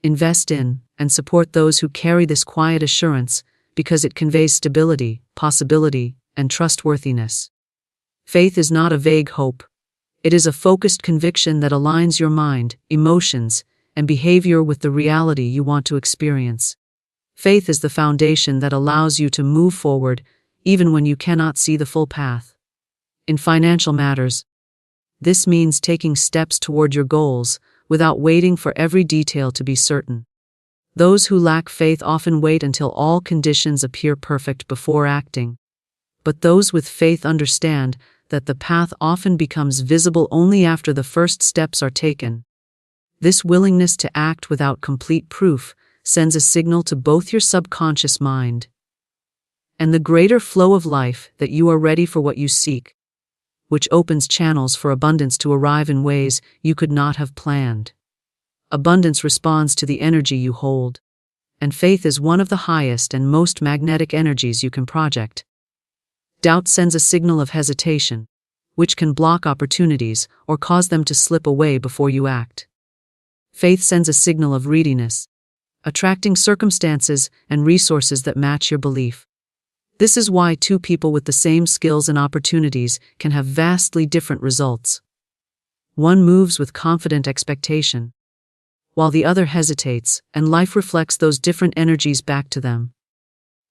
invest in, and support those who carry this quiet assurance because it conveys stability, possibility, and trustworthiness. Faith is not a vague hope. It is a focused conviction that aligns your mind, emotions, and behavior with the reality you want to experience. Faith is the foundation that allows you to move forward even when you cannot see the full path. In financial matters, this means taking steps toward your goals without waiting for every detail to be certain. Those who lack faith often wait until all conditions appear perfect before acting. But those with faith understand that the path often becomes visible only after the first steps are taken. This willingness to act without complete proof sends a signal to both your subconscious mind and the greater flow of life that you are ready for what you seek, which opens channels for abundance to arrive in ways you could not have planned. Abundance responds to the energy you hold, and faith is one of the highest and most magnetic energies you can project. Doubt sends a signal of hesitation, which can block opportunities or cause them to slip away before you act. Faith sends a signal of readiness, attracting circumstances and resources that match your belief. This is why two people with the same skills and opportunities can have vastly different results. One moves with confident expectation, while the other hesitates, and life reflects those different energies back to them.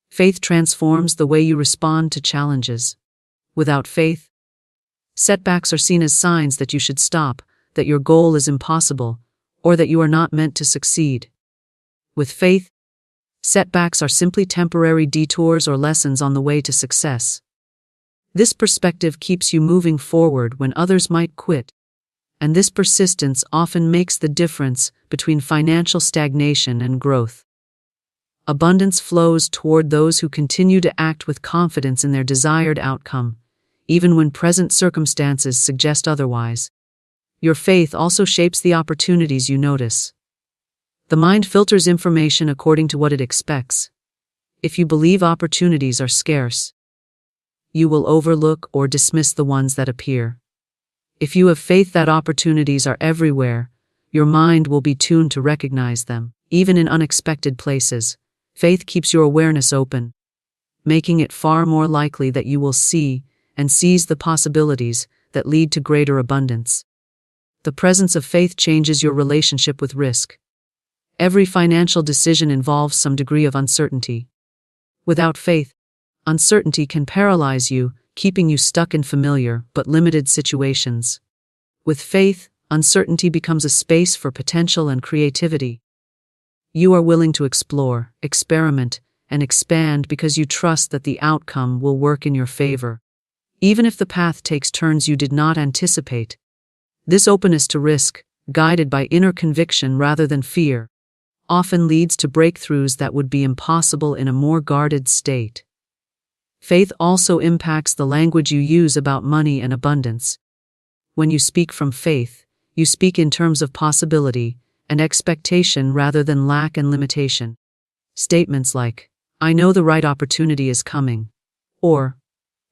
Faith transforms the way you respond to challenges. Without faith, setbacks are seen as signs that you should stop, that your goal is impossible, or that you are not meant to succeed. With faith, setbacks are simply temporary detours or lessons on the way to success. This perspective keeps you moving forward when others might quit, and this persistence often makes the difference between financial stagnation and growth. Abundance flows toward those who continue to act with confidence in their desired outcome, even when present circumstances suggest otherwise. Your faith also shapes the opportunities you notice. The mind filters information according to what it expects. If you believe opportunities are scarce, you will overlook or dismiss the ones that appear. If you have faith that opportunities are everywhere, your mind will be tuned to recognize them, even in unexpected places. Faith keeps your awareness open, making it far more likely that you will see and seize the possibilities that lead to greater abundance. The presence of faith changes your relationship with risk. Every financial decision involves some degree of uncertainty. Without faith, uncertainty can paralyze you, keeping you stuck in familiar but limited situations. With faith, uncertainty becomes a space for potential and creativity. You are willing to explore, experiment, and expand because you trust that the outcome will work in your favor, even if the path takes turns you did not anticipate. This openness to risk, guided by inner conviction rather than fear, often leads to breakthroughs that would be impossible in a more guarded state. Faith also impacts the language you use about money and abundance. When you speak from faith, you speak in terms of possibility and expectation rather than lack and limitation. Statements like, "I know the right opportunity is coming," or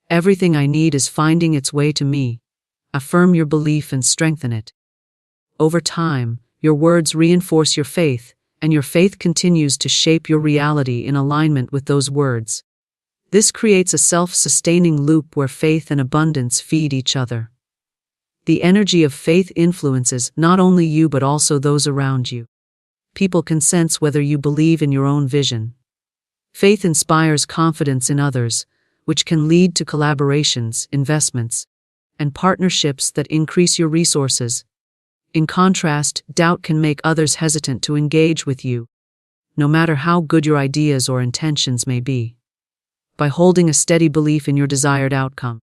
"Everything I need is finding its way to me," affirm your belief and strengthen it. Over time, your words reinforce your faith, and your faith continues to shape your reality in alignment with those words. This creates a self-sustaining loop where faith and abundance feed each other. The energy of faith influences not only you but also those around you. People can sense whether you believe in your own vision. Faith inspires confidence in others, which can lead to collaborations, investments, and partnerships that increase your resources. In contrast, doubt can make others hesitant to engage with you, no matter how good your ideas or intentions may be. By holding a steady belief in your desired outcome,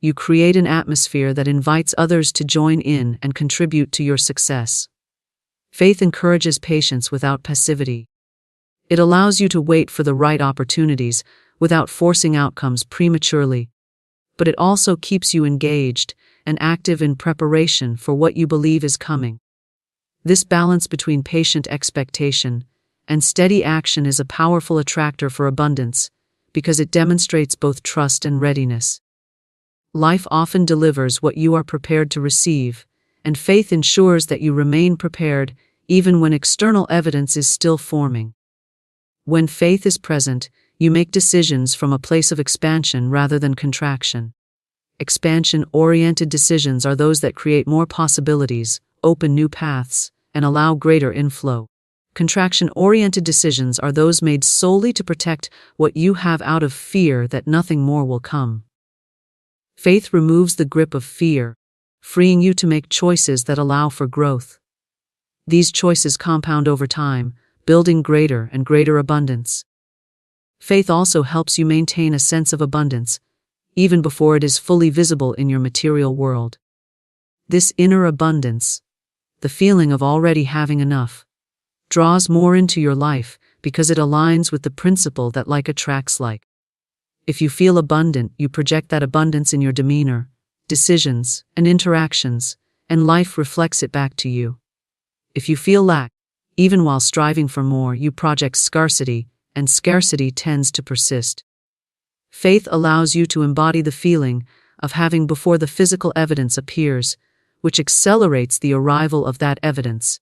you create an atmosphere that invites others to join in and contribute to your success. Faith encourages patience without passivity. It allows you to wait for the right opportunities without forcing outcomes prematurely, but it also keeps you engaged and active in preparation for what you believe is coming. This balance between patient expectation and steady action is a powerful attractor for abundance because it demonstrates both trust and readiness. Life often delivers what you are prepared to receive, and faith ensures that you remain prepared even when external evidence is still forming. When faith is present, you make decisions from a place of expansion rather than contraction. Expansion-oriented decisions are those that create more possibilities, open new paths, and allow greater inflow. Contraction-oriented decisions are those made solely to protect what you have out of fear that nothing more will come. Faith removes the grip of fear, freeing you to make choices that allow for growth. These choices compound over time, building greater and greater abundance. Faith also helps you maintain a sense of abundance, even before it is fully visible in your material world. This inner abundance, the feeling of already having enough, draws more into your life because it aligns with the principle that like attracts like. If you feel abundant, you project that abundance in your demeanor, decisions, and interactions, and life reflects it back to you. If you feel lack, even while striving for more, you project scarcity, and scarcity tends to persist. Faith allows you to embody the feeling of having before the physical evidence appears, which accelerates the arrival of that evidence.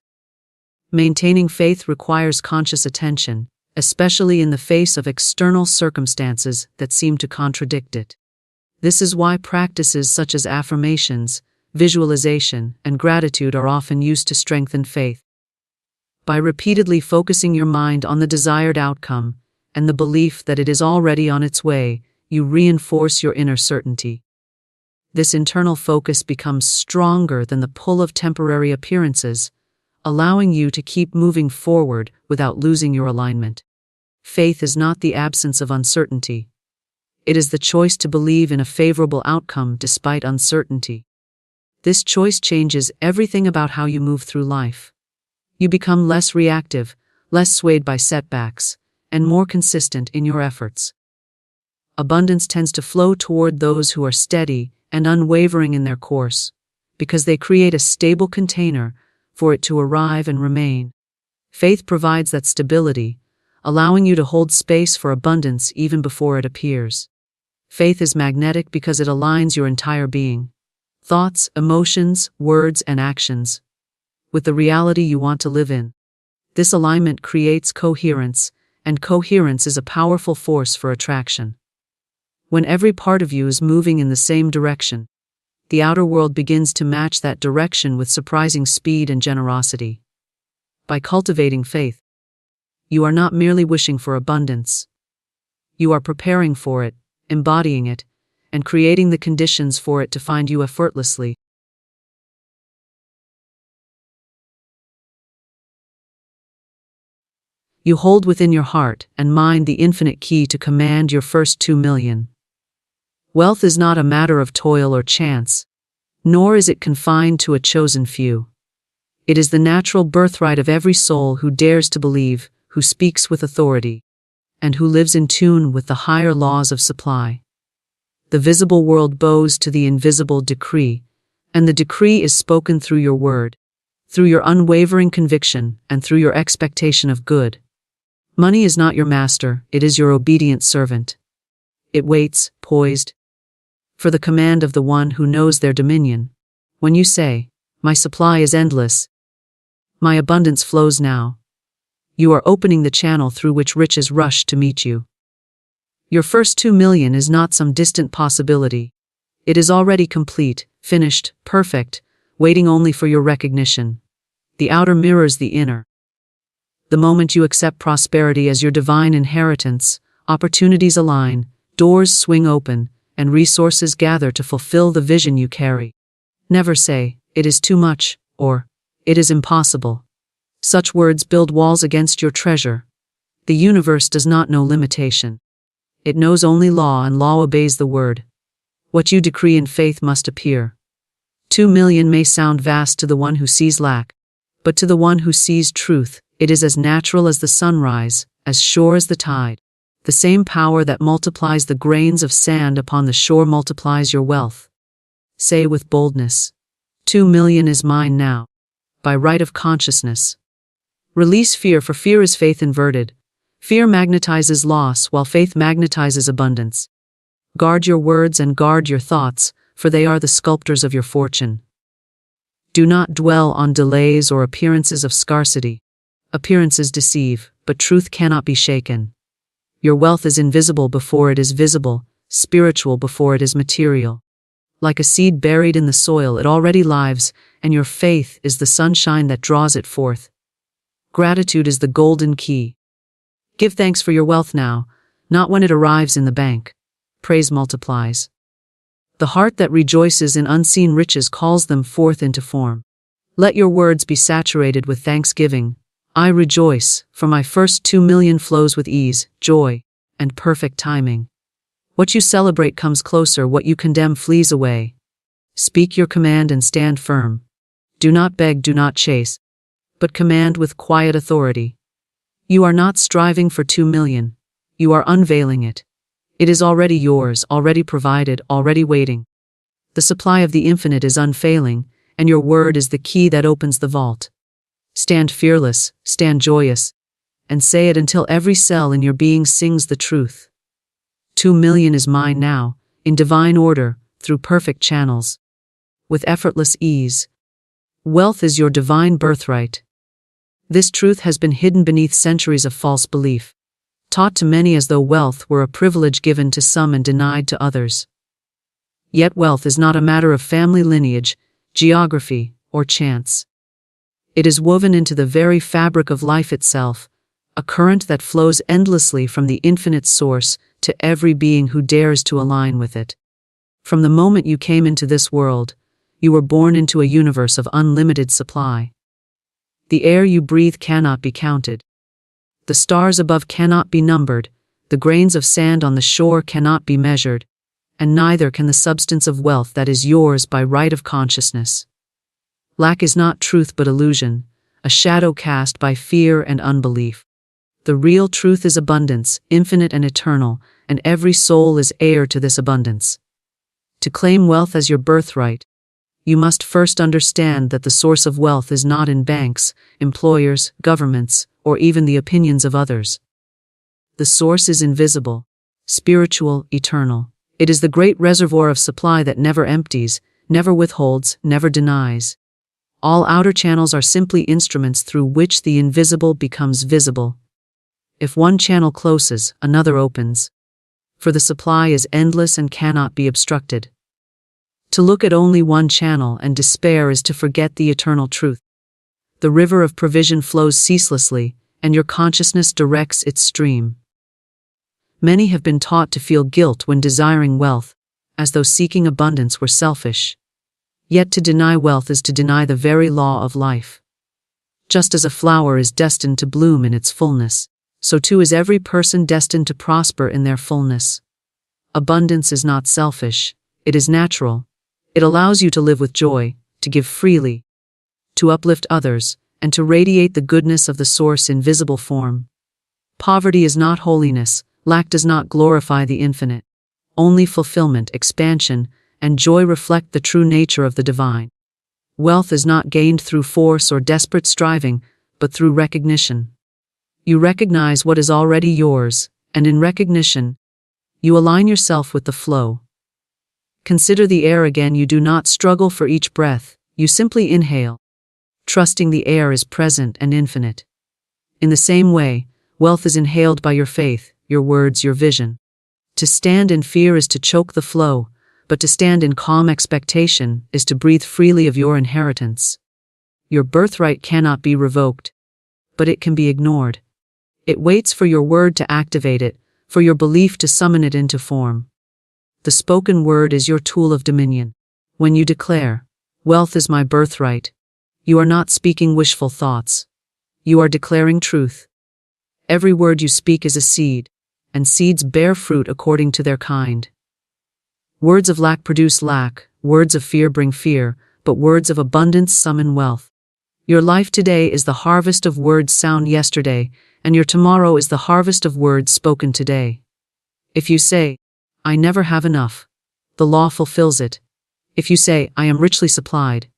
Maintaining faith requires conscious attention, especially in the face of external circumstances that seem to contradict it. This is why practices such as affirmations, visualization, and gratitude are often used to strengthen faith. By repeatedly focusing your mind on the desired outcome and the belief that it is already on its way, you reinforce your inner certainty. This internal focus becomes stronger than the pull of temporary appearances, allowing you to keep moving forward without losing your alignment. Faith is not the absence of uncertainty. It is the choice to believe in a favorable outcome despite uncertainty. This choice changes everything about how you move through life. You become less reactive, less swayed by setbacks, and more consistent in your efforts. Abundance tends to flow toward those who are steady and unwavering in their course, because they create a stable container for it to arrive and remain. Faith provides that stability, allowing you to hold space for abundance even before it appears. Faith is magnetic because it aligns your entire being, thoughts, emotions, words, and actions, with the reality you want to live in. This alignment creates coherence, and coherence is a powerful force for attraction. When every part of you is moving in the same direction, the outer world begins to match that direction with surprising speed and generosity. By cultivating faith, you are not merely wishing for abundance. You are preparing for it, embodying it, and creating the conditions for it to find you effortlessly. You hold within your heart and mind the infinite key to command your first 2 million. Wealth is not a matter of toil or chance, nor is it confined to a chosen few. It is the natural birthright of every soul who dares to believe, who speaks with authority, and who lives in tune with the higher laws of supply. The visible world bows to the invisible decree, and the decree is spoken through your word, through your unwavering conviction, and through your expectation of good. Money is not your master, it is your obedient servant. It waits, poised, for the command of the one who knows their dominion. When you say, "My supply is endless, my abundance flows now," you are opening the channel through which riches rush to meet you. Your first 2 million is not some distant possibility. It is already complete, finished, perfect, waiting only for your recognition. The outer mirrors the inner. The moment you accept prosperity as your divine inheritance, opportunities align, doors swing open, and resources gather to fulfill the vision you carry. Never say, "It is too much," or "It is impossible." Such words build walls against your treasure. The universe does not know limitation. It knows only law, and law obeys the word. What you decree in faith must appear. 2 million may sound vast to the one who sees lack, but to the one who sees truth, it is as natural as the sunrise, as sure as the tide. The same power that multiplies the grains of sand upon the shore multiplies your wealth. Say with boldness, 2 million is mine now, by right of consciousness. Release fear, for fear is faith inverted. Fear magnetizes loss, while faith magnetizes abundance. Guard your words and guard your thoughts, for they are the sculptors of your fortune. Do not dwell on delays or appearances of scarcity. Appearances deceive, but truth cannot be shaken. Your wealth is invisible before it is visible, spiritual before it is material. Like a seed buried in the soil, it already lives, and your faith is the sunshine that draws it forth. Gratitude is the golden key. Give thanks for your wealth now, not when it arrives in the bank. Praise multiplies. The heart that rejoices in unseen riches calls them forth into form. Let your words be saturated with thanksgiving. I rejoice, for my first 2 million flows with ease, joy, and perfect timing. What you celebrate comes closer, what you condemn flees away. Speak your command and stand firm. Do not beg, do not chase, but command with quiet authority. You are not striving for 2 million. You are unveiling it. It is already yours, already provided, already waiting. The supply of the infinite is unfailing, and your word is the key that opens the vault. Stand fearless, stand joyous, and say it until every cell in your being sings the truth. 2 million is mine now, in divine order, through perfect channels. With effortless ease. Wealth is your divine birthright. This truth has been hidden beneath centuries of false belief, taught to many as though wealth were a privilege given to some and denied to others. Yet wealth is not a matter of family lineage, geography, or chance. It is woven into the very fabric of life itself, a current that flows endlessly from the infinite source to every being who dares to align with it. From the moment you came into this world, you were born into a universe of unlimited supply. The air you breathe cannot be counted. The stars above cannot be numbered, the grains of sand on the shore cannot be measured, and neither can the substance of wealth that is yours by right of consciousness. Lack is not truth but illusion, a shadow cast by fear and unbelief. The real truth is abundance, infinite and eternal, and every soul is heir to this abundance. To claim wealth as your birthright, you must first understand that the source of wealth is not in banks, employers, governments, or even the opinions of others. The source is invisible, spiritual, eternal. It is the great reservoir of supply that never empties, never withholds, never denies. All outer channels are simply instruments through which the invisible becomes visible. If one channel closes, another opens. For the supply is endless and cannot be obstructed. To look at only one channel and despair is to forget the eternal truth. The river of provision flows ceaselessly, and your consciousness directs its stream. Many have been taught to feel guilt when desiring wealth, as though seeking abundance were selfish. Yet to deny wealth is to deny the very law of life. Just as a flower is destined to bloom in its fullness, so too is every person destined to prosper in their fullness. Abundance is not selfish, it is natural. It allows you to live with joy, to give freely, to uplift others, and to radiate the goodness of the source in visible form. Poverty is not holiness, lack does not glorify the infinite. Only fulfillment, expansion, and joy reflect the true nature of the divine. Wealth is not gained through force or desperate striving, but through recognition. You recognize what is already yours, and in recognition, you align yourself with the flow. Consider the air again. You do not struggle for each breath, you simply inhale, trusting the air is present and infinite. In the same way, wealth is inhaled by your faith, your words, your vision. To stand in fear is to choke the flow, but to stand in calm expectation is to breathe freely of your inheritance. Your birthright cannot be revoked, but it can be ignored. It waits for your word to activate it, for your belief to summon it into form. The spoken word is your tool of dominion. When you declare, "Wealth is my birthright," you are not speaking wishful thoughts. You are declaring truth. Every word you speak is a seed, and seeds bear fruit according to their kind. Words of lack produce lack, words of fear bring fear, but words of abundance summon wealth. Your life today is the harvest of words sown yesterday, and your tomorrow is the harvest of words spoken today. If you say, "I never have enough," the law fulfills it. If you say, "I am richly supplied,"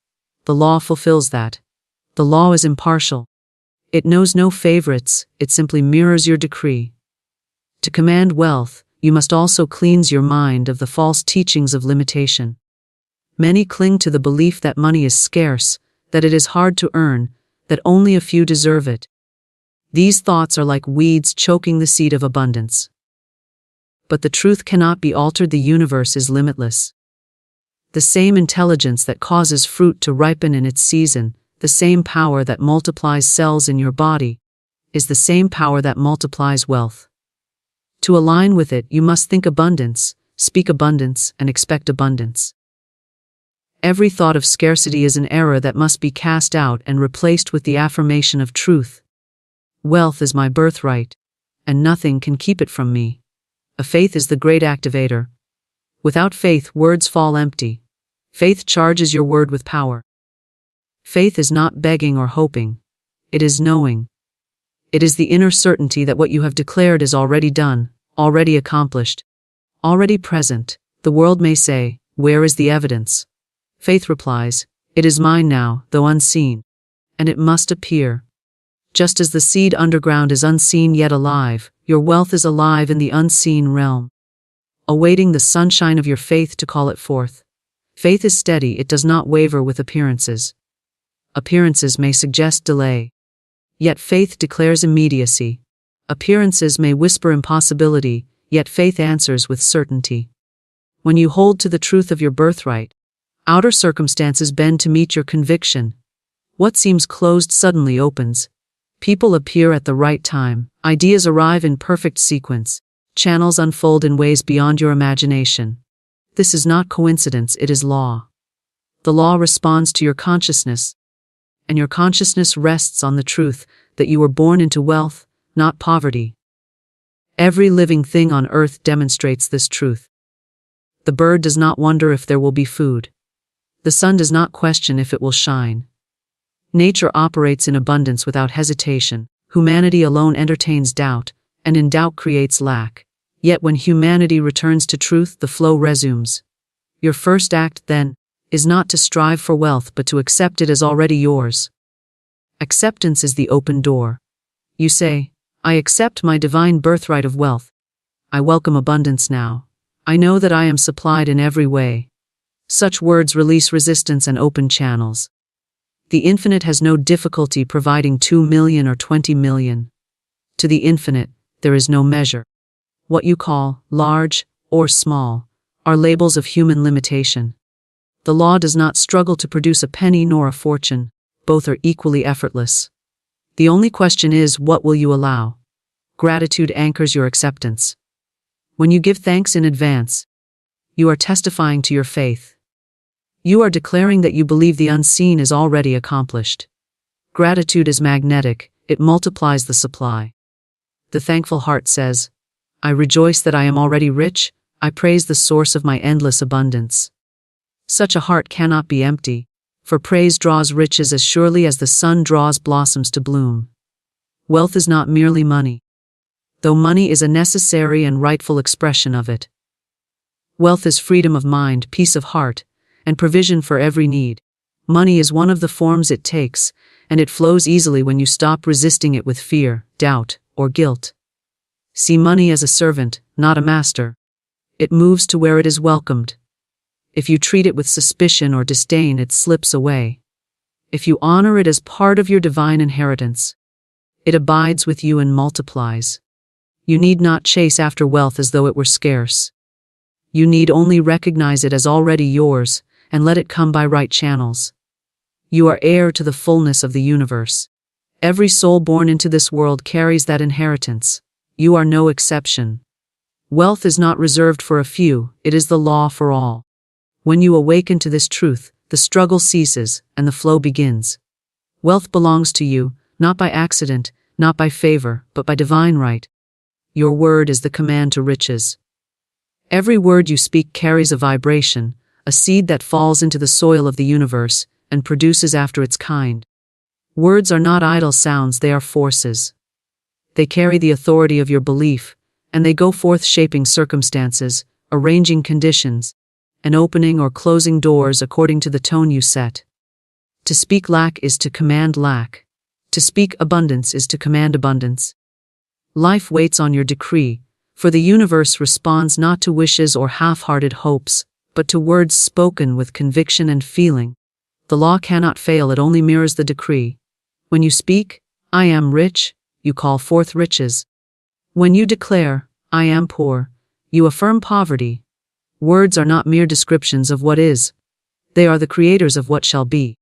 the law fulfills that. The law is impartial. It knows no favorites, it simply mirrors your decree. To command wealth, you must also cleanse your mind of the false teachings of limitation. Many cling to the belief that money is scarce, that it is hard to earn, that only a few deserve it. These thoughts are like weeds choking the seed of abundance. But the truth cannot be altered. The universe is limitless. The same intelligence that causes fruit to ripen in its season, the same power that multiplies cells in your body, is the same power that multiplies wealth. To align with it, you must think abundance, speak abundance, and expect abundance. Every thought of scarcity is an error that must be cast out and replaced with the affirmation of truth. Wealth is my birthright, and nothing can keep it from me. A faith is the great activator. Without faith, words fall empty. Faith charges your word with power. Faith is not begging or hoping. It is knowing. It is the inner certainty that what you have declared is already done, already accomplished, already present. The world may say, "Where is the evidence?" Faith replies, "It is mine now, though unseen." And it must appear. Just as the seed underground is unseen yet alive, your wealth is alive in the unseen realm, awaiting the sunshine of your faith to call it forth. Faith is steady, it does not waver with appearances. Appearances may suggest delay, yet faith declares immediacy. Appearances may whisper impossibility, yet faith answers with certainty. When you hold to the truth of your birthright, outer circumstances bend to meet your conviction. What seems closed suddenly opens. People appear at the right time, ideas arrive in perfect sequence, channels unfold in ways beyond your imagination. This is not coincidence, it is law. The law responds to your consciousness, and your consciousness rests on the truth that you were born into wealth, not poverty. Every living thing on earth demonstrates this truth. The bird does not wonder if there will be food. The sun does not question if it will shine. Nature operates in abundance without hesitation. Humanity alone entertains doubt, and in doubt creates lack. Yet when humanity returns to truth, the flow resumes. Your first act, then, is not to strive for wealth but to accept it as already yours. Acceptance is the open door. You say, "I accept my divine birthright of wealth. I welcome abundance now. I know that I am supplied in every way." Such words release resistance and open channels. The infinite has no difficulty providing 2 million or 20 million. To the infinite, there is no measure. What you call large or small are labels of human limitation. The law does not struggle to produce a penny nor a fortune. Both are equally effortless. The only question is, what will you allow? Gratitude anchors your acceptance. When you give thanks in advance, you are testifying to your faith. You are declaring that you believe the unseen is already accomplished. Gratitude is magnetic, it multiplies the supply. The thankful heart says, I rejoice that I am already rich, I praise the source of my endless abundance. Such a heart cannot be empty, for praise draws riches as surely as the sun draws blossoms to bloom. Wealth is not merely money, though money is a necessary and rightful expression of it. Wealth is freedom of mind, peace of heart, and provision for every need. Money is one of the forms it takes, and it flows easily when you stop resisting it with fear, doubt, or guilt. See money as a servant, not a master. It moves to where it is welcomed. If you treat it with suspicion or disdain, it slips away. If you honor it as part of your divine inheritance, it abides with you and multiplies. You need not chase after wealth as though it were scarce. You need only recognize it as already yours and let it come by right channels. You are heir to the fullness of the universe. Every soul born into this world carries that inheritance. You are no exception. Wealth is not reserved for a few, it is the law for all. When you awaken to this truth, the struggle ceases and the flow begins. Wealth belongs to you, not by accident, not by favor, but by divine right. Your word is the command to riches. Every word you speak carries a vibration, a seed that falls into the soil of the universe and produces after its kind. Words are not idle sounds, they are forces. They carry the authority of your belief, and they go forth shaping circumstances, arranging conditions, and opening or closing doors according to the tone you set. To speak lack is to command lack. To speak abundance is to command abundance. Life waits on your decree, for the universe responds not to wishes or half-hearted hopes, but to words spoken with conviction and feeling. The law cannot fail, it only mirrors the decree. When you speak, I am rich, you call forth riches. When you declare, I am poor, you affirm poverty. Words are not mere descriptions of what is. They are the creators of what shall be.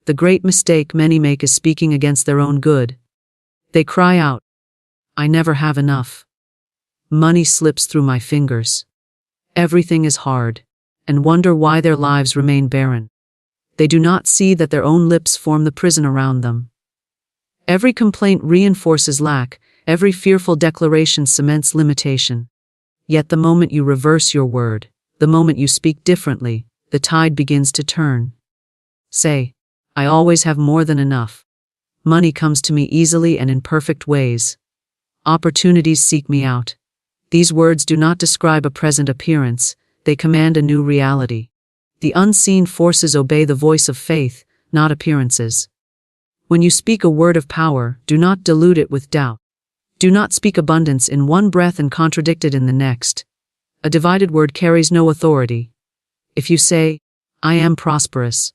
The great mistake many make is speaking against their own good. They cry out, I never have enough. Money slips through my fingers. Everything is hard, and wonder why their lives remain barren. They do not see that their own lips form the prison around them. Every complaint reinforces lack, every fearful declaration cements limitation. Yet the moment you reverse your word, the moment you speak differently, the tide begins to turn. Say, I always have more than enough. Money comes to me easily and in perfect ways. Opportunities seek me out. These words do not describe a present appearance, they command a new reality. The unseen forces obey the voice of faith, not appearances. When you speak a word of power, do not dilute it with doubt. Do not speak abundance in one breath and contradict it in the next. A divided word carries no authority. If you say, I am prosperous,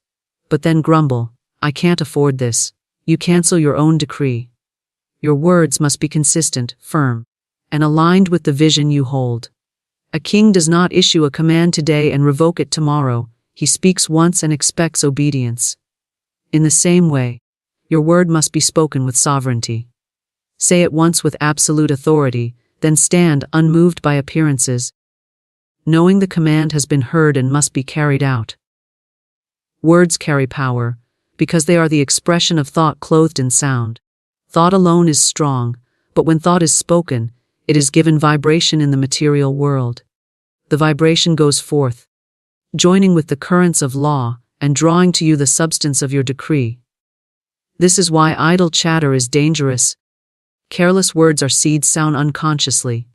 but then grumble, I can't afford this, you cancel your own decree. Your words must be consistent, firm, and aligned with the vision you hold. A king does not issue a command today and revoke it tomorrow. He speaks once and expects obedience. In the same way, your word must be spoken with sovereignty. Say it once with absolute authority, then stand unmoved by appearances, knowing the command has been heard and must be carried out. Words carry power, because they are the expression of thought clothed in sound. Thought alone is strong, but when thought is spoken, it is given vibration in the material world. The vibration goes forth, joining with the currents of law and drawing to you the substance of your decree. This is why idle chatter is dangerous. Careless words are seeds sown unconsciously.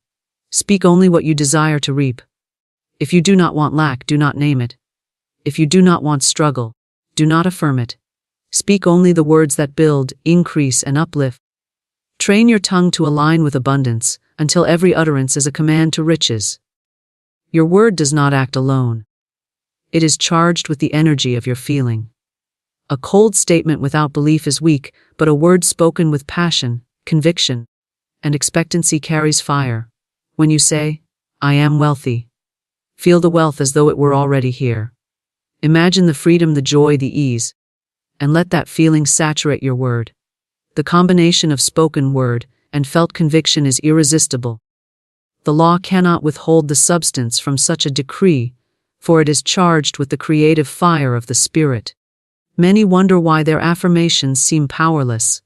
Speak only what you desire to reap. If you do not want lack, do not name it. If you do not want struggle, do not affirm it. Speak only the words that build, increase, and uplift. Train your tongue to align with abundance, until every utterance is a command to riches. Your word does not act alone. It is charged with the energy of your feeling. A cold statement without belief is weak, but a word spoken with passion, conviction, and expectancy carries fire. When you say, I am wealthy, feel the wealth as though it were already here. Imagine the freedom, the joy, the ease, and let that feeling saturate your word. The combination of spoken word and felt conviction is irresistible. The law cannot withhold the substance from such a decree, for it is charged with the creative fire of the Spirit. Many wonder why their affirmations seem powerless.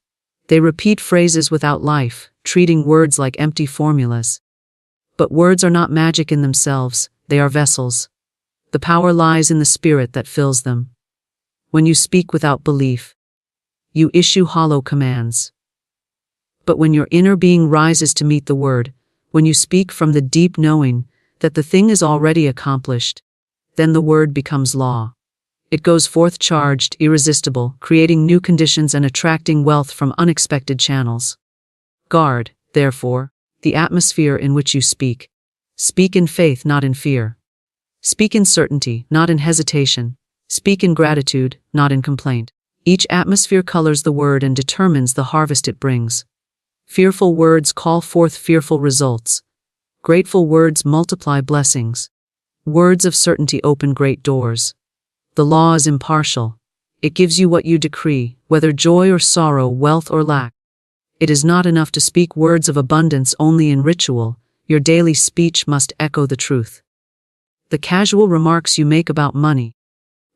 They repeat phrases without life, treating words like empty formulas. But words are not magic in themselves, they are vessels. The power lies in the spirit that fills them. When you speak without belief, you issue hollow commands. But when your inner being rises to meet the word, when you speak from the deep knowing that the thing is already accomplished, then the word becomes law. It goes forth charged, irresistible, creating new conditions and attracting wealth from unexpected channels. Guard, therefore, the atmosphere in which you speak. Speak in faith, not in fear. Speak in certainty, not in hesitation. Speak in gratitude, not in complaint. Each atmosphere colors the word and determines the harvest it brings. Fearful words call forth fearful results. Grateful words multiply blessings. Words of certainty open great doors. The law is impartial. It gives you what you decree, whether joy or sorrow, wealth or lack. It is not enough to speak words of abundance only in ritual. Your daily speech must echo the truth. The casual remarks you make about money,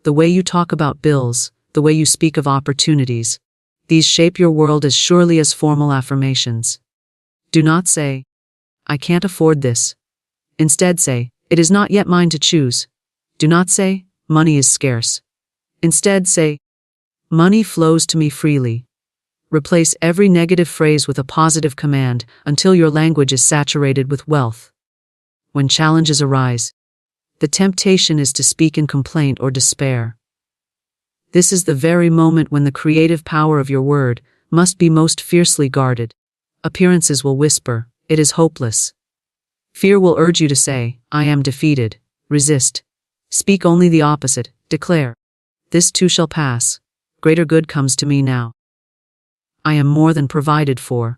the way you talk about bills, the way you speak of opportunities, these shape your world as surely as formal affirmations. Do not say, "I can't afford this." Instead say, "It is not yet mine to choose." Do not say, "Money is scarce." Instead say, "Money flows to me freely." Replace every negative phrase with a positive command until your language is saturated with wealth. When challenges arise, the temptation is to speak in complaint or despair. This is the very moment when the creative power of your word must be most fiercely guarded. Appearances will whisper, "It is hopeless." Fear will urge you to say, "I am defeated." Resist. Speak only the opposite. Declare, "This too shall pass. Greater good comes to me now. I am more than provided for."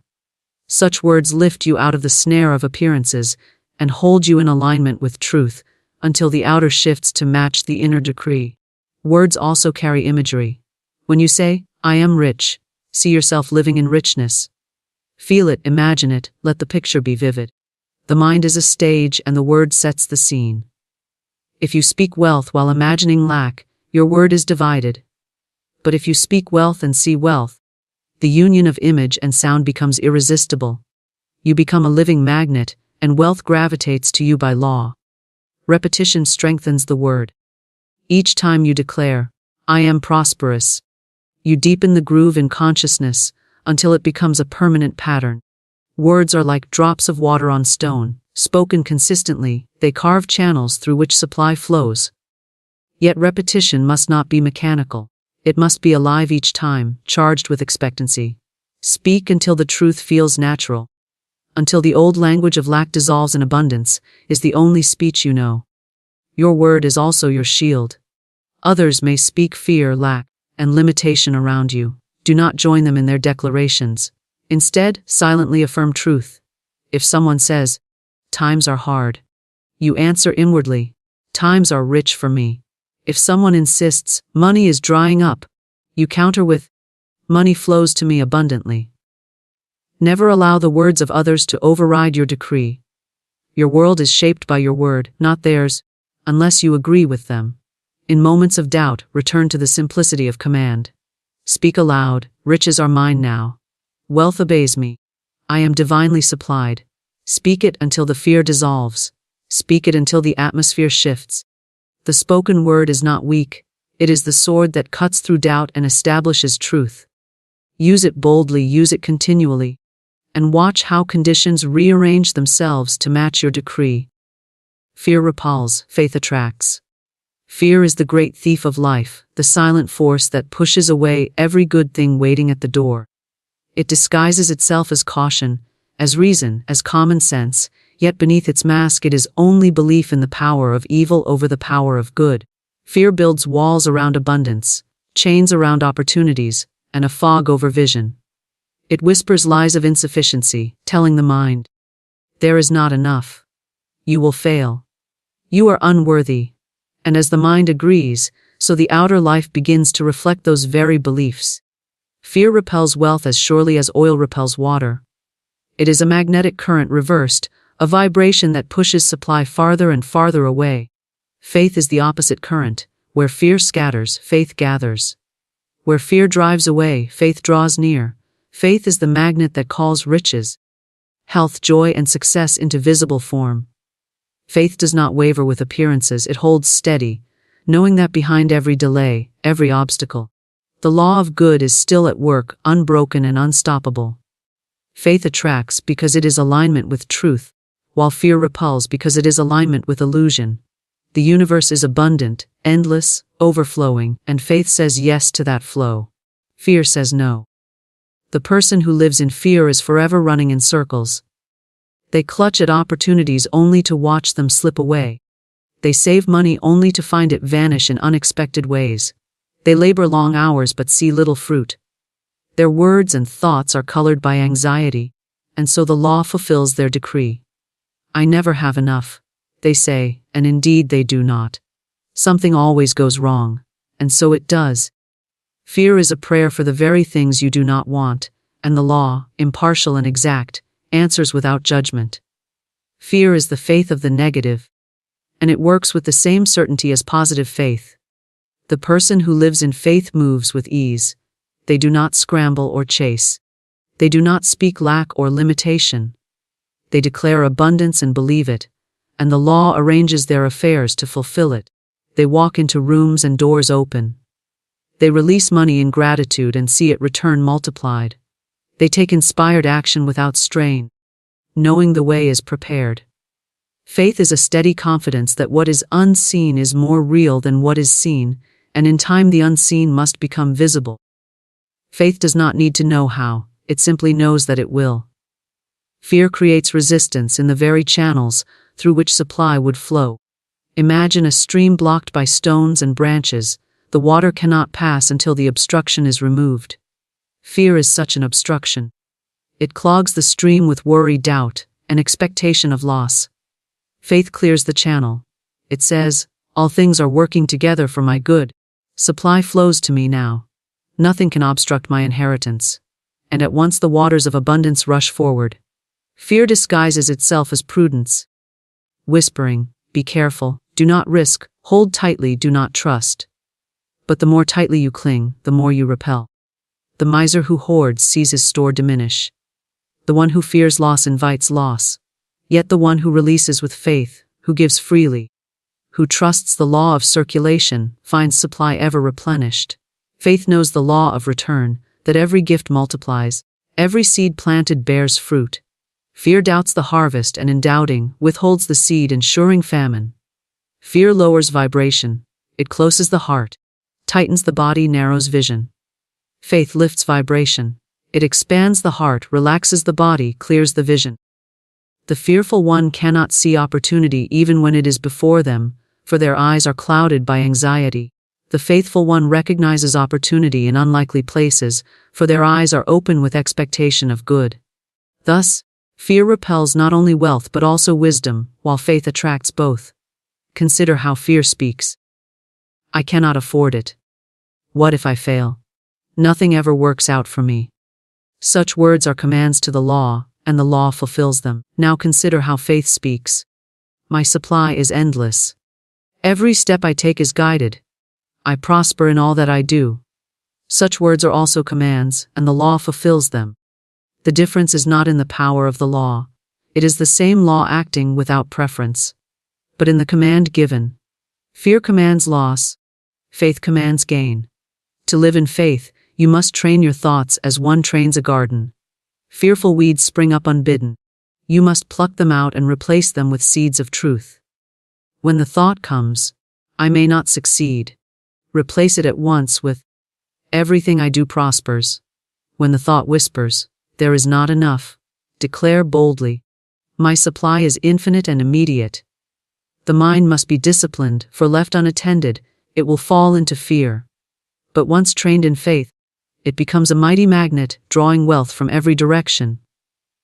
Such words lift you out of the snare of appearances and hold you in alignment with truth until the outer shifts to match the inner decree. Words also carry imagery. When you say, "I am rich," see yourself living in richness. Feel it, imagine it, let the picture be vivid. The mind is a stage and the word sets the scene. If you speak wealth while imagining lack, your word is divided. But if you speak wealth and see wealth, the union of image and sound becomes irresistible. You become a living magnet, and wealth gravitates to you by law. Repetition strengthens the word. Each time you declare, "I am prosperous," you deepen the groove in consciousness until it becomes a permanent pattern. Words are like drops of water on stone. Spoken consistently, they carve channels through which supply flows. Yet repetition must not be mechanical. It must be alive each time, charged with expectancy. Speak until the truth feels natural. Until the old language of lack dissolves in abundance, is the only speech you know. Your word is also your shield. Others may speak fear, lack, and limitation around you. Do not join them in their declarations. Instead, silently affirm truth. If someone says, "Times are hard," you answer inwardly, "Times are rich for me." If someone insists, "Money is drying up," you counter with, "Money flows to me abundantly." Never allow the words of others to override your decree. Your world is shaped by your word, not theirs, unless you agree with them. In moments of doubt, return to the simplicity of command. Speak aloud, "Riches are mine now. Wealth obeys me. I am divinely supplied." Speak it until the fear dissolves. Speak it until the atmosphere shifts. The spoken word is not weak. It is the sword that cuts through doubt and establishes truth. Use it boldly, use it continually, and watch how conditions rearrange themselves to match your decree. Fear repels, faith attracts. Fear is the great thief of life, the silent force that pushes away every good thing waiting at the door. It disguises itself as caution, as reason, as common sense, yet beneath its mask it is only belief in the power of evil over the power of good. Fear builds walls around abundance, chains around opportunities, and a fog over vision. It whispers lies of insufficiency, telling the mind, "There is not enough. You will fail. You are unworthy." And as the mind agrees, so the outer life begins to reflect those very beliefs. Fear repels wealth as surely as oil repels water. It is a magnetic current reversed, a vibration that pushes supply farther and farther away. Faith is the opposite current. Where fear scatters, faith gathers. Where fear drives away, faith draws near. Faith is the magnet that calls riches, health, joy, and success into visible form. Faith does not waver with appearances, it holds steady, knowing that behind every delay, every obstacle, the law of good is still at work, unbroken and unstoppable. Faith attracts because it is alignment with truth, while fear repels because it is alignment with illusion. The universe is abundant, endless, overflowing, and faith says yes to that flow. Fear says no. The person who lives in fear is forever running in circles. They clutch at opportunities only to watch them slip away. They save money only to find it vanish in unexpected ways. They labor long hours but see little fruit. Their words and thoughts are colored by anxiety, and so the law fulfills their decree. I never have enough, they say, and indeed they do not. Something always goes wrong, and so it does. Fear is a prayer for the very things you do not want, and the law, impartial and exact, answers without judgment. Fear is the faith of the negative, and it works with the same certainty as positive faith. The person who lives in faith moves with ease. They do not scramble or chase. They do not speak lack or limitation. They declare abundance and believe it, and the law arranges their affairs to fulfill it. They walk into rooms and doors open. They release money in gratitude and see it return multiplied. They take inspired action without strain, knowing the way is prepared. Faith is a steady confidence that what is unseen is more real than what is seen, and in time the unseen must become visible. Faith does not need to know how, it simply knows that it will. Fear creates resistance in the very channels through which supply would flow. Imagine a stream blocked by stones and branches. The water cannot pass until the obstruction is removed. Fear is such an obstruction. It clogs the stream with worry, doubt, and expectation of loss. Faith clears the channel. It says, all things are working together for my good. Supply flows to me now. Nothing can obstruct my inheritance. And at once the waters of abundance rush forward. Fear disguises itself as prudence, whispering, be careful, do not risk, hold tightly, do not trust. But the more tightly you cling, the more you repel. The miser who hoards sees his store diminish. The one who fears loss invites loss. Yet the one who releases with faith, who gives freely, who trusts the law of circulation, finds supply ever replenished. Faith knows the law of return, that every gift multiplies, every seed planted bears fruit. Fear doubts the harvest and in doubting, withholds the seed, ensuring famine. Fear lowers vibration. It closes the heart, tightens the body, narrows vision. Faith lifts vibration. It expands the heart, relaxes the body, clears the vision. The fearful one cannot see opportunity even when it is before them, for their eyes are clouded by anxiety. The faithful one recognizes opportunity in unlikely places, for their eyes are open with expectation of good. Thus, fear repels not only wealth but also wisdom, while faith attracts both. Consider how fear speaks. I cannot afford it. What if I fail? Nothing ever works out for me. Such words are commands to the law, and the law fulfills them. Now consider how faith speaks. My supply is endless. Every step I take is guided. I prosper in all that I do. Such words are also commands, and the law fulfills them. The difference is not in the power of the law. It is the same law acting without preference, but in the command given. Fear commands loss. Faith commands gain. To live in faith, you must train your thoughts as one trains a garden. Fearful weeds spring up unbidden. You must pluck them out and replace them with seeds of truth. When the thought comes, I may not succeed, replace it at once with, everything I do prospers. When the thought whispers, there is not enough, declare boldly, my supply is infinite and immediate. The mind must be disciplined, for left unattended, it will fall into fear. But once trained in faith, it becomes a mighty magnet, drawing wealth from every direction.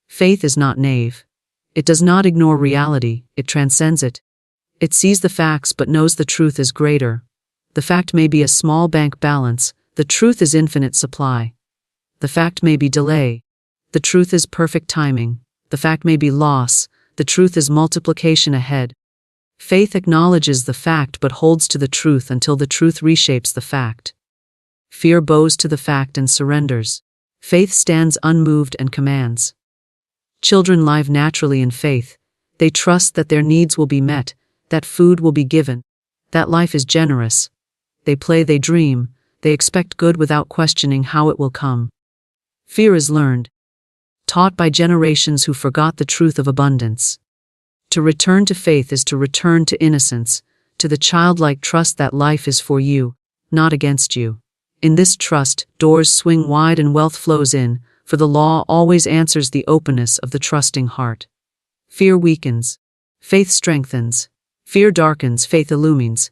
Faith is not naive. It does not ignore reality, it transcends it. It sees the facts but knows the truth is greater. The fact may be a small bank balance, the truth is infinite supply. The fact may be delay, the truth is perfect timing. The fact may be loss, the truth is multiplication ahead. Faith acknowledges the fact but holds to the truth until the truth reshapes the fact. Fear bows to the fact and surrenders. Faith stands unmoved and commands. Children live naturally in faith. They trust that their needs will be met, that food will be given, that life is generous. They play, they dream, they expect good without questioning how it will come. Fear is learned, taught by generations who forgot the truth of abundance. To return to faith is to return to innocence, to the childlike trust that life is for you, not against you. In this trust, doors swing wide and wealth flows in, for the law always answers the openness of the trusting heart. Fear weakens. Faith strengthens. Fear darkens, faith illumines.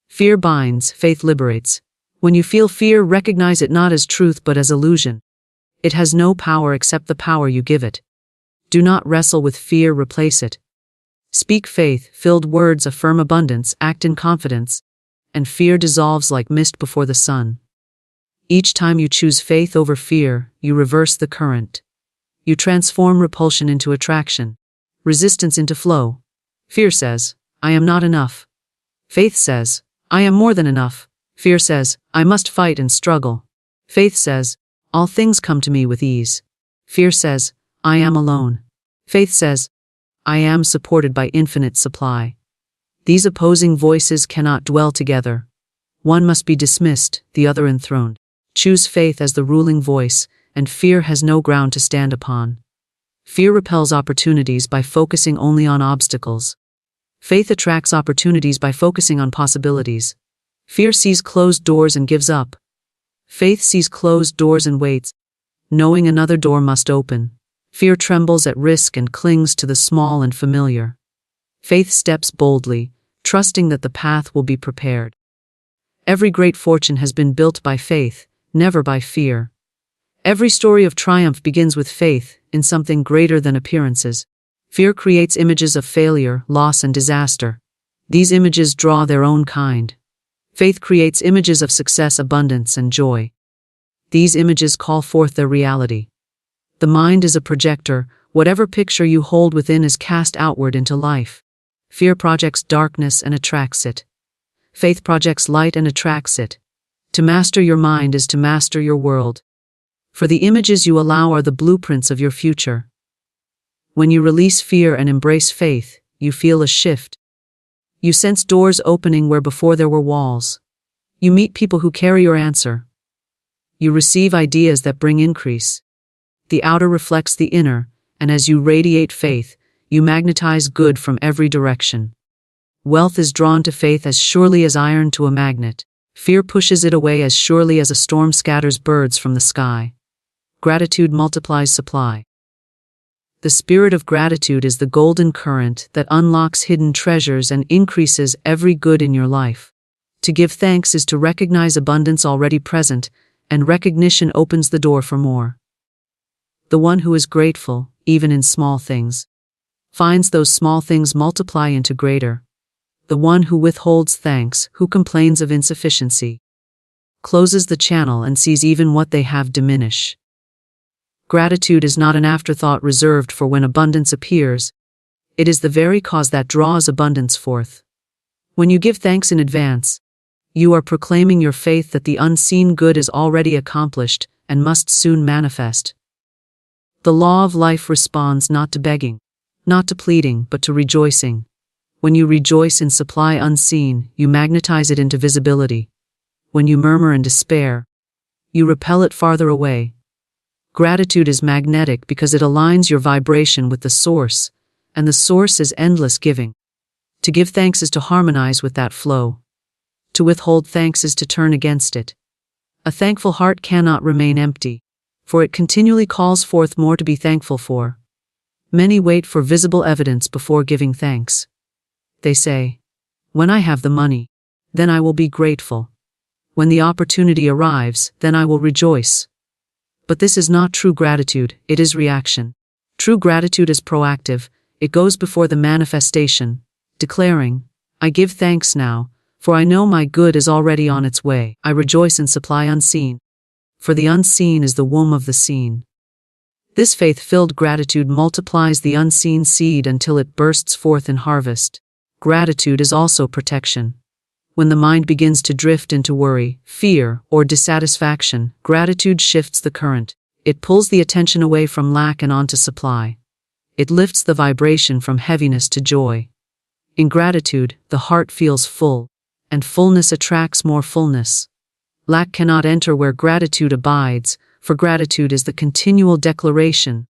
Fear binds, faith liberates. When you feel fear, recognize it not as truth but as illusion. It has no power except the power you give it. Do not wrestle with fear, replace it. Speak faith-filled words, affirm abundance, act in confidence, and fear dissolves like mist before the sun. Each time you choose faith over fear, you reverse the current. You transform repulsion into attraction, resistance into flow. Fear says, I am not enough. Faith says, I am more than enough. Fear says, I must fight and struggle. Faith says, all things come to me with ease. Fear says, I am alone. Faith says, I am supported by infinite supply. These opposing voices cannot dwell together. One must be dismissed, the other enthroned. Choose faith as the ruling voice, and fear has no ground to stand upon. Fear repels opportunities by focusing only on obstacles. Faith attracts opportunities by focusing on possibilities. Fear sees closed doors and gives up. Faith sees closed doors and waits, knowing another door must open. Fear trembles at risk and clings to the small and familiar. Faith steps boldly, trusting that the path will be prepared. Every great fortune has been built by faith, never by fear. Every story of triumph begins with faith in something greater than appearances. Fear creates images of failure, loss, and disaster. These images draw their own kind. Faith creates images of success, abundance, and joy. These images call forth their reality. The mind is a projector. Whatever picture you hold within is cast outward into life. Fear projects darkness and attracts it. Faith projects light and attracts it. To master your mind is to master your world. For the images you allow are the blueprints of your future. When you release fear and embrace faith, you feel a shift. You sense doors opening where before there were walls. You meet people who carry your answer. You receive ideas that bring increase. The outer reflects the inner, and as you radiate faith, you magnetize good from every direction. Wealth is drawn to faith as surely as iron to a magnet. Fear pushes it away as surely as a storm scatters birds from the sky. Gratitude multiplies supply. The spirit of gratitude is the golden current that unlocks hidden treasures and increases every good in your life. To give thanks is to recognize abundance already present, and recognition opens the door for more. The one who is grateful, even in small things, finds those small things multiply into greater. The one who withholds thanks, who complains of insufficiency, closes the channel and sees even what they have diminish. Gratitude is not an afterthought reserved for when abundance appears. It is the very cause that draws abundance forth. When you give thanks in advance, you are proclaiming your faith that the unseen good is already accomplished and must soon manifest. The law of life responds not to begging, not to pleading, but to rejoicing. When you rejoice in supply unseen, you magnetize it into visibility. When you murmur and despair, you repel it farther away. Gratitude is magnetic because it aligns your vibration with the source, and the source is endless giving. To give thanks is to harmonize with that flow. To withhold thanks is to turn against it. A thankful heart cannot remain empty, for it continually calls forth more to be thankful for. Many wait for visible evidence before giving thanks. They say, when I have the money, then I will be grateful. When the opportunity arrives, then I will rejoice. But this is not true gratitude, it is reaction. True gratitude is proactive, it goes before the manifestation, declaring, I give thanks now, for I know my good is already on its way. I rejoice in supply unseen. For the unseen is the womb of the seen. This faith-filled gratitude multiplies the unseen seed until it bursts forth in harvest. Gratitude is also protection. When the mind begins to drift into worry, fear, or dissatisfaction, gratitude shifts the current. It pulls the attention away from lack and onto supply. It lifts the vibration from heaviness to joy. In gratitude, the heart feels full, and fullness attracts more fullness. Lack cannot enter where gratitude abides, for gratitude is the continual declaration,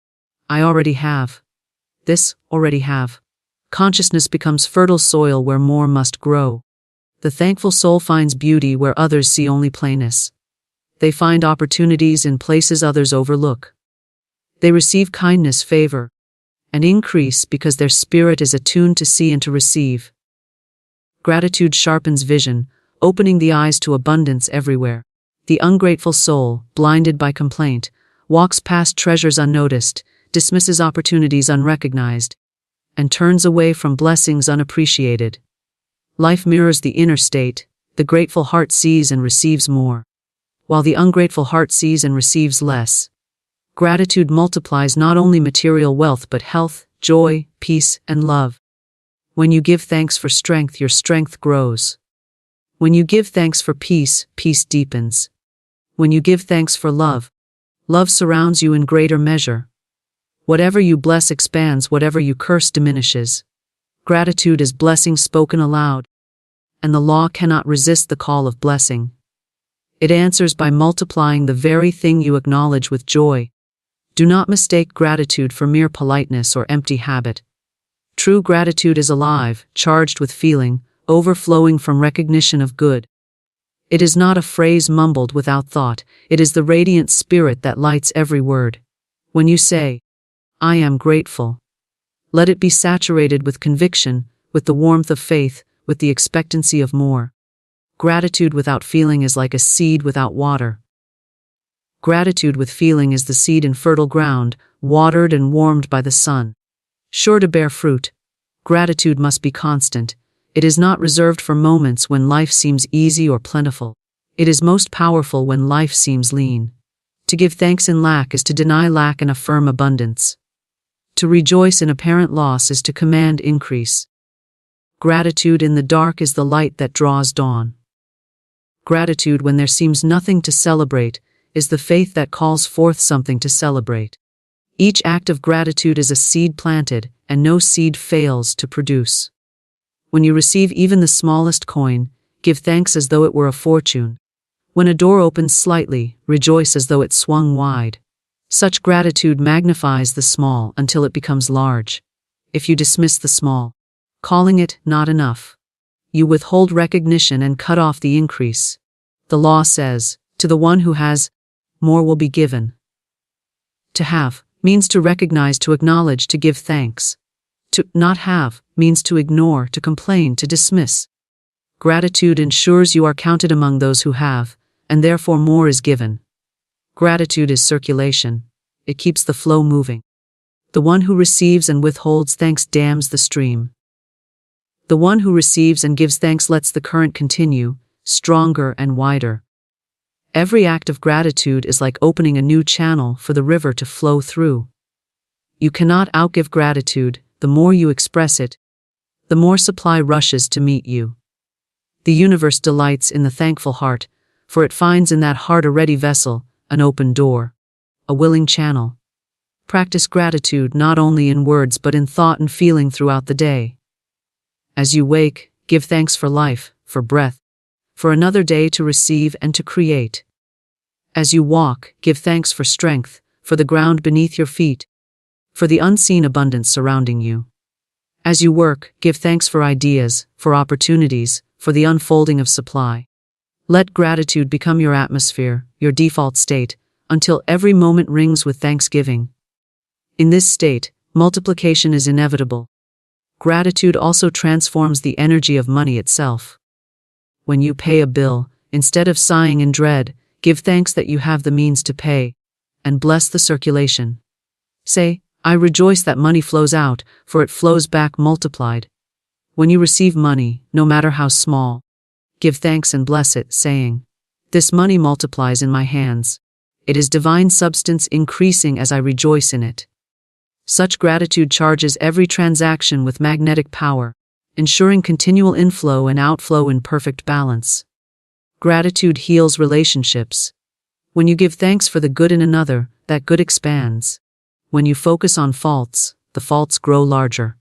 I already have. This, already have. Consciousness becomes fertile soil where more must grow. The thankful soul finds beauty where others see only plainness. They find opportunities in places others overlook. They receive kindness, favor, and increase because their spirit is attuned to see and to receive. Gratitude sharpens vision, opening the eyes to abundance everywhere. The ungrateful soul, blinded by complaint, walks past treasures unnoticed, dismisses opportunities unrecognized, and turns away from blessings unappreciated. Life mirrors the inner state. The grateful heart sees and receives more, while the ungrateful heart sees and receives less. Gratitude multiplies not only material wealth but health, joy, peace, and love. When you give thanks for strength, your strength grows. When you give thanks for peace, peace deepens. When you give thanks for love, love surrounds you in greater measure. Whatever you bless expands, whatever you curse diminishes. Gratitude is blessing spoken aloud, and the law cannot resist the call of blessing. It answers by multiplying the very thing you acknowledge with joy. Do not mistake gratitude for mere politeness or empty habit. True gratitude is alive, charged with feeling, overflowing from recognition of good. It is not a phrase mumbled without thought, it is the radiant spirit that lights every word. When you say, I am grateful, let it be saturated with conviction, with the warmth of faith, with the expectancy of more. Gratitude without feeling is like a seed without water. Gratitude with feeling is the seed in fertile ground, watered and warmed by the sun. Sure to bear fruit. Gratitude must be constant. It is not reserved for moments when life seems easy or plentiful. It is most powerful when life seems lean. To give thanks in lack is to deny lack and affirm abundance. To rejoice in apparent loss is to command increase. Gratitude in the dark is the light that draws dawn. Gratitude when there seems nothing to celebrate is the faith that calls forth something to celebrate. Each act of gratitude is a seed planted, and no seed fails to produce. When you receive even the smallest coin, give thanks as though it were a fortune. When a door opens slightly, rejoice as though it swung wide. Such gratitude magnifies the small until it becomes large. If you dismiss the small, calling it not enough, you withhold recognition and cut off the increase. The law says, to the one who has, more will be given. To have means to recognize, to acknowledge, to give thanks. To not have means to ignore, to complain, to dismiss. Gratitude ensures you are counted among those who have, and therefore more is given. Gratitude is circulation. It keeps the flow moving. The one who receives and withholds thanks dams the stream. The one who receives and gives thanks lets the current continue, stronger and wider. Every act of gratitude is like opening a new channel for the river to flow through. You cannot outgive gratitude. The more you express it, the more supply rushes to meet you. The universe delights in the thankful heart, for it finds in that heart a ready vessel, an open door, a willing channel. Practice gratitude not only in words but in thought and feeling throughout the day. As you wake, give thanks for life, for breath, for another day to receive and to create. As you walk, give thanks for strength, for the ground beneath your feet, for the unseen abundance surrounding you. As you work, give thanks for ideas, for opportunities, for the unfolding of supply. Let gratitude become your atmosphere, your default state, until every moment rings with thanksgiving. In this state, multiplication is inevitable. Gratitude also transforms the energy of money itself. When you pay a bill, instead of sighing in dread, give thanks that you have the means to pay, and bless the circulation. Say, I rejoice that money flows out, for it flows back multiplied. When you receive money, no matter how small, give thanks and bless it, saying, this money multiplies in my hands. It is divine substance increasing as I rejoice in it. Such gratitude charges every transaction with magnetic power, ensuring continual inflow and outflow in perfect balance. Gratitude heals relationships. When you give thanks for the good in another, that good expands. When you focus on faults, the faults grow larger.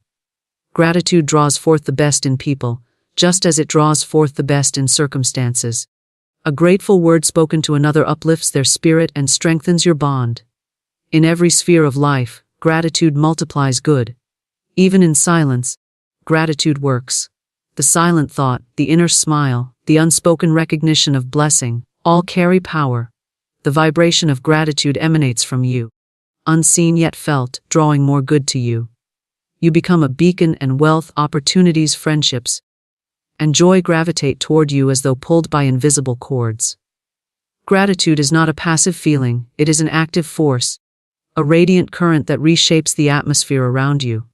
Gratitude draws forth the best in people, just as it draws forth the best in circumstances. A grateful word spoken to another uplifts their spirit and strengthens your bond. In every sphere of life, gratitude multiplies good. Even in silence, gratitude works. The silent thought, the inner smile, the unspoken recognition of blessing, all carry power. The vibration of gratitude emanates from you, unseen yet felt, drawing more good to you. You become a beacon, and wealth, opportunities, friendships, and joy gravitate toward you as though pulled by invisible cords. Gratitude is not a passive feeling, it is an active force, a radiant current that reshapes the atmosphere around you.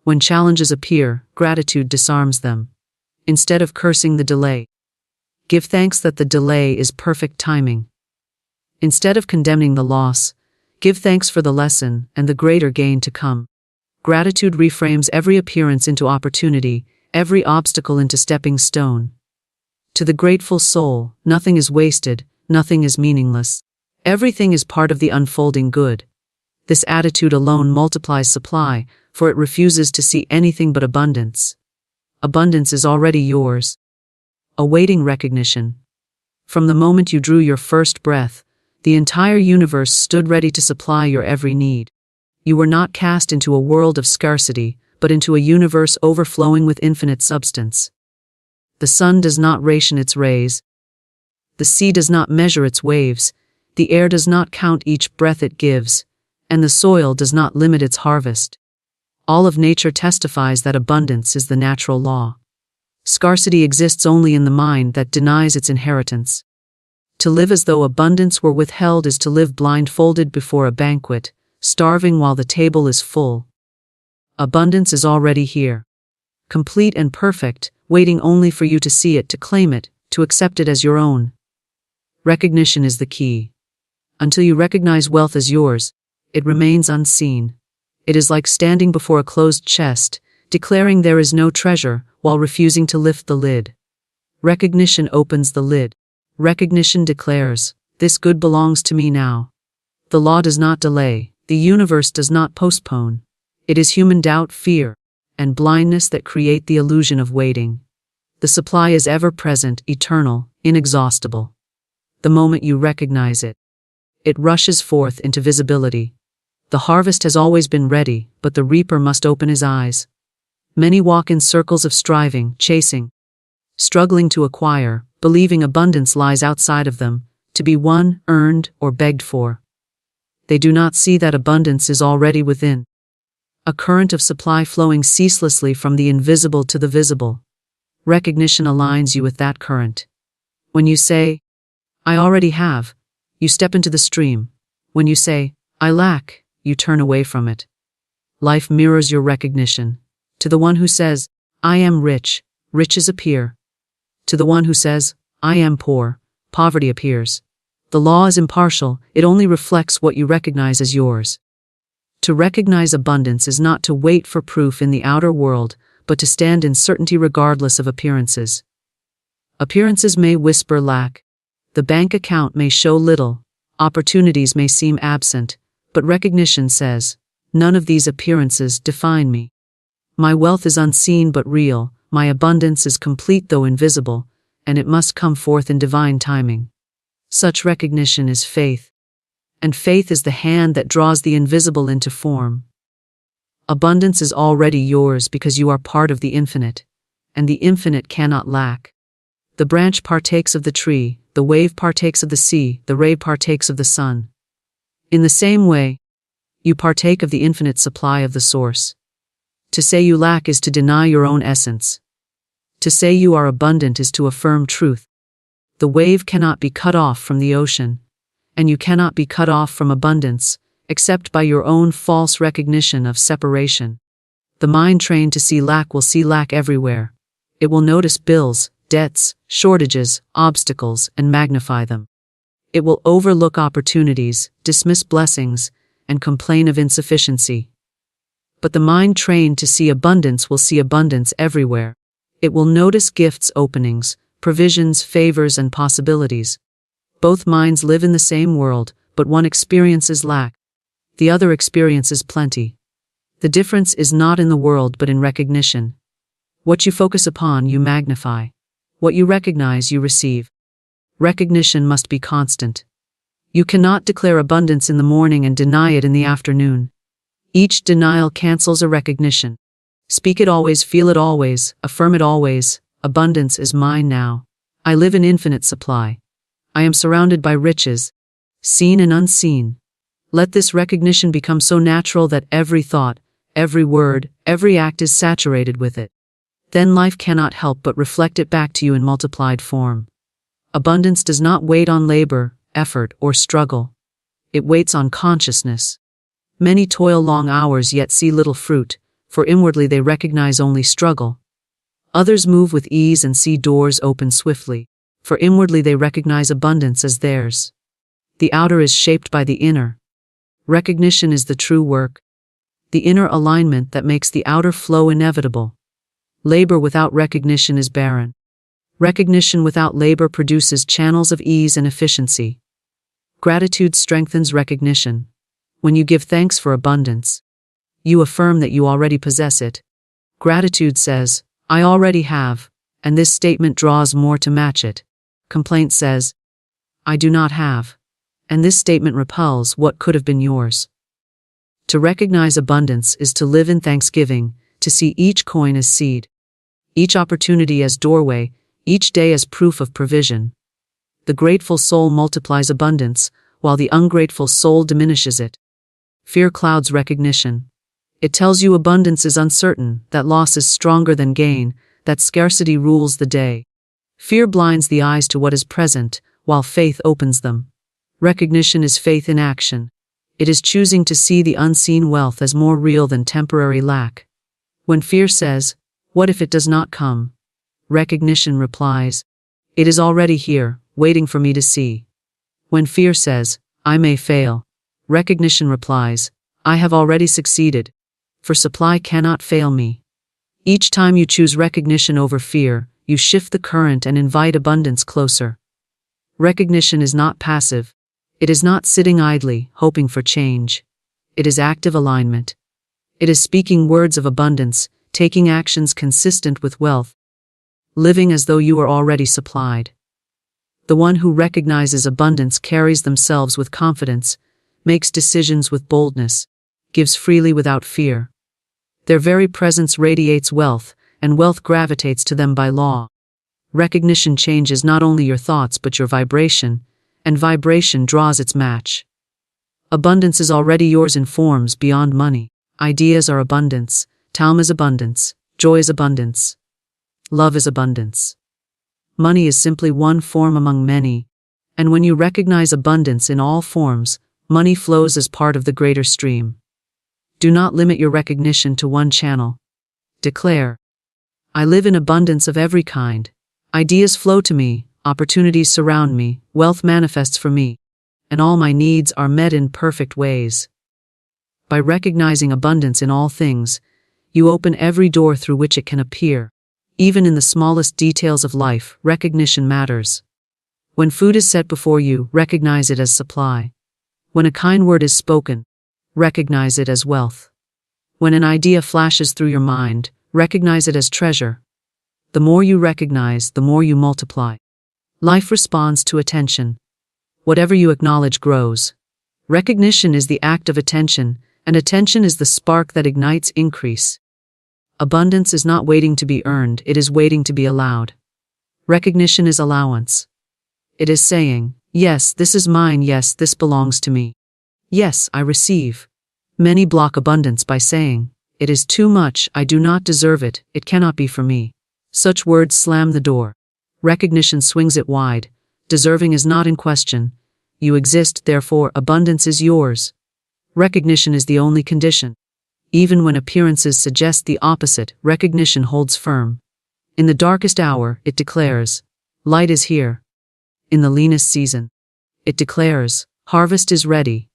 When challenges appear, gratitude disarms them. Instead of cursing the delay, give thanks that the delay is perfect timing. Instead of condemning the loss, give thanks for the lesson and the greater gain to come. Gratitude reframes every appearance into opportunity, every obstacle into stepping stone. To the grateful soul, nothing is wasted, nothing is meaningless. Everything is part of the unfolding good. This attitude alone multiplies supply, for it refuses to see anything but abundance. Abundance is already yours, awaiting recognition. From the moment you drew your first breath, the entire universe stood ready to supply your every need. You were not cast into a world of scarcity, but into a universe overflowing with infinite substance. The sun does not ration its rays. The sea does not measure its waves. The air does not count each breath it gives, and the soil does not limit its harvest. All of nature testifies that abundance is the natural law. Scarcity exists only in the mind that denies its inheritance. To live as though abundance were withheld is to live blindfolded before a banquet, starving while the table is full. Abundance is already here, complete and perfect, waiting only for you to see it, to claim it, to accept it as your own. Recognition is the key. Until you recognize wealth as yours, it remains unseen. It is like standing before a closed chest, declaring there is no treasure, while refusing to lift the lid. Recognition opens the lid. Recognition declares, this good belongs to me now. The law does not delay, the universe does not postpone. It is human doubt, fear, and blindness that create the illusion of waiting. The supply is ever present, eternal, inexhaustible. The moment you recognize it, it rushes forth into visibility. The harvest has always been ready, but the reaper must open his eyes. Many walk in circles of striving, chasing, struggling to acquire, believing abundance lies outside of them, to be won, earned, or begged for. They do not see that abundance is already within. A current of supply flowing ceaselessly from the invisible to the visible. Recognition aligns you with that current. When you say, I already have, you step into the stream. When you say, I lack, you turn away from it. Life mirrors your recognition. To the one who says, I am rich, riches appear. To the one who says, I am poor, poverty appears. The law is impartial, it only reflects what you recognize as yours. To recognize abundance is not to wait for proof in the outer world, but to stand in certainty regardless of appearances. Appearances may whisper lack. The bank account may show little. Opportunities may seem absent, but recognition says, none of these appearances define me. My wealth is unseen but real, my abundance is complete though invisible, and it must come forth in divine timing. Such recognition is faith. And faith is the hand that draws the invisible into form. Abundance is already yours because you are part of the infinite, and the infinite cannot lack. The branch partakes of the tree, the wave partakes of the sea, the ray partakes of the sun. In the same way, you partake of the infinite supply of the source. To say you lack is to deny your own essence. To say you are abundant is to affirm truth. The wave cannot be cut off from the ocean, and you cannot be cut off from abundance, except by your own false recognition of separation. The mind trained to see lack will see lack everywhere. It will notice bills, debts, shortages, obstacles, and magnify them. It will overlook opportunities, dismiss blessings, and complain of insufficiency. But the mind trained to see abundance will see abundance everywhere. It will notice gifts, openings, provisions, favors, and possibilities. Both minds live in the same world, but one experiences lack. The other experiences plenty. The difference is not in the world but in recognition. What you focus upon, you magnify. What you recognize, you receive. Recognition must be constant. You cannot declare abundance in the morning and deny it in the afternoon. Each denial cancels a recognition. Speak it always, feel it always, affirm it always. Abundance is mine now. I live in infinite supply. I am surrounded by riches, seen and unseen. Let this recognition become so natural that every thought, every word, every act is saturated with it. Then life cannot help but reflect it back to you in multiplied form. Abundance does not wait on labor, effort, or struggle. It waits on consciousness. Many toil long hours yet see little fruit, for inwardly they recognize only struggle. Others move with ease and see doors open swiftly, for inwardly they recognize abundance as theirs. The outer is shaped by the inner. Recognition is the true work. The inner alignment that makes the outer flow inevitable. Labor without recognition is barren. Recognition without labor produces channels of ease and efficiency. Gratitude strengthens recognition. When you give thanks for abundance, you affirm that you already possess it. Gratitude says, I already have, and this statement draws more to match it. Complaint says, I do not have, and this statement repels what could have been yours. To recognize abundance is to live in thanksgiving, to see each coin as seed, each opportunity as doorway, each day as proof of provision. The grateful soul multiplies abundance, while the ungrateful soul diminishes it. Fear clouds recognition. It tells you abundance is uncertain, that loss is stronger than gain, that scarcity rules the day. Fear blinds the eyes to what is present, while faith opens them. Recognition is faith in action. It is choosing to see the unseen wealth as more real than temporary lack. When fear says, what if it does not come? Recognition replies, it is already here, waiting for me to see. When fear says, I may fail, recognition replies, I have already succeeded, for supply cannot fail me. Each time you choose recognition over fear, you shift the current and invite abundance closer. Recognition is not passive. It is not sitting idly, hoping for change. It is active alignment. It is speaking words of abundance, taking actions consistent with wealth, living as though you are already supplied. The one who recognizes abundance carries themselves with confidence, makes decisions with boldness, gives freely without fear. Their very presence radiates wealth, and wealth gravitates to them by law. Recognition changes not only your thoughts but your vibration, and vibration draws its match. Abundance is already yours in forms beyond money. Ideas are abundance, time is abundance, joy is abundance, love is abundance. Money is simply one form among many, and when you recognize abundance in all forms, money flows as part of the greater stream. Do not limit your recognition to one channel. Declare, I live in abundance of every kind. Ideas flow to me, opportunities surround me, wealth manifests for me, and all my needs are met in perfect ways. By recognizing abundance in all things, you open every door through which it can appear. Even in the smallest details of life, recognition matters. When food is set before you, recognize it as supply. When a kind word is spoken, recognize it as wealth. When an idea flashes through your mind, recognize it as treasure. The more you recognize, the more you multiply. Life responds to attention. Whatever you acknowledge grows. Recognition is the act of attention, and attention is the spark that ignites increase. Abundance is not waiting to be earned, it is waiting to be allowed. Recognition is allowance. It is saying, yes, this is mine, yes, this belongs to me. Yes, I receive. Many block abundance by saying, it is too much, I do not deserve it, it cannot be for me. Such words slam the door. Recognition swings it wide. Deserving is not in question. You exist, therefore abundance is yours. Recognition is the only condition. Even when appearances suggest the opposite, recognition holds firm. In the darkest hour, it declares, light is here. In the leanest season, it declares, harvest is ready.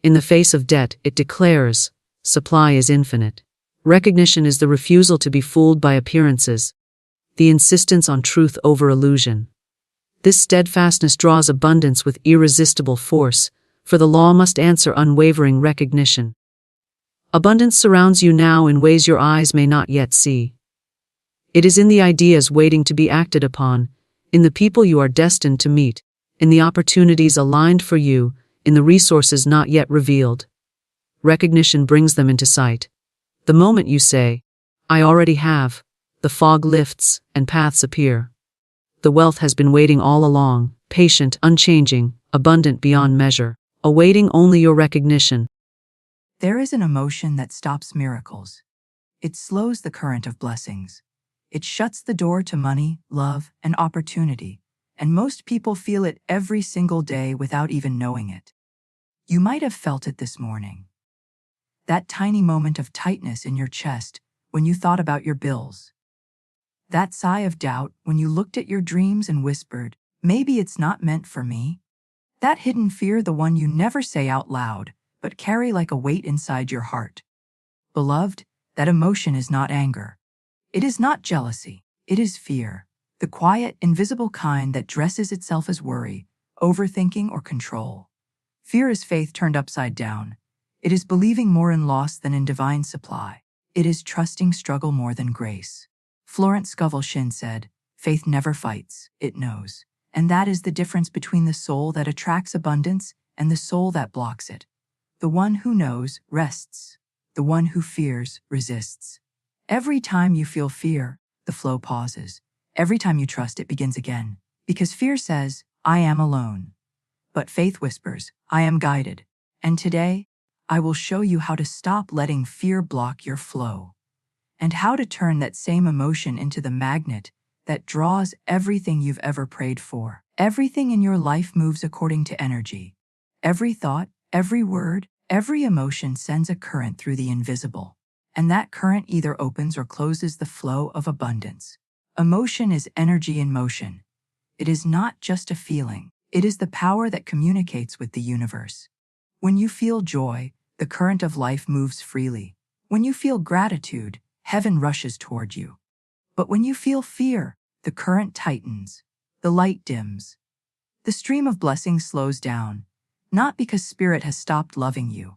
In the face of debt, it declares, supply is infinite. Recognition is the refusal to be fooled by appearances, the insistence on truth over illusion. This steadfastness draws abundance with irresistible force, for the law must answer unwavering recognition. Abundance surrounds you now in ways your eyes may not yet see. It is in the ideas waiting to be acted upon, in the people you are destined to meet, in the opportunities aligned for you, in the resources not yet revealed. Recognition brings them into sight. The moment you say, "I already have," the fog lifts and paths appear. The wealth has been waiting all along, patient, unchanging, abundant beyond measure, awaiting only your recognition. There is an emotion that stops miracles. It slows the current of blessings. It shuts the door to money, love, and opportunity, and most people feel it every single day without even knowing it. You might have felt it this morning. That tiny moment of tightness in your chest when you thought about your bills. That sigh of doubt when you looked at your dreams and whispered, "Maybe it's not meant for me." That hidden fear, the one you never say out loud, but carry like a weight inside your heart. Beloved, that emotion is not anger. It is not jealousy. It is fear, the quiet, invisible kind that dresses itself as worry, overthinking, or control. Fear is faith turned upside down. It is believing more in loss than in divine supply. It is trusting struggle more than grace. Florence Scovel Shinn said, "Faith never fights, it knows." And that is the difference between the soul that attracts abundance and the soul that blocks it. The one who knows rests. The one who fears resists. Every time you feel fear, the flow pauses. Every time you trust, it begins again. Because fear says, "I am alone." But faith whispers, "I am guided." And today, I will show you how to stop letting fear block your flow, and how to turn that same emotion into the magnet that draws everything you've ever prayed for. Everything in your life moves according to energy. Every thought, every word, every emotion sends a current through the invisible, and that current either opens or closes the flow of abundance. Emotion is energy in motion. It is not just a feeling. It is the power that communicates with the universe. When you feel joy, the current of life moves freely. When you feel gratitude, heaven rushes toward you. But when you feel fear, the current tightens, the light dims. The stream of blessings slows down, not because spirit has stopped loving you,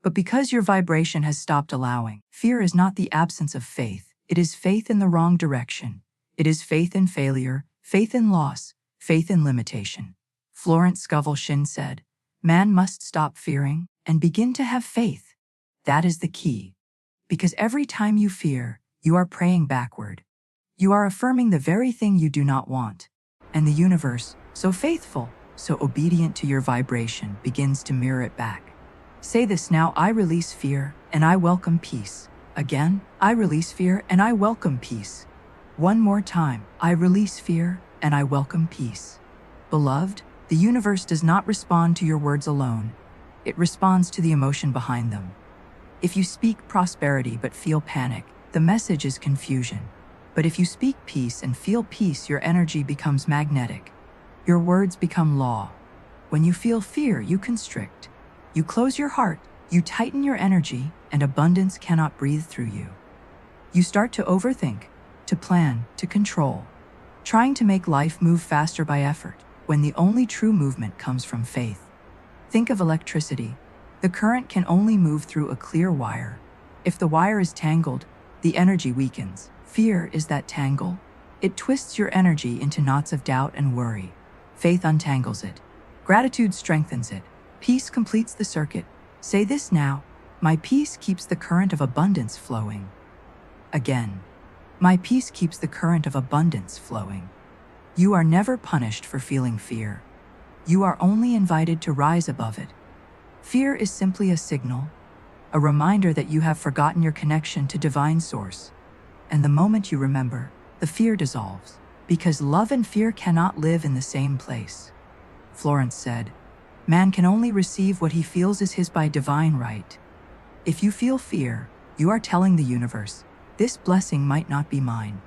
but because your vibration has stopped allowing. Fear is not the absence of faith. It is faith in the wrong direction. It is faith in failure, faith in loss, faith in limitation. Florence Scovel Shinn said, "Man must stop fearing and begin to have faith." That is the key. Because every time you fear, you are praying backward. You are affirming the very thing you do not want. And the universe, so faithful, so obedient to your vibration, begins to mirror it back. Say this now: "I release fear and I welcome peace." Again, "I release fear and I welcome peace." One more time, "I release fear and I welcome peace." Beloved, the universe does not respond to your words alone. It responds to the emotion behind them. If you speak prosperity but feel panic, the message is confusion. But if you speak peace and feel peace, your energy becomes magnetic. Your words become law. When you feel fear, you constrict. You close your heart, you tighten your energy, and abundance cannot breathe through you. You start to overthink, to plan, to control, trying to make life move faster by effort, when the only true movement comes from faith. Think of electricity. The current can only move through a clear wire. If the wire is tangled, the energy weakens. Fear is that tangle. It twists your energy into knots of doubt and worry. Faith untangles it. Gratitude strengthens it. Peace completes the circuit. Say this now: "My peace keeps the current of abundance flowing." Again, "My peace keeps the current of abundance flowing." You are never punished for feeling fear. You are only invited to rise above it. Fear is simply a signal, a reminder that you have forgotten your connection to divine source. And the moment you remember, the fear dissolves, because love and fear cannot live in the same place. Florence said, "Man can only receive what he feels is his by divine right." If you feel fear, you are telling the universe, "This blessing might not be mine."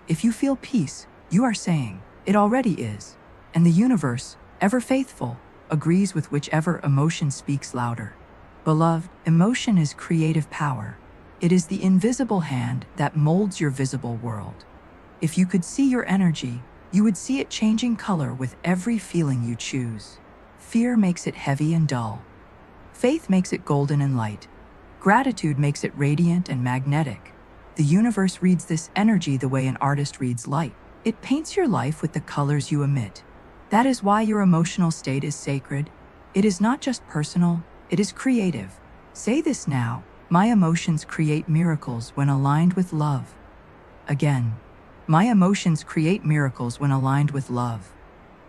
If you feel peace, you are saying, "It already is." And the universe, ever faithful, agrees with whichever emotion speaks louder. Beloved, emotion is creative power. It is the invisible hand that molds your visible world. If you could see your energy, You would see it changing color with every feeling you choose. Fear makes it heavy and dull. Faith makes it golden and light. Gratitude makes it radiant and magnetic. The universe reads this energy the way an artist reads light. It paints your life with the colors you emit. That is why your emotional state is sacred. It is not just personal, it is creative. Say this now: my emotions create miracles when aligned with love. Again, my emotions create miracles when aligned with love.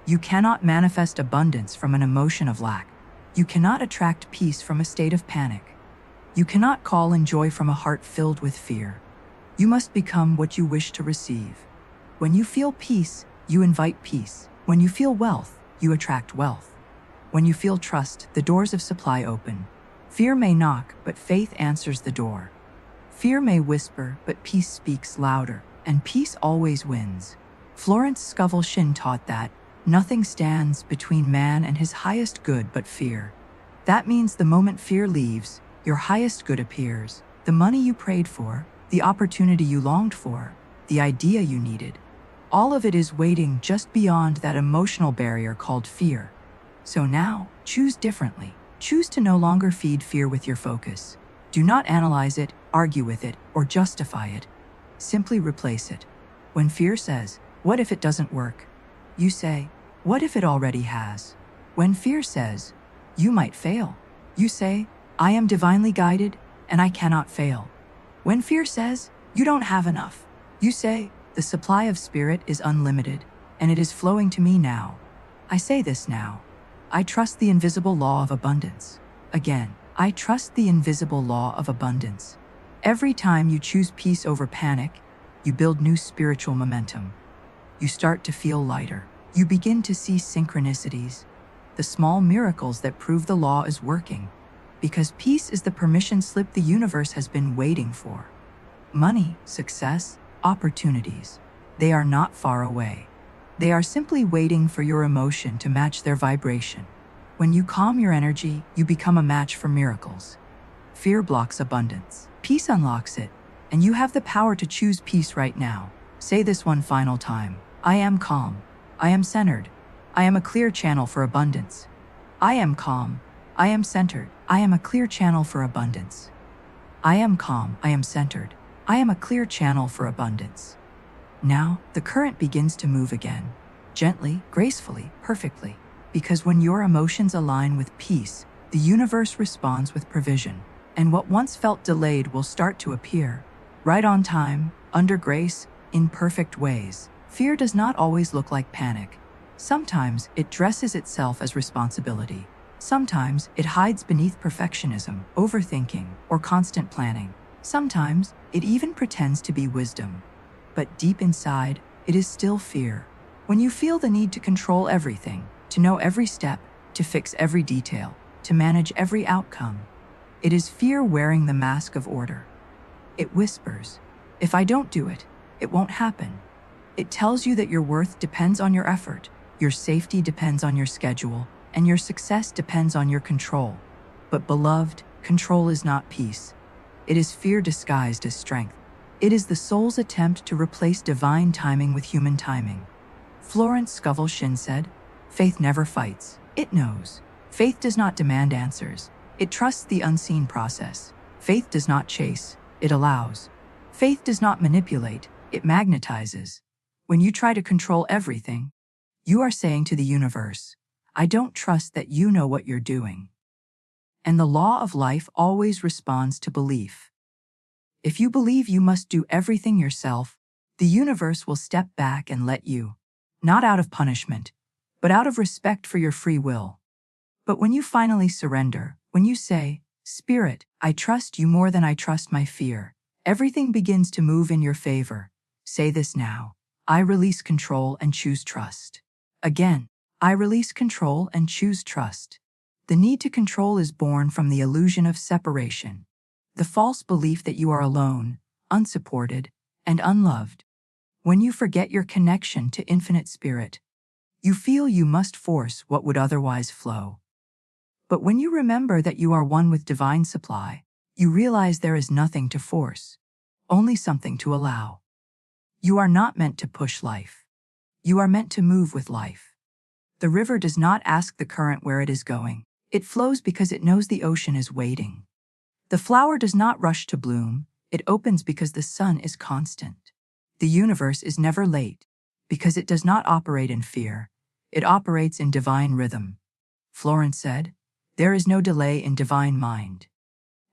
You cannot manifest abundance from an emotion of lack. You cannot attract peace from a state of panic. You cannot call in joy from a heart filled with fear. You must become what you wish to receive. When you feel peace, you invite peace. When you feel wealth, you attract wealth. When you feel trust, the doors of supply open. Fear may knock, but faith answers the door. Fear may whisper, but peace speaks louder, and peace always wins. Florence Scovel Shinn taught that nothing stands between man and his highest good but fear. That means the moment fear leaves, your highest good appears. The money you prayed for, the opportunity you longed for, the idea you needed. All of it is waiting just beyond that emotional barrier called fear. So now, choose differently. Choose to no longer feed fear with your focus. Do not analyze it, argue with it, or justify it. Simply replace it. When fear says, "What if it doesn't work?" you say, "What if it already has?" When fear says, "You might fail," you say, "I am divinely guided, and I cannot fail." When fear says, "You don't have enough," you say, "The supply of spirit is unlimited, and it is flowing to me now." I say this now. I trust the invisible law of abundance. Again, I trust the invisible law of abundance. Every time you choose peace over panic, you build new spiritual momentum. You start to feel lighter. You begin to see synchronicities, the small miracles that prove the law is working. Because peace is the permission slip the universe has been waiting for. Money, success, opportunities, they are not far away. They are simply waiting for your emotion to match their vibration. When you calm your energy, you become a match for miracles. Fear blocks abundance. Peace unlocks it, and you have the power to choose peace right now. Say this one final time. I am calm. I am centered. I am a clear channel for abundance. I am calm. I am centered. I am a clear channel for abundance. I am calm. I am centered. I am a clear channel for abundance. Now, the current begins to move again. Gently, gracefully, perfectly. Because when your emotions align with peace, the universe responds with provision. And what once felt delayed will start to appear. Right on time, under grace, in perfect ways. Fear does not always look like panic. Sometimes it dresses itself as responsibility. Sometimes it hides beneath perfectionism, overthinking, or constant planning. Sometimes it even pretends to be wisdom. But deep inside, it is still fear. When you feel the need to control everything, to know every step, to fix every detail, to manage every outcome, it is fear wearing the mask of order. It whispers, "If I don't do it, it won't happen." It tells you that your worth depends on your effort, your safety depends on your schedule, and your success depends on your control. But beloved, control is not peace. It is fear disguised as strength. It is the soul's attempt to replace divine timing with human timing. Florence Scovel Shinn said, "Faith never fights, it knows. Faith does not demand answers. It trusts the unseen process. Faith does not chase, it allows. Faith does not manipulate, it magnetizes." When you try to control everything, you are saying to the universe, "I don't trust that you know what you're doing." And the law of life always responds to belief. If you believe you must do everything yourself, the universe will step back and let you. Not out of punishment, but out of respect for your free will. But when you finally surrender, when you say, "Spirit, I trust you more than I trust my fear," everything begins to move in your favor. Say this now. I release control and choose trust. Again, I release control and choose trust. The need to control is born from the illusion of separation, the false belief that you are alone, unsupported, and unloved. When you forget your connection to infinite spirit, you feel you must force what would otherwise flow. But when you remember that you are one with divine supply, you realize there is nothing to force, only something to allow. You are not meant to push life. You are meant to move with life. The river does not ask the current where it is going. It flows because it knows the ocean is waiting. The flower does not rush to bloom. It opens because the sun is constant. The universe is never late because it does not operate in fear. It operates in divine rhythm. Florence said, "There is no delay in divine mind."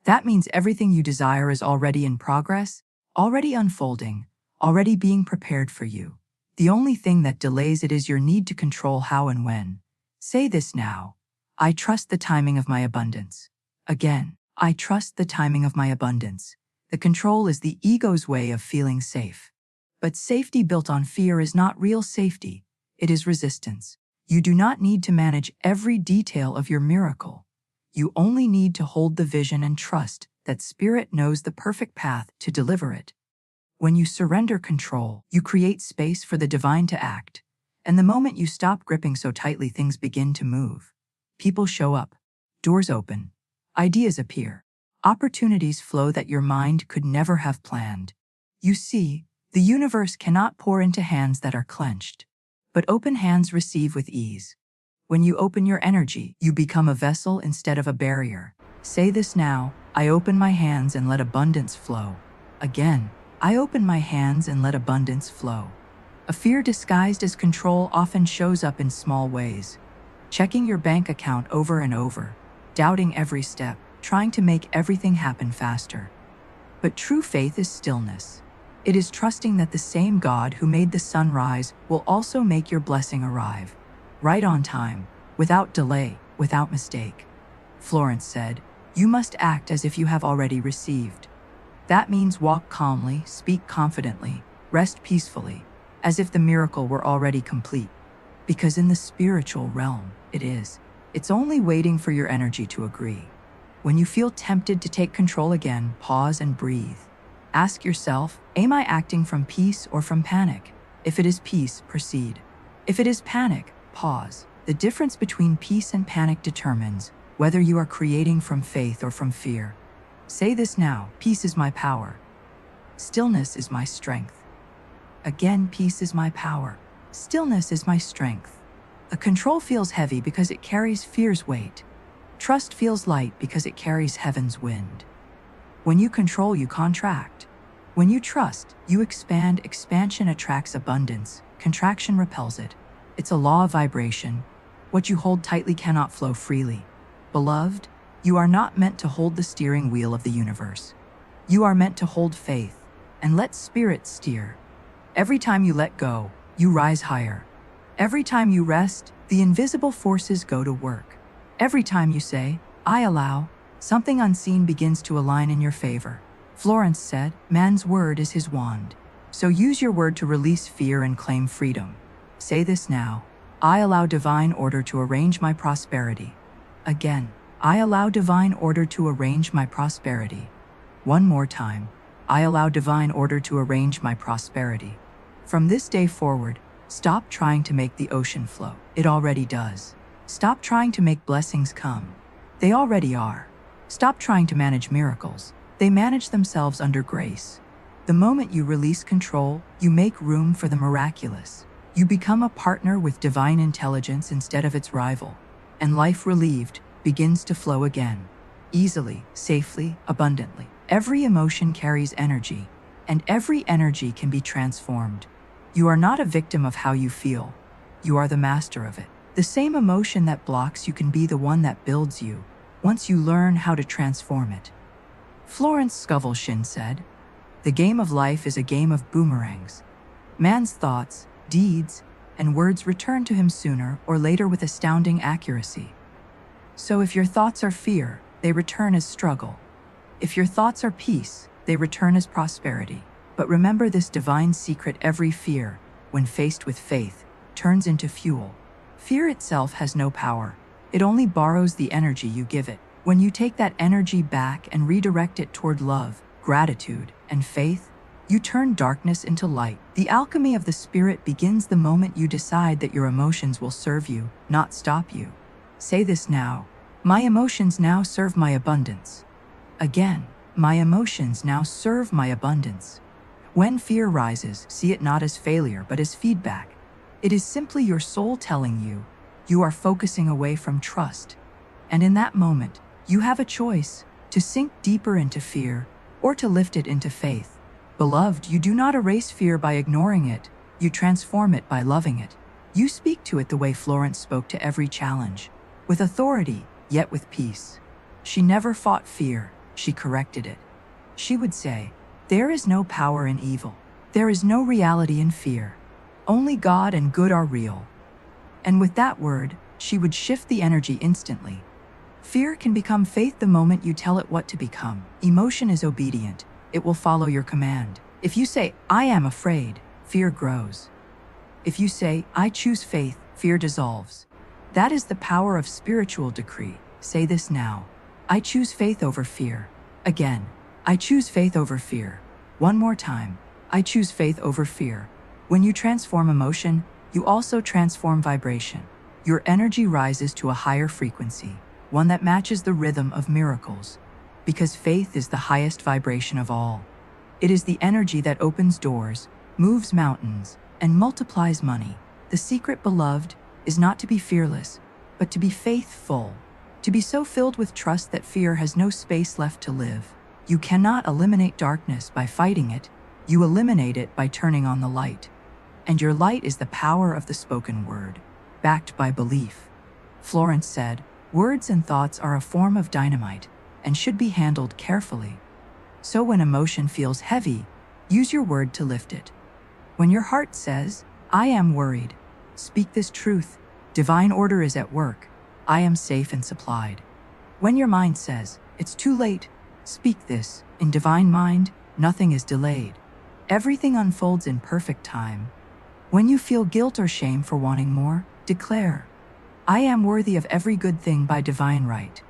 That means everything you desire is already in progress, already unfolding, already being prepared for you. The only thing that delays it is your need to control how and when. Say this now: I trust the timing of my abundance. Again, I trust the timing of my abundance. The control is the ego's way of feeling safe. But safety built on fear is not real safety. It is resistance. You do not need to manage every detail of your miracle. You only need to hold the vision and trust that Spirit knows the perfect path to deliver it. When you surrender control, you create space for the divine to act. And the moment you stop gripping so tightly, things begin to move. People show up. Doors open. Ideas appear. Opportunities flow that your mind could never have planned. You see, the universe cannot pour into hands that are clenched, but open hands receive with ease. When you open your energy, you become a vessel instead of a barrier. Say this now: I open my hands and let abundance flow. Again, I open my hands and let abundance flow. A fear disguised as control often shows up in small ways. Checking your bank account over and over, doubting every step, trying to make everything happen faster. But true faith is stillness. It is trusting that the same God who made the sun rise will also make your blessing arrive. Right on time, without delay, without mistake. Florence said, "You must act as if you have already received." That means walk calmly, speak confidently, rest peacefully, as if the miracle were already complete. Because in the spiritual realm, it is. It's only waiting for your energy to agree. When you feel tempted to take control again, pause and breathe. Ask yourself, am I acting from peace or from panic? If it is peace, proceed. If it is panic, pause. The difference between peace and panic determines whether you are creating from faith or from fear. Say this now: peace is my power. Stillness is my strength. Again, peace is my power. Stillness is my strength. A control feels heavy because it carries fear's weight. Trust feels light because it carries heaven's wind. When you control, you contract. When you trust, you expand. Expansion attracts abundance. Contraction repels it. It's a law of vibration. What you hold tightly cannot flow freely. Beloved, you are not meant to hold the steering wheel of the universe. You are meant to hold faith and let Spirit steer. Every time you let go, you rise higher. Every time you rest, the invisible forces go to work. Every time you say, I allow, something unseen begins to align in your favor. Florence said, man's word is his wand. So use your word to release fear and claim freedom. Say this now: I allow divine order to arrange my prosperity. Again, I allow divine order to arrange my prosperity. One more time: I allow divine order to arrange my prosperity. From this day forward, stop trying to make the ocean flow. It already does. Stop trying to make blessings come. They already are. Stop trying to manage miracles. They manage themselves under grace. The moment you release control, you make room for the miraculous. You become a partner with divine intelligence instead of its rival. And life, relieved, begins to flow again. Easily, safely, abundantly. Every emotion carries energy, and every energy can be transformed. You are not a victim of how you feel. You are the master of it. The same emotion that blocks you can be the one that builds you, once you learn how to transform it. Florence Scovel Shinn said, "The game of life is a game of boomerangs. Man's thoughts, deeds, and words return to him sooner or later with astounding accuracy. So if your thoughts are fear, they return as struggle. If your thoughts are peace, they return as prosperity. But remember this divine secret: every fear, when faced with faith, turns into fuel. Fear itself has no power. It only borrows the energy you give it. When you take that energy back and redirect it toward love, gratitude, and faith, you turn darkness into light. The alchemy of the spirit begins the moment you decide that your emotions will serve you, not stop you. Say this now: my emotions now serve my abundance. Again, my emotions now serve my abundance. When fear rises, see it not as failure but as feedback. It is simply your soul telling you, you are focusing away from trust. And in that moment, you have a choice to sink deeper into fear or to lift it into faith. Beloved, you do not erase fear by ignoring it, you transform it by loving it. You speak to it the way Florence spoke to every challenge, with authority, yet with peace. She never fought fear, she corrected it. She would say, "There is no power in evil. There is no reality in fear. Only God and good are real." And with that word, she would shift the energy instantly. Fear can become faith the moment you tell it what to become. Emotion is obedient. It will follow your command. If you say, "I am afraid," fear grows. If you say, "I choose faith," fear dissolves. That is the power of spiritual decree. Say this now. I choose faith over fear. Again, I choose faith over fear. One more time. I choose faith over fear. When you transform emotion, you also transform vibration. Your energy rises to a higher frequency, one that matches the rhythm of miracles. Because faith is the highest vibration of all. It is the energy that opens doors, moves mountains, and multiplies money. The secret, beloved, is not to be fearless, but to be faithful. To be so filled with trust that fear has no space left to live. You cannot eliminate darkness by fighting it. You eliminate it by turning on the light. And your light is the power of the spoken word, backed by belief. Florence said, "Words and thoughts are a form of dynamite and should be handled carefully." So when emotion feels heavy, use your word to lift it. When your heart says, "I am worried," speak this truth. Divine order is at work. I am safe and supplied. When your mind says, "It's too late," speak this. In divine mind, nothing is delayed. Everything unfolds in perfect time. When you feel guilt or shame for wanting more, declare, "I am worthy of every good thing by divine right."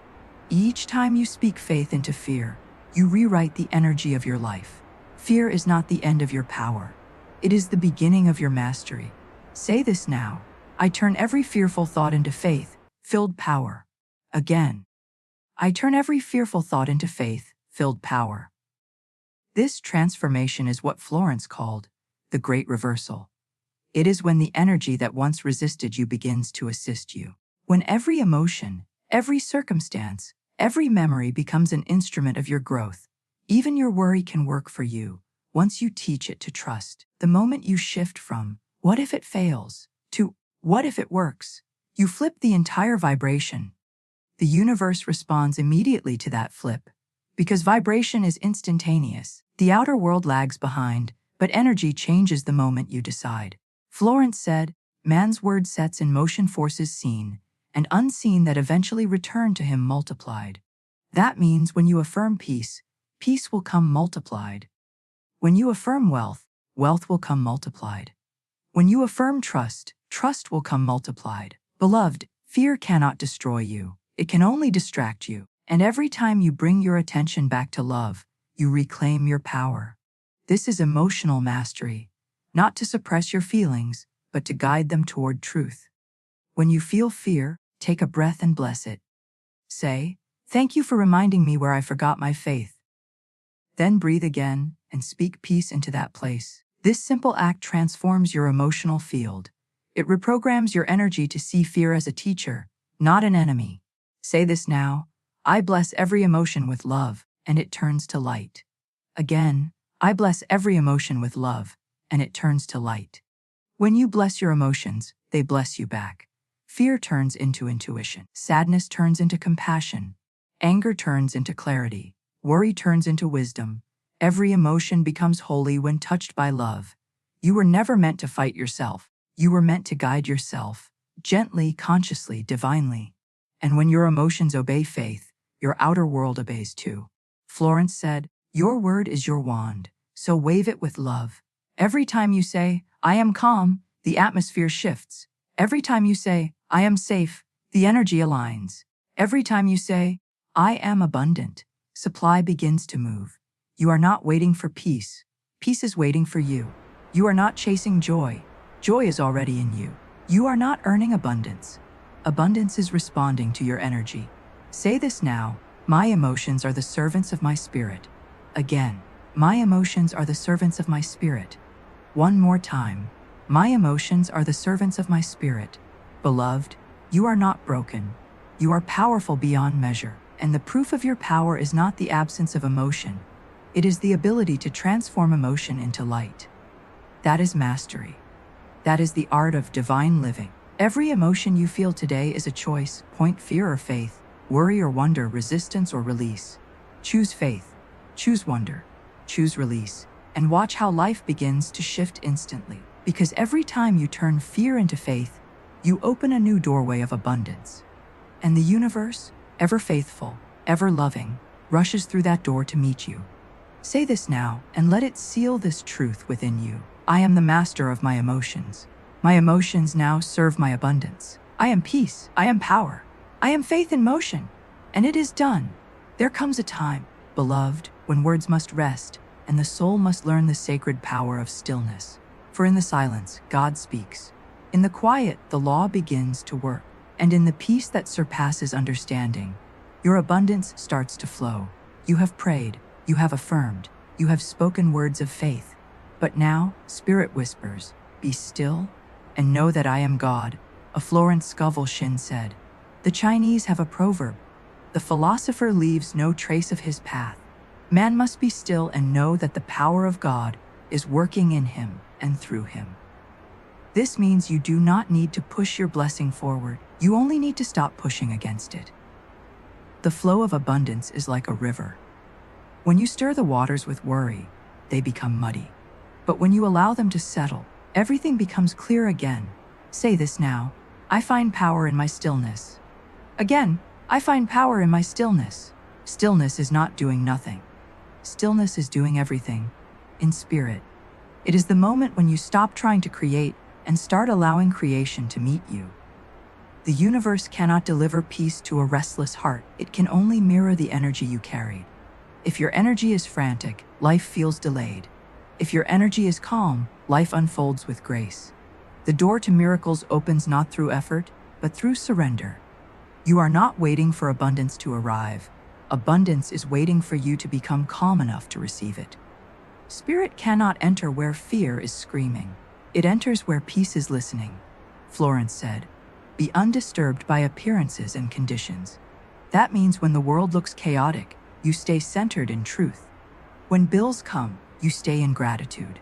Each time you speak faith into fear, you rewrite the energy of your life. Fear is not the end of your power. It is the beginning of your mastery. Say this now. I turn every fearful thought into faith-filled power. Again. I turn every fearful thought into faith-filled power. This transformation is what Florence called the great reversal. It is when the energy that once resisted you begins to assist you. When every emotion, every circumstance, every memory becomes an instrument of your growth. Even your worry can work for you once you teach it to trust. The moment you shift from, "What if it fails?" to, "What if it works?" you flip the entire vibration. The universe responds immediately to that flip. Because vibration is instantaneous, the outer world lags behind, but energy changes the moment you decide. Florence said, "Man's word sets in motion forces seen and unseen that eventually return to him multiplied." That means when you affirm peace, peace will come multiplied. When you affirm wealth, wealth will come multiplied. When you affirm trust, trust will come multiplied. Beloved, fear cannot destroy you. It can only distract you. And every time you bring your attention back to love, you reclaim your power. This is emotional mastery, not to suppress your feelings, but to guide them toward truth. When you feel fear, take a breath and bless it. Say, "Thank you for reminding me where I forgot my faith." Then breathe again and speak peace into that place. This simple act transforms your emotional field. It reprograms your energy to see fear as a teacher, not an enemy. Say this now. I bless every emotion with love, and it turns to light. Again, I bless every emotion with love, and it turns to light. When you bless your emotions, they bless you back. Fear turns into intuition. Sadness turns into compassion. Anger turns into clarity. Worry turns into wisdom. Every emotion becomes holy when touched by love. You were never meant to fight yourself. You were meant to guide yourself, gently, consciously, divinely. And when your emotions obey faith, your outer world obeys too. Florence said, "Your word is your wand, so wave it with love." Every time you say, "I am calm," the atmosphere shifts. Every time you say, "I am safe," the energy aligns. Every time you say, "I am abundant," supply begins to move. You are not waiting for peace. Peace is waiting for you. You are not chasing joy. Joy is already in you. You are not earning abundance. Abundance is responding to your energy. Say this now. My emotions are the servants of my spirit. Again, my emotions are the servants of my spirit. One more time. My emotions are the servants of my spirit. Beloved, you are not broken. You are powerful beyond measure, and the proof of your power is not the absence of emotion. It is the ability to transform emotion into light. That is mastery. That is the art of divine living. Every emotion you feel today is a choice: point fear or faith, worry or wonder, resistance or release. Choose faith, choose wonder, choose release, and watch how life begins to shift instantly. Because every time you turn fear into faith, you open a new doorway of abundance. And the universe, ever faithful, ever loving, rushes through that door to meet you. Say this now and let it seal this truth within you. I am the master of my emotions. My emotions now serve my abundance. I am peace. I am power. I am faith in motion. And it is done. There comes a time, beloved, when words must rest and the soul must learn the sacred power of stillness. For in the silence, God speaks. In the quiet, the law begins to work. And in the peace that surpasses understanding, your abundance starts to flow. You have prayed. You have affirmed. You have spoken words of faith. But now, Spirit whispers, be still and know that I am God. A Florence Scovel Shinn said. The Chinese have a proverb. The philosopher leaves no trace of his path. Man must be still and know that the power of God is working in him and through him. This means you do not need to push your blessing forward. You only need to stop pushing against it. The flow of abundance is like a river. When you stir the waters with worry, they become muddy. But when you allow them to settle, everything becomes clear again. Say this now. I find power in my stillness. Again, I find power in my stillness. Stillness is not doing nothing. Stillness is doing everything. In spirit. It is the moment when you stop trying to create and start allowing creation to meet you. The universe cannot deliver peace to a restless heart. It can only mirror the energy you carry. If your energy is frantic, life feels delayed. If your energy is calm, life unfolds with grace. The door to miracles opens not through effort, but through surrender. You are not waiting for abundance to arrive. Abundance is waiting for you to become calm enough to receive it. Spirit cannot enter where fear is screaming. It enters where peace is listening. Florence said, be undisturbed by appearances and conditions. That means when the world looks chaotic, you stay centered in truth. When bills come, you stay in gratitude.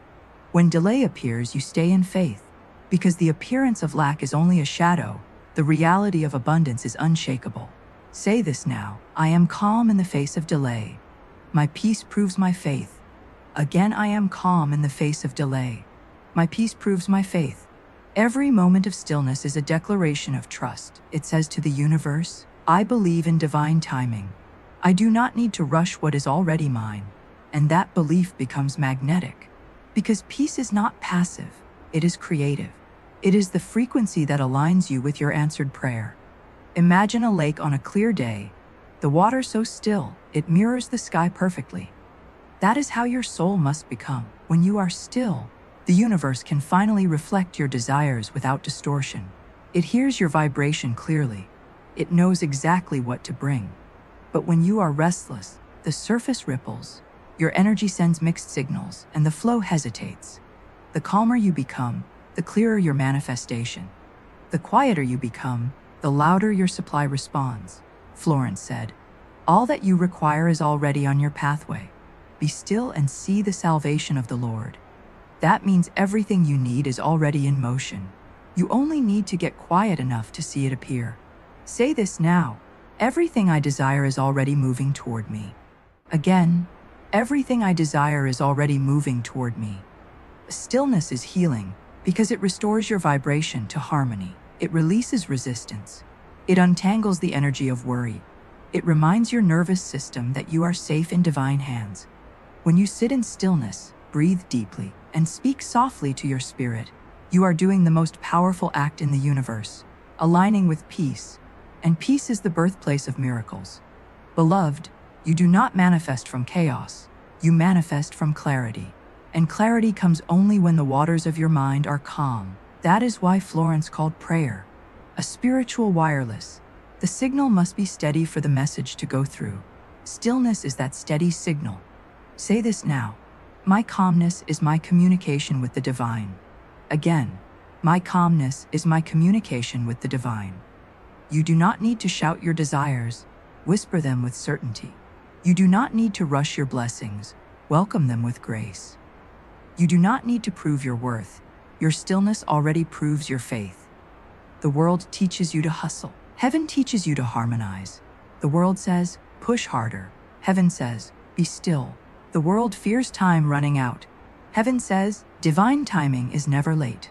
When delay appears, you stay in faith. Because the appearance of lack is only a shadow, the reality of abundance is unshakable. Say this now, I am calm in the face of delay. My peace proves my faith. Again, I am calm in the face of delay. My peace proves my faith. Every moment of stillness is a declaration of trust. It says to the universe, I believe in divine timing. I do not need to rush what is already mine. And that belief becomes magnetic. Because peace is not passive, it is creative. It is the frequency that aligns you with your answered prayer. Imagine a lake on a clear day, the water so still, it mirrors the sky perfectly. That is how your soul must become. When you are still, the universe can finally reflect your desires without distortion. It hears your vibration clearly. It knows exactly what to bring. But when you are restless, the surface ripples, your energy sends mixed signals, and the flow hesitates. The calmer you become, the clearer your manifestation. The quieter you become, the louder your supply responds. Florence said, all that you require is already on your pathway. Be still and see the salvation of the Lord. That means everything you need is already in motion. You only need to get quiet enough to see it appear. Say this now. Everything I desire is already moving toward me. Again, everything I desire is already moving toward me. Stillness is healing because it restores your vibration to harmony. It releases resistance. It untangles the energy of worry. It reminds your nervous system that you are safe in divine hands. When you sit in stillness, breathe deeply, and speak softly to your spirit, you are doing the most powerful act in the universe, aligning with peace. And peace is the birthplace of miracles. Beloved, you do not manifest from chaos. You manifest from clarity. And clarity comes only when the waters of your mind are calm. That is why Florence called prayer a spiritual wireless. The signal must be steady for the message to go through. Stillness is that steady signal. Say this now. My calmness is my communication with the divine. Again, my calmness is my communication with the divine. You do not need to shout your desires, whisper them with certainty. You do not need to rush your blessings, welcome them with grace. You do not need to prove your worth. Your stillness already proves your faith. The world teaches you to hustle. Heaven teaches you to harmonize. The world says, push harder. Heaven says, be still. The world fears time running out. Heaven says, divine timing is never late.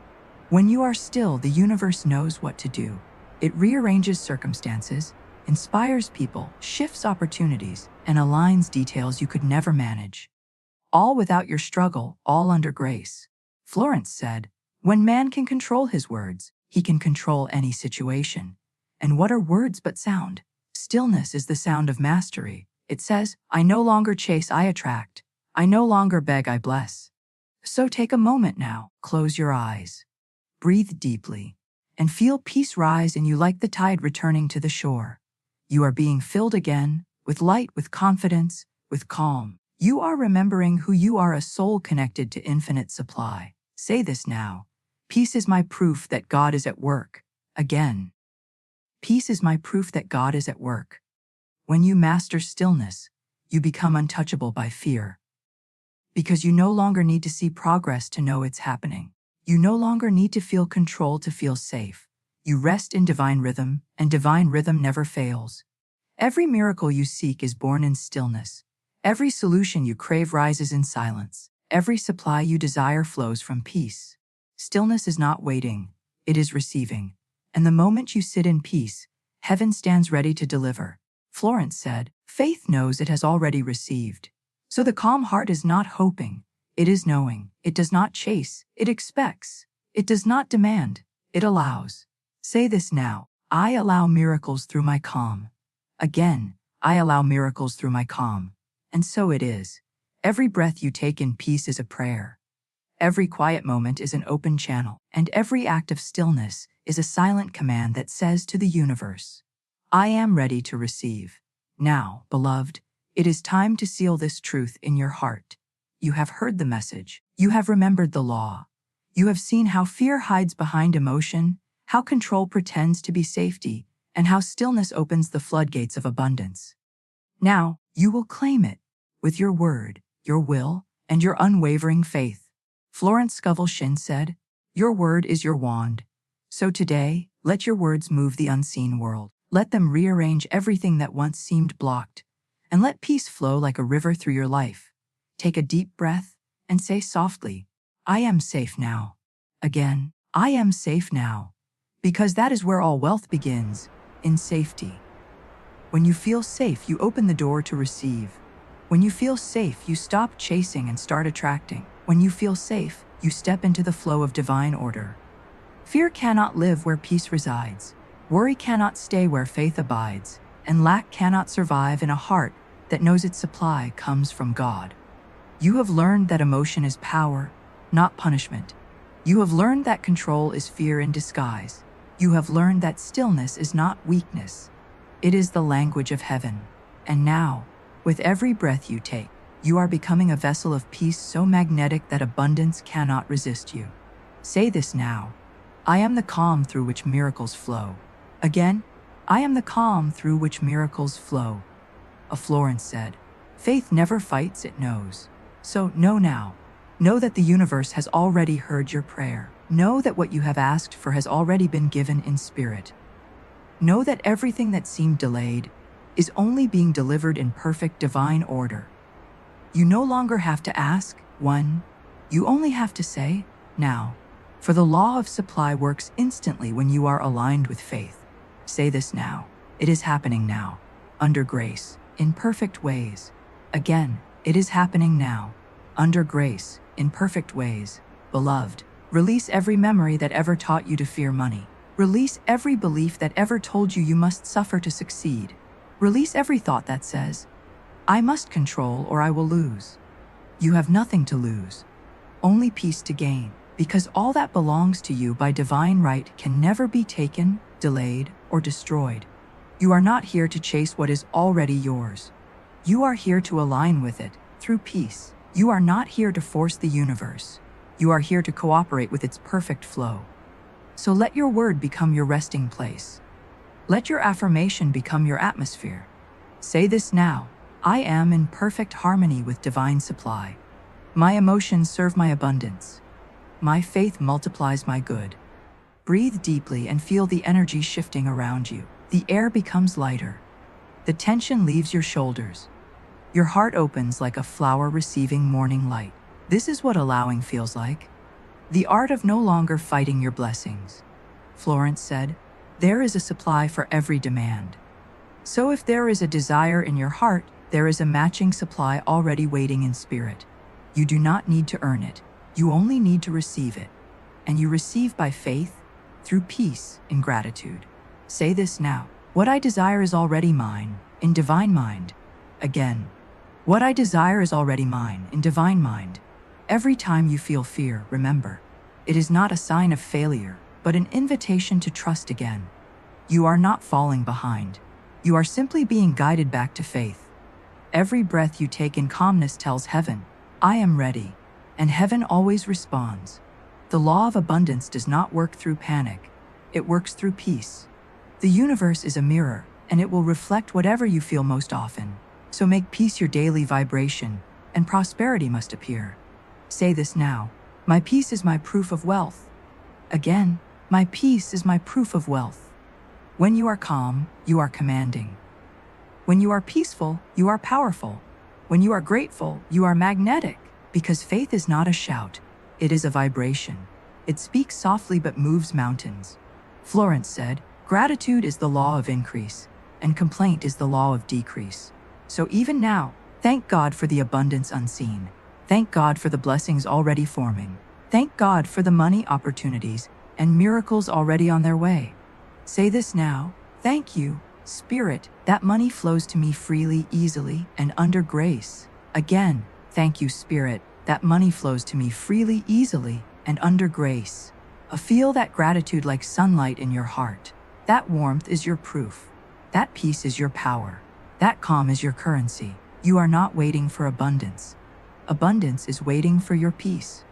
When you are still, the universe knows what to do. It rearranges circumstances, inspires people, shifts opportunities, and aligns details you could never manage. All without your struggle, all under grace. Florence said, when man can control his words, he can control any situation. And what are words but sound? Stillness is the sound of mastery. It says, I no longer chase, I attract. I no longer beg, I bless. So take a moment now, close your eyes. Breathe deeply, and feel peace rise in you like the tide returning to the shore. You are being filled again, with light, with confidence, with calm. You are remembering who you are, a soul connected to infinite supply. Say this now. Peace is my proof that God is at work. Again. Peace is my proof that God is at work. When you master stillness, you become untouchable by fear. Because you no longer need to see progress to know it's happening. You no longer need to feel control to feel safe. You rest in divine rhythm, and divine rhythm never fails. Every miracle you seek is born in stillness. Every solution you crave rises in silence. Every supply you desire flows from peace. Stillness is not waiting, it is receiving. And the moment you sit in peace, heaven stands ready to deliver. Florence said, faith knows it has already received. So the calm heart is not hoping, it is knowing. It does not chase, it expects. It does not demand, it allows. Say this now, I allow miracles through my calm. Again, I allow miracles through my calm. And so it is. Every breath you take in peace is a prayer. Every quiet moment is an open channel, and every act of stillness is a silent command that says to the universe, I am ready to receive. Now, beloved, it is time to seal this truth in your heart. You have heard the message. You have remembered the law. You have seen how fear hides behind emotion, how control pretends to be safety, and how stillness opens the floodgates of abundance. Now, you will claim it with your word, your will, and your unwavering faith. Florence Scovel Shinn said, your word is your wand. So today, let your words move the unseen world. Let them rearrange everything that once seemed blocked, and let peace flow like a river through your life. Take a deep breath and say softly, I am safe now. Again, I am safe now. Because that is where all wealth begins, in safety. When you feel safe, you open the door to receive. When you feel safe, you stop chasing and start attracting. When you feel safe, you step into the flow of divine order. Fear cannot live where peace resides. Worry cannot stay where faith abides. And lack cannot survive in a heart that knows its supply comes from God. You have learned that emotion is power, not punishment. You have learned that control is fear in disguise. You have learned that stillness is not weakness. It is the language of heaven. And now, with every breath you take, you are becoming a vessel of peace so magnetic that abundance cannot resist you. Say this now. I am the calm through which miracles flow. Again, I am the calm through which miracles flow. Florence said, faith never fights, it knows. So know now. Know that the universe has already heard your prayer. Know that what you have asked for has already been given in spirit. Know that everything that seemed delayed is only being delivered in perfect divine order. You no longer have to ask, when. You only have to say, now. For the law of supply works instantly when you are aligned with faith. Say this now. It is happening now. Under grace, in perfect ways. Again, it is happening now. Under grace, in perfect ways. Beloved, release every memory that ever taught you to fear money. Release every belief that ever told you must suffer to succeed. Release every thought that says, I must control or I will lose. You have nothing to lose, only peace to gain, because all that belongs to you by divine right can never be taken, delayed, or destroyed. You are not here to chase what is already yours. You are here to align with it, through peace. You are not here to force the universe. You are here to cooperate with its perfect flow. So let your word become your resting place. Let your affirmation become your atmosphere. Say this now: I am in perfect harmony with divine supply. My emotions serve my abundance. My faith multiplies my good. Breathe deeply and feel the energy shifting around you. The air becomes lighter. The tension leaves your shoulders. Your heart opens like a flower receiving morning light. This is what allowing feels like. The art of no longer fighting your blessings. Florence said, there is a supply for every demand. So if there is a desire in your heart, there is a matching supply already waiting in spirit. You do not need to earn it. You only need to receive it. And you receive by faith, through peace and gratitude. Say this now: what I desire is already mine, in divine mind. Again, what I desire is already mine, in divine mind. Every time you feel fear, remember, it is not a sign of failure, but an invitation to trust again. You are not falling behind. You are simply being guided back to faith. Every breath you take in calmness tells heaven, I am ready, and heaven always responds. The law of abundance does not work through panic. It works through peace. The universe is a mirror, and it will reflect whatever you feel most often. So make peace your daily vibration, and prosperity must appear. Say this now: my peace is my proof of wealth. Again, my peace is my proof of wealth. When you are calm, you are commanding. When you are peaceful, you are powerful. When you are grateful, you are magnetic, because faith is not a shout. It is a vibration. It speaks softly but moves mountains. Florence said, gratitude is the law of increase, and complaint is the law of decrease. So even now, thank God for the abundance unseen. Thank God for the blessings already forming. Thank God for the money opportunities and miracles already on their way. Say this now: thank you, Spirit, that money flows to me freely, easily, and under grace. Again, thank you, Spirit, that money flows to me freely, easily, and under grace. Feel that gratitude like sunlight in your heart. That warmth is your proof. That peace is your power. That calm is your currency. You are not waiting for abundance. Abundance is waiting for your peace.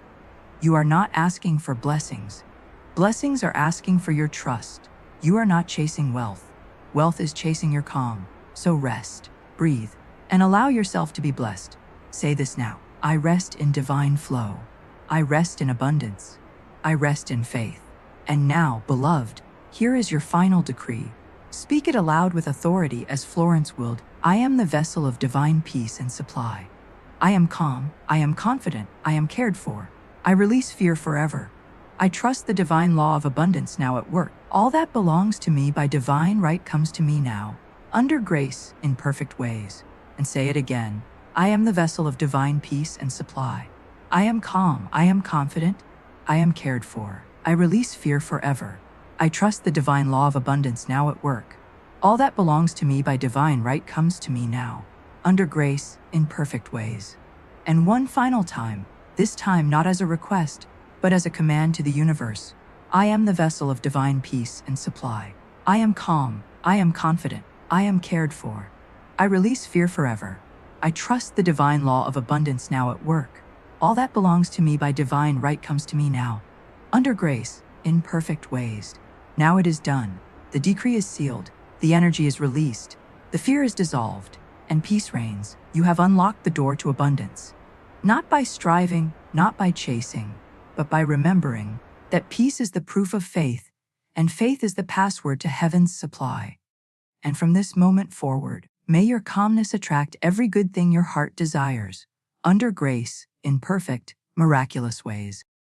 You are not asking for blessings. Blessings are asking for your trust. You are not chasing wealth. Wealth is chasing your calm. So rest, breathe, and allow yourself to be blessed. Say this now: I rest in divine flow. I rest in abundance. I rest in faith. And now, beloved, here is your final decree. Speak it aloud with authority as Florence willed. I am the vessel of divine peace and supply. I am calm, I am confident, I am cared for. I release fear forever. I trust the divine law of abundance now at work. All that belongs to me by divine right comes to me now, under grace, in perfect ways. And say it again: I am the vessel of divine peace and supply. I am calm, I am confident, I am cared for. I release fear forever. I trust the divine law of abundance now at work. All that belongs to me by divine right comes to me now, under grace, in perfect ways. And one final time, this time not as a request, but as a command to the universe: I am the vessel of divine peace and supply. I am calm, I am confident, I am cared for. I release fear forever. I trust the divine law of abundance now at work. All that belongs to me by divine right comes to me now, under grace, in perfect ways. Now it is done. The decree is sealed. The energy is released. The fear is dissolved, and peace reigns. You have unlocked the door to abundance. Not by striving, not by chasing, but by remembering that peace is the proof of faith, and faith is the password to heaven's supply. And from this moment forward, may your calmness attract every good thing your heart desires, under grace, in perfect, miraculous ways.